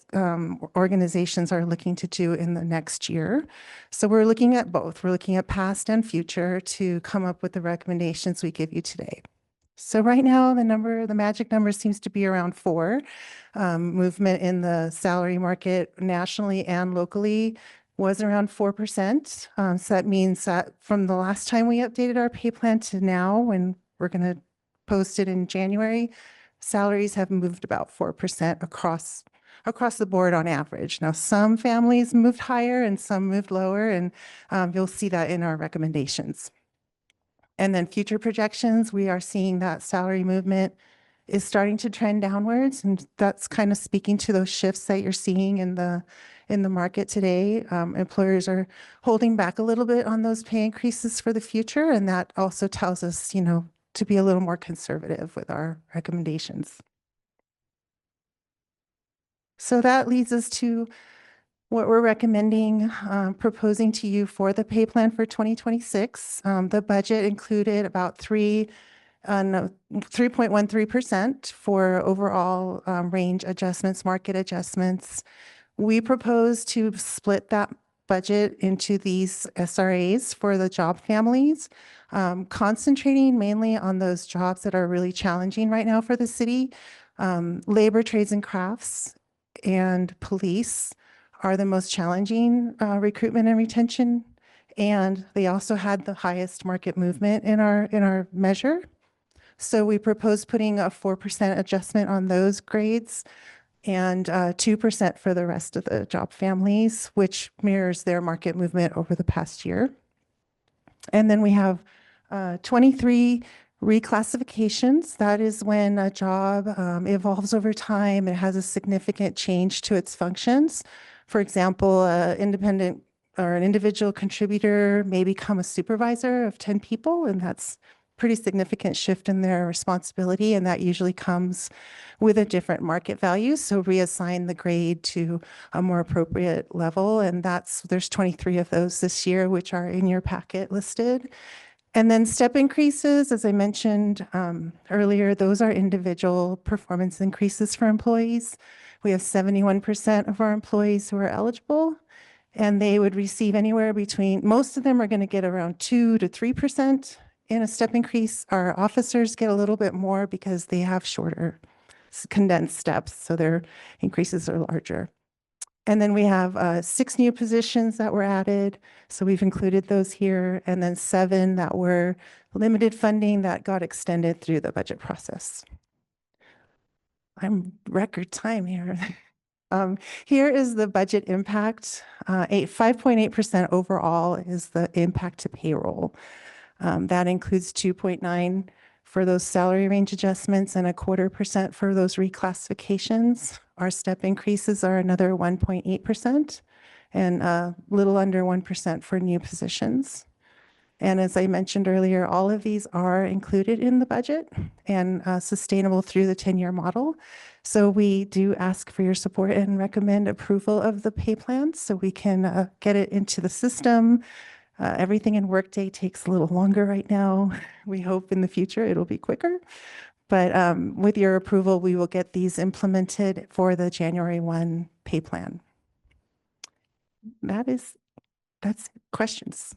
organizations are looking to do in the next year. So we're looking at both. We're looking at past and future to come up with the recommendations we give you today. So right now, the magic number seems to be around 4. Movement in the salary market nationally and locally was around 4%. So that means that from the last time we updated our pay plan to now, when we're going to post it in January, salaries have moved about 4% across the board on average. Now, some families moved higher and some moved lower, and you'll see that in our recommendations. And then future projections, we are seeing that salary movement is starting to trend downwards, and that's kind of speaking to those shifts that you're seeing in the market today. Employers are holding back a little bit on those pay increases for the future, and that also tells us, to be a little more conservative with our recommendations. So that leads us to what we're recommending, proposing to you for the pay plan for 2026. The budget included about 3.13% for overall range adjustments, market adjustments. We propose to split that budget into these SRAs for the job families, concentrating mainly on those jobs that are really challenging right now for the city. Labor, trades, and crafts and police are the most challenging recruitment and retention, and they also had the highest market movement in our measure. So we propose putting a 4% adjustment on those grades and 2% for the rest of the job families, which mirrors their market movement over the past year. And then we have 23 Reclassifications, that is when a job evolves over time. It has a significant change to its functions. For example, an independent or an individual contributor may become a supervisor of 10 people, and that's pretty significant shift in their responsibility, and that usually comes with a different market value. So reassign the grade to a more appropriate level, and there's 23 of those this year, which are in your packet listed. And then step increases, as I mentioned earlier, those are individual performance increases for employees. We have 71% of our employees who are eligible, and they would receive anywhere between, most of them are going to get around 2 to 3% in a step increase. Our officers get a little bit more because they have shorter condensed steps, so their increases are larger. And then we have 6 new positions that were added. So we've included those here, and then 7 that were limited funding that got extended through the budget process. I'm record time here. Here is the budget impact. 5.8% overall is the impact to payroll. That includes 2.9 for those salary range adjustments and 0.25% for those reclassifications. Our step increases are another 1.8% and a little under 1% for new positions. And as I mentioned earlier, all of these are included in the budget and sustainable through the 10-year model. So we do ask for your support and recommend approval of the pay plan so we can get it into the system. Everything in Workday takes a little longer right now. We hope in the future it'll be quicker. But with your approval, we will get these implemented for the January 1 pay plan. That's questions.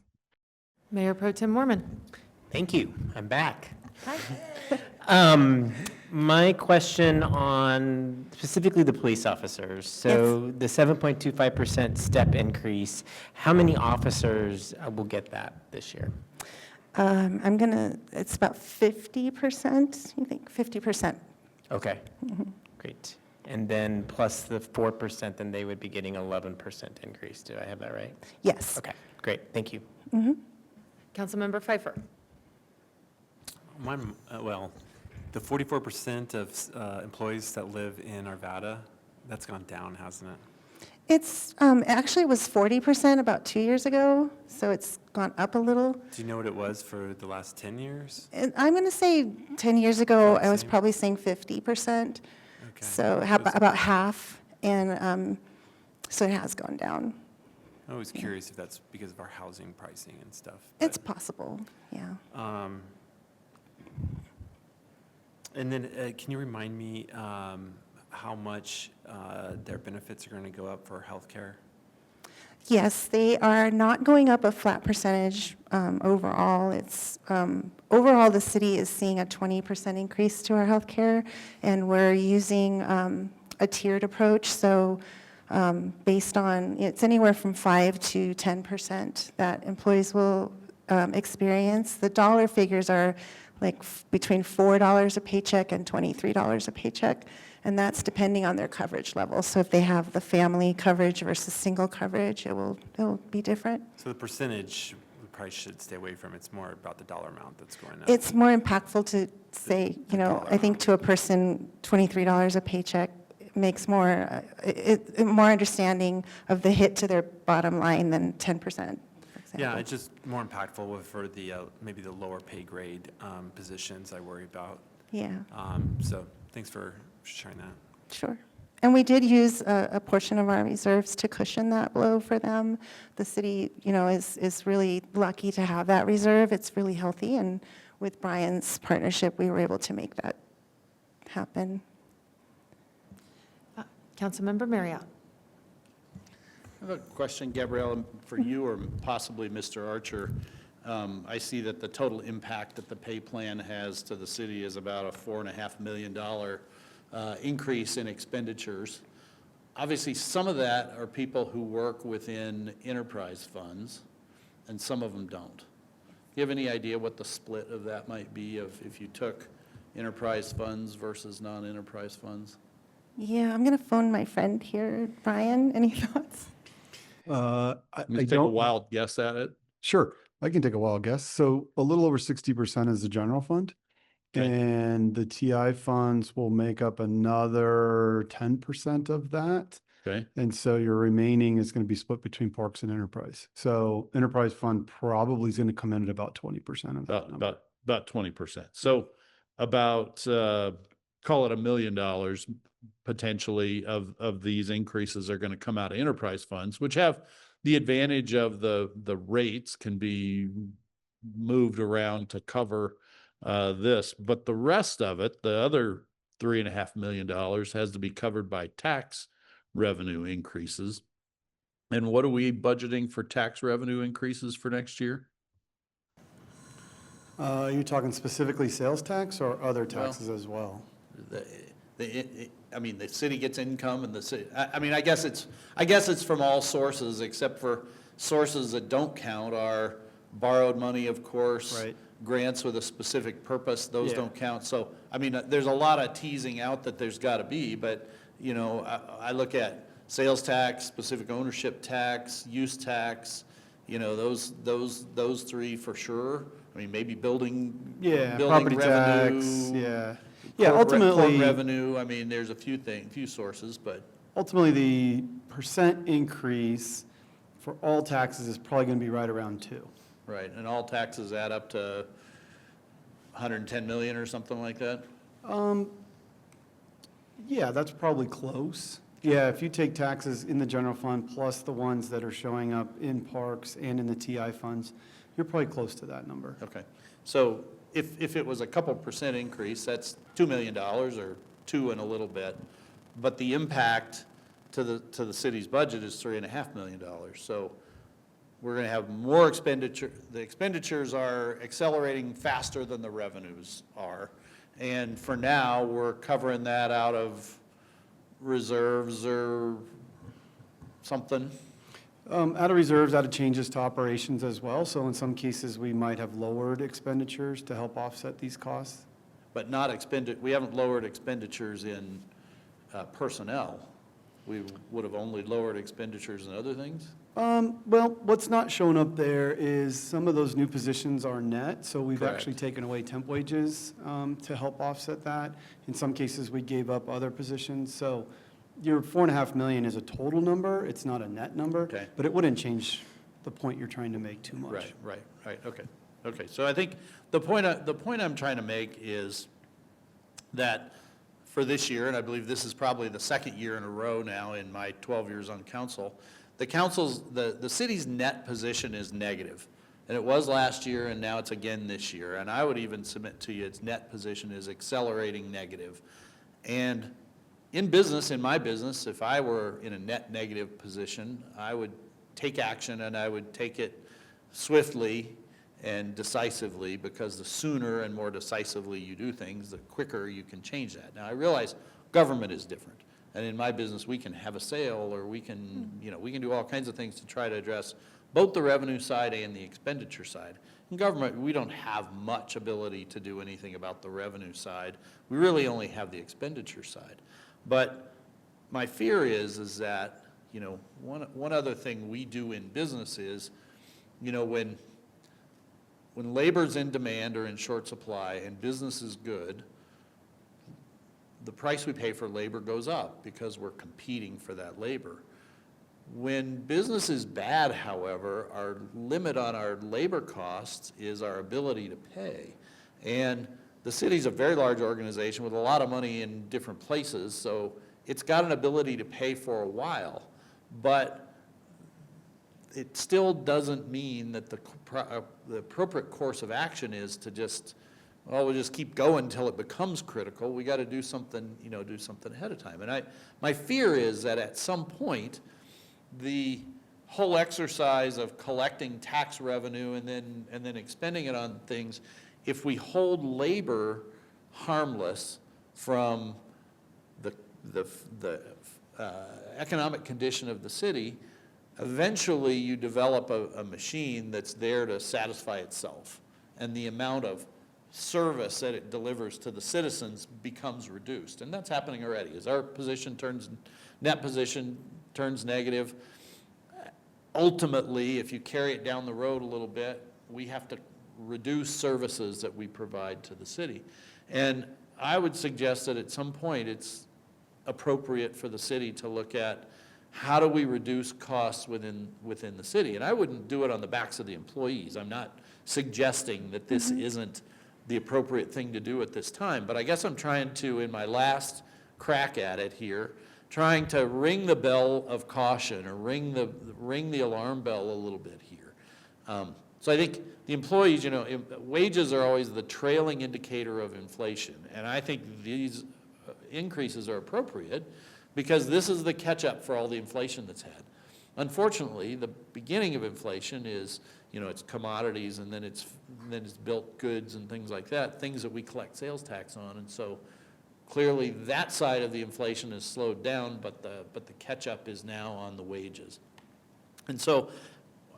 Mayor Pro Tem Mormon. Thank you. I'm back. Hi. My question on specifically the police officers. So the 7.25% step increase, how many officers will get that this year? It's about 50%, you think, 50%. Okay, great. And then plus the 4%, then they would be getting 11% increase. Do I have that right? Yes. Okay, great. Thank you. Councilmember Pfeiffer. Well, the 44% of employees that live in Arvada, that's gone down, hasn't it? It's actually it was 40% about 2 years ago, so it's gone up a little. Do you know what it was for the last 10 years? And I'm going to say 10 years ago, I was probably saying 50%. Okay. So about half, and so it has gone down. I was curious if that's because of our housing pricing and stuff. It's possible, yeah. And then can you remind me how much their benefits are going to go up for healthcare? Yes, they are not going up a flat percentage overall. It's overall the city is seeing a 20% increase to our healthcare, and we're using a tiered approach. So based on, it's anywhere from 5 to 10% that employees will experience. The dollar figures are like between $4 a paycheck and $23 a paycheck, and that's depending on their coverage level. So if they have the family coverage versus single coverage, it'll be different. So the percentage we probably should stay away from. It's more about the dollar amount that's going up. It's more impactful to say, I think to a person, $23 a paycheck makes more understanding of the hit to their bottom line than 10%. Yeah, it's just more impactful for the maybe the lower pay grade positions I worry about. Yeah. So thanks for sharing that. Sure. And we did use a portion of our reserves to cushion that blow for them. The city, is really lucky to have that reserve. It's really healthy, and with Brian's partnership, we were able to make that happen. Councilmember Marriott. I have a question, Gabrielle, for you or possibly Mr. Archer. I see that the total impact that the pay plan has to the city is about a $4.5 million increase in expenditures. Obviously, some of that are people who work within enterprise funds, and some of them don't. Do you have any idea what the split of that might be if you took enterprise funds versus non-enterprise funds? Yeah, I'm going to phone my friend here. Brian, any thoughts? I take a wild guess at it. Sure, I can take a wild guess. So a little over 60% is the general fund, And the TI funds will make up another 10% of that. Okay. And so your remaining is going to be split between parks and enterprise. So enterprise fund probably is going to come in at about 20% of that number. About 20%. So about, call it $1 million potentially of these increases are going to come out of enterprise funds, which have the advantage of the rates can be moved around to cover this, but the rest of it, the other $3.5 million has to be covered by tax revenue increases. And what are we budgeting for tax revenue increases for next year? Are you talking specifically sales tax or other taxes as well? I mean, the city gets income and the city, I mean, I guess it's from all sources except for sources that don't count are borrowed money, of course. Right. Grants with a specific purpose, those Yeah. don't count. So, I mean, there's a lot of teasing out that there's got to be, but, you know, I look at sales tax, specific ownership tax, use tax, you know, those three for sure. I mean, maybe building Property revenue. tax, yeah. Court Ultimately, revenue, I mean, there's a few sources, but. ultimately the percent increase for all taxes is probably going to be right around 2. Right, and all taxes add up to 110 million or something like that? Yeah, that's probably close. Yeah, if you take taxes in the general fund plus the ones that are showing up in parks and in the TI funds, you're probably close to that number. Okay, so if it was a couple percent increase, that's $2 million or 2 and a little bit, but the impact to the city's budget is $3.5 million. So we're going to have more expenditure. The expenditures are accelerating faster than the revenues are. And for now, we're covering that out of reserves or something. Out of reserves, out of changes to operations as well. So in some cases, we might have lowered expenditures to help offset these costs. But not we haven't lowered expenditures in personnel. We would have only lowered expenditures in other things? Well, what's not shown up there is some of those new positions are net, so we've Correct. actually taken away temp wages to help offset that. In some cases, we gave up other positions. So your 4.5 million is a total number. It's not a net number. Okay. But it wouldn't change the point you're trying to make too much. Right, okay. So I think the point I'm trying to make is that for this year, and I believe this is probably the second year in a row now in my 12 years on council, the city's net position is negative. And it was last year and now it's again this year. And I would even submit to you its net position is accelerating negative. And in my business, if I were in a net negative position, I would take action and I would take it swiftly and decisively, because the sooner and more decisively you do things, the quicker you can change that. Now, I realize government is different. And in my business, we can have a sale or we can, we can do all kinds of things to try to address both the revenue side and the expenditure side. In government, we don't have much ability to do anything about the revenue side. We really only have the expenditure side. But my fear is that, one other thing we do in business is, when labor's in demand or in short supply and business is good, the price we pay for labor goes up because we're competing for that labor. When business is bad, however, our limit on our labor costs is our ability to pay. And the city's a very large organization with a lot of money in different places, so it's got an ability to pay for a while. But it still doesn't mean that the appropriate course of action is to just, we'll just keep going until it becomes critical. We got to do something, do something ahead of time. And my fear is that at some point, the whole exercise of collecting tax revenue and then expending it on things, if we hold labor harmless from the economic condition of the city, eventually you develop a machine that's there to satisfy itself, and the amount of service that it delivers to the citizens becomes reduced. And that's happening already. As our net position turns negative, ultimately, if you carry it down the road a little bit, we have to reduce services that we provide to the city. And I would suggest that at some point, it's appropriate for the city to look at how do we reduce costs within the city? And I wouldn't do it on the backs of the employees. I'm not suggesting that this isn't the appropriate thing to do at this time, but I guess I'm trying to, in my last crack at it here, trying to ring the bell of caution or ring the alarm bell a little bit here. So I think the employees, you know, wages are always the trailing indicator of inflation, and I think these increases are appropriate because this is the catch-up for all the inflation that's had. Unfortunately, the beginning of inflation is, you know, it's commodities, and then it's built goods and things like that, things that we collect sales tax on, and so clearly that side of the inflation has slowed down, but the catch-up is now on the wages. And so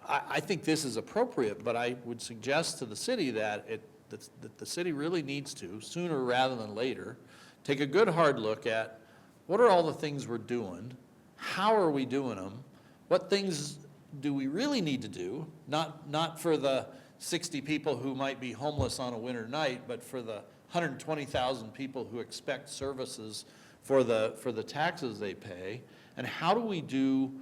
I think this is appropriate, but I would suggest to the city that the city really needs to, sooner rather than later, take a good hard look at what are all the things we're doing, how are we doing them, what things do we really need to do, not for the 60 people who might be homeless on a winter night, but for the 120,000 people who expect services for the taxes they pay, and how do we do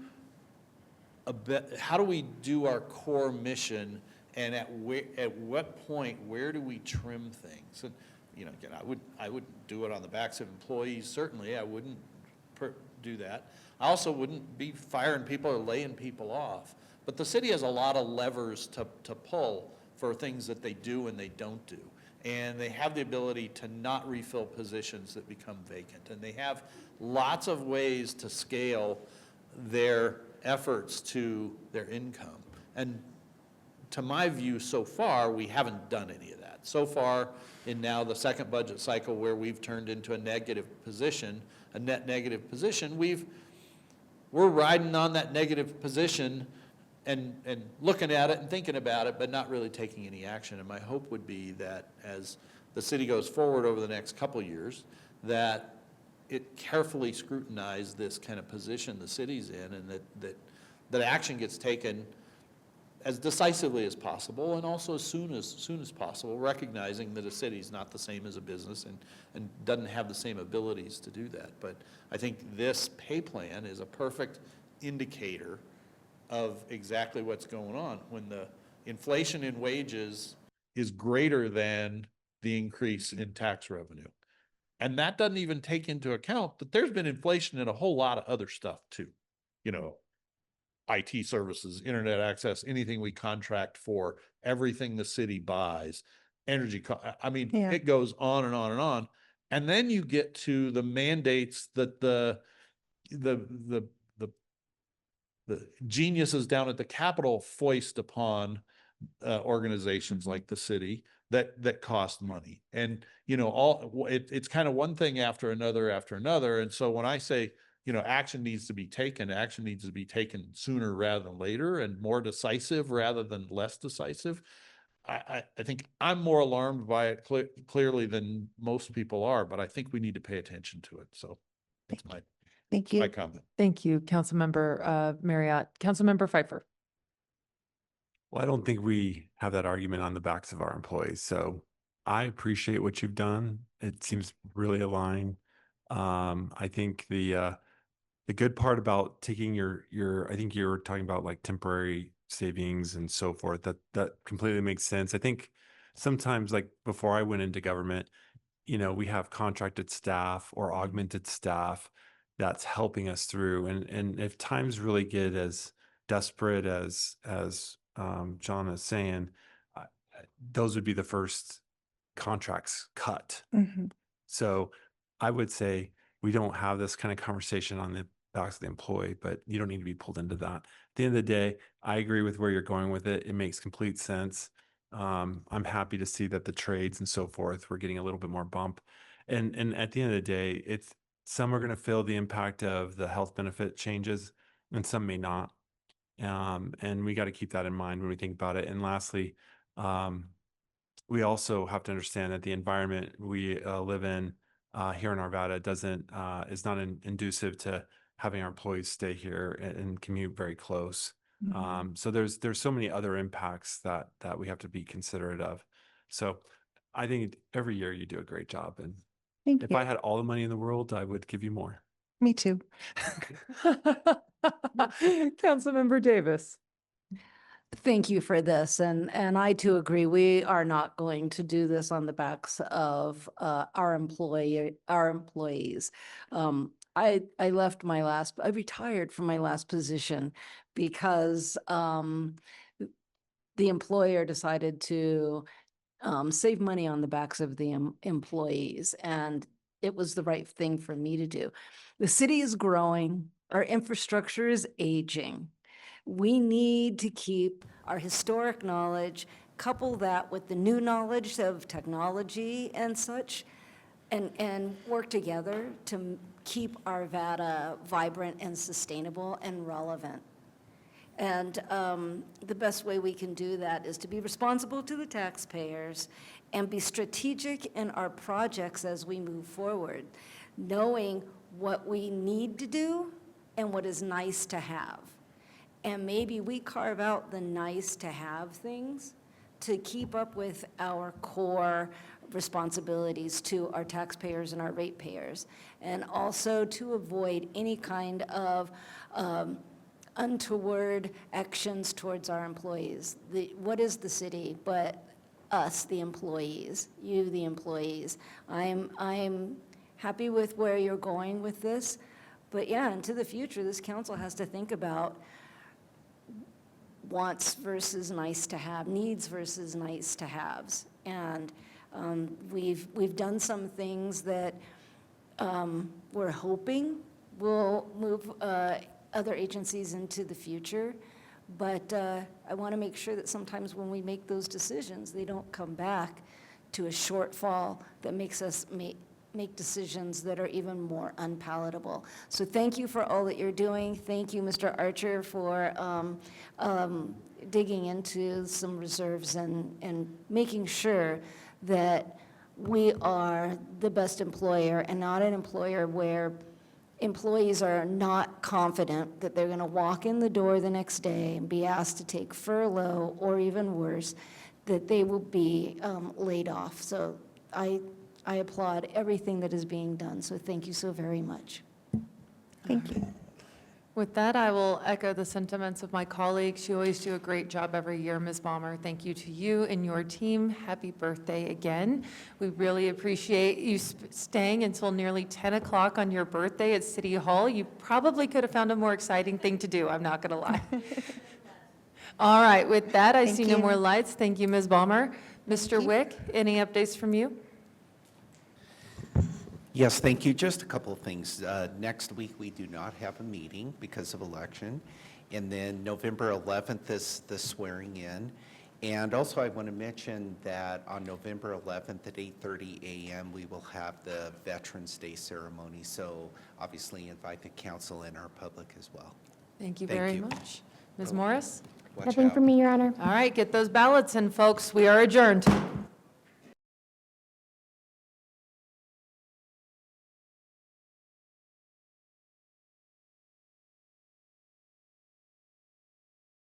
our core mission, and at what point, where do we trim things? And, you know, again, I wouldn't do it on the backs of employees, certainly, I wouldn't do that. I also wouldn't be firing people or laying people off. But the city has a lot of levers to pull for things that they do and they don't do. And they have the ability to not refill positions that become vacant. And they have lots of ways to scale their efforts to their income. And to my view, so far, we haven't done any of that. So far, in now the second budget cycle where we've turned into a negative position, a net negative position, we're riding on that negative position and looking at it and thinking about it, but not really taking any action. And my hope would be that as the city goes forward over the next couple years, that it carefully scrutinize this kind of position the city's in, and that action gets taken as decisively as possible, and also as soon as possible, recognizing that a city is not the same as a business and doesn't have the same abilities to do that. But I think this pay plan is a perfect indicator of exactly what's going on. When the inflation in wages is greater than the increase in tax revenue. And that doesn't even take into account that there's been inflation in a whole lot of other stuff too. You know, IT services, internet access, anything we contract for, everything the city buys, energy, I mean, it goes on and on and on. And then you get to the mandates that the geniuses down at the Capitol foist upon organizations like the city that cost money. And, you know, it's kind of one thing after another. And so when I say, you know, action needs to be taken sooner rather than later, and more decisive rather than less decisive, I think I'm more alarmed by it clearly than most people are, but I think we need to pay attention to it. So that's my comment. Thank you, Councilmember Marriott. Councilmember Pfeiffer. Well, I don't think we have that argument on the backs of our employees. So I appreciate what you've done. It seems really aligned. I think the good part about taking your I think you were talking about like temporary savings and so forth, that completely makes sense. I think sometimes, like before I went into government, you know, we have contracted staff or augmented staff that's helping us through. And if times really get as desperate as John is saying, those would be the first contracts cut. So I would say we don't have this kind of conversation on the backs of the employee, but you don't need to be pulled into that. At the end of the day, I agree with where you're going with it. It makes complete sense. I'm happy to see that the trades and so forth, we're getting a little bit more bump. And at the end of the day, some are going to feel the impact of the health benefit changes and some may not. And we got to keep that in mind when we think about it. And lastly, we also have to understand that the environment we live in here in Arvada is not inducive to having our employees stay here and commute very close. So there's so many other impacts that we have to be considerate of. So I think every year you do a great job. And Thank if you. I had all the money in the world, I would give you more. Me too. Councilmember Davis. Thank you for this, and I too agree. We are not going to do this on the backs of our employees. I retired from my last position because the employer decided to save money on the backs of the employees, and it was the right thing for me to do. The city is growing, our infrastructure is aging. We need to keep our historic knowledge, couple that with the new knowledge of technology and such, and work together to keep Arvada vibrant and sustainable and relevant. And the best way we can do that is to be responsible to the taxpayers and be strategic in our projects as we move forward, knowing what we need to do and what is nice to have. And maybe we carve out the nice to have things to keep up with our core responsibilities to our taxpayers and our ratepayers, and also to avoid any kind of untoward actions towards our employees. What is the city but us, the employees, you, the employees? I'm happy with where you're going with this, but yeah, into the future, this council has to think about wants versus nice to have, needs versus nice to haves. And we've done some things that we're hoping will move other agencies into the future. But I want to make sure that sometimes when we make those decisions, they don't come back to a shortfall that makes us make decisions that are even more unpalatable. So thank you for all that you're doing. Thank you, Mr. Archer, for digging into some reserves and making sure that we are the best employer and not an employer where employees are not confident that they're going to walk in the door the next day and be asked to take furlough, or even worse, that they will be laid off. So I applaud everything that is being done. So thank you so very much. Thank you. With that, I will echo the sentiments of my colleagues. You always do a great job every year, Ms. Balmer. Thank you to you and your team. Happy birthday again. We really appreciate you staying until nearly 10 o'clock on your birthday at City Hall. You probably could have found a more exciting thing to do, I'm not going to lie. All right, with that, I see no more lights. Thank you, Ms. Balmer. Mr. Wick, any updates from you? Yes, thank you. Just a couple of things. Next week, we do not have a meeting because of election. And then November 11th is the swearing in. And also, I want to mention that on November 11th at 8:30 a.m., we will have the Veterans Day ceremony. So obviously invite the council and our public as well. Thank you very much. Ms. Morris? Watch Nothing out. from me, Your Honor. All right, get those ballots in, folks. We are adjourned.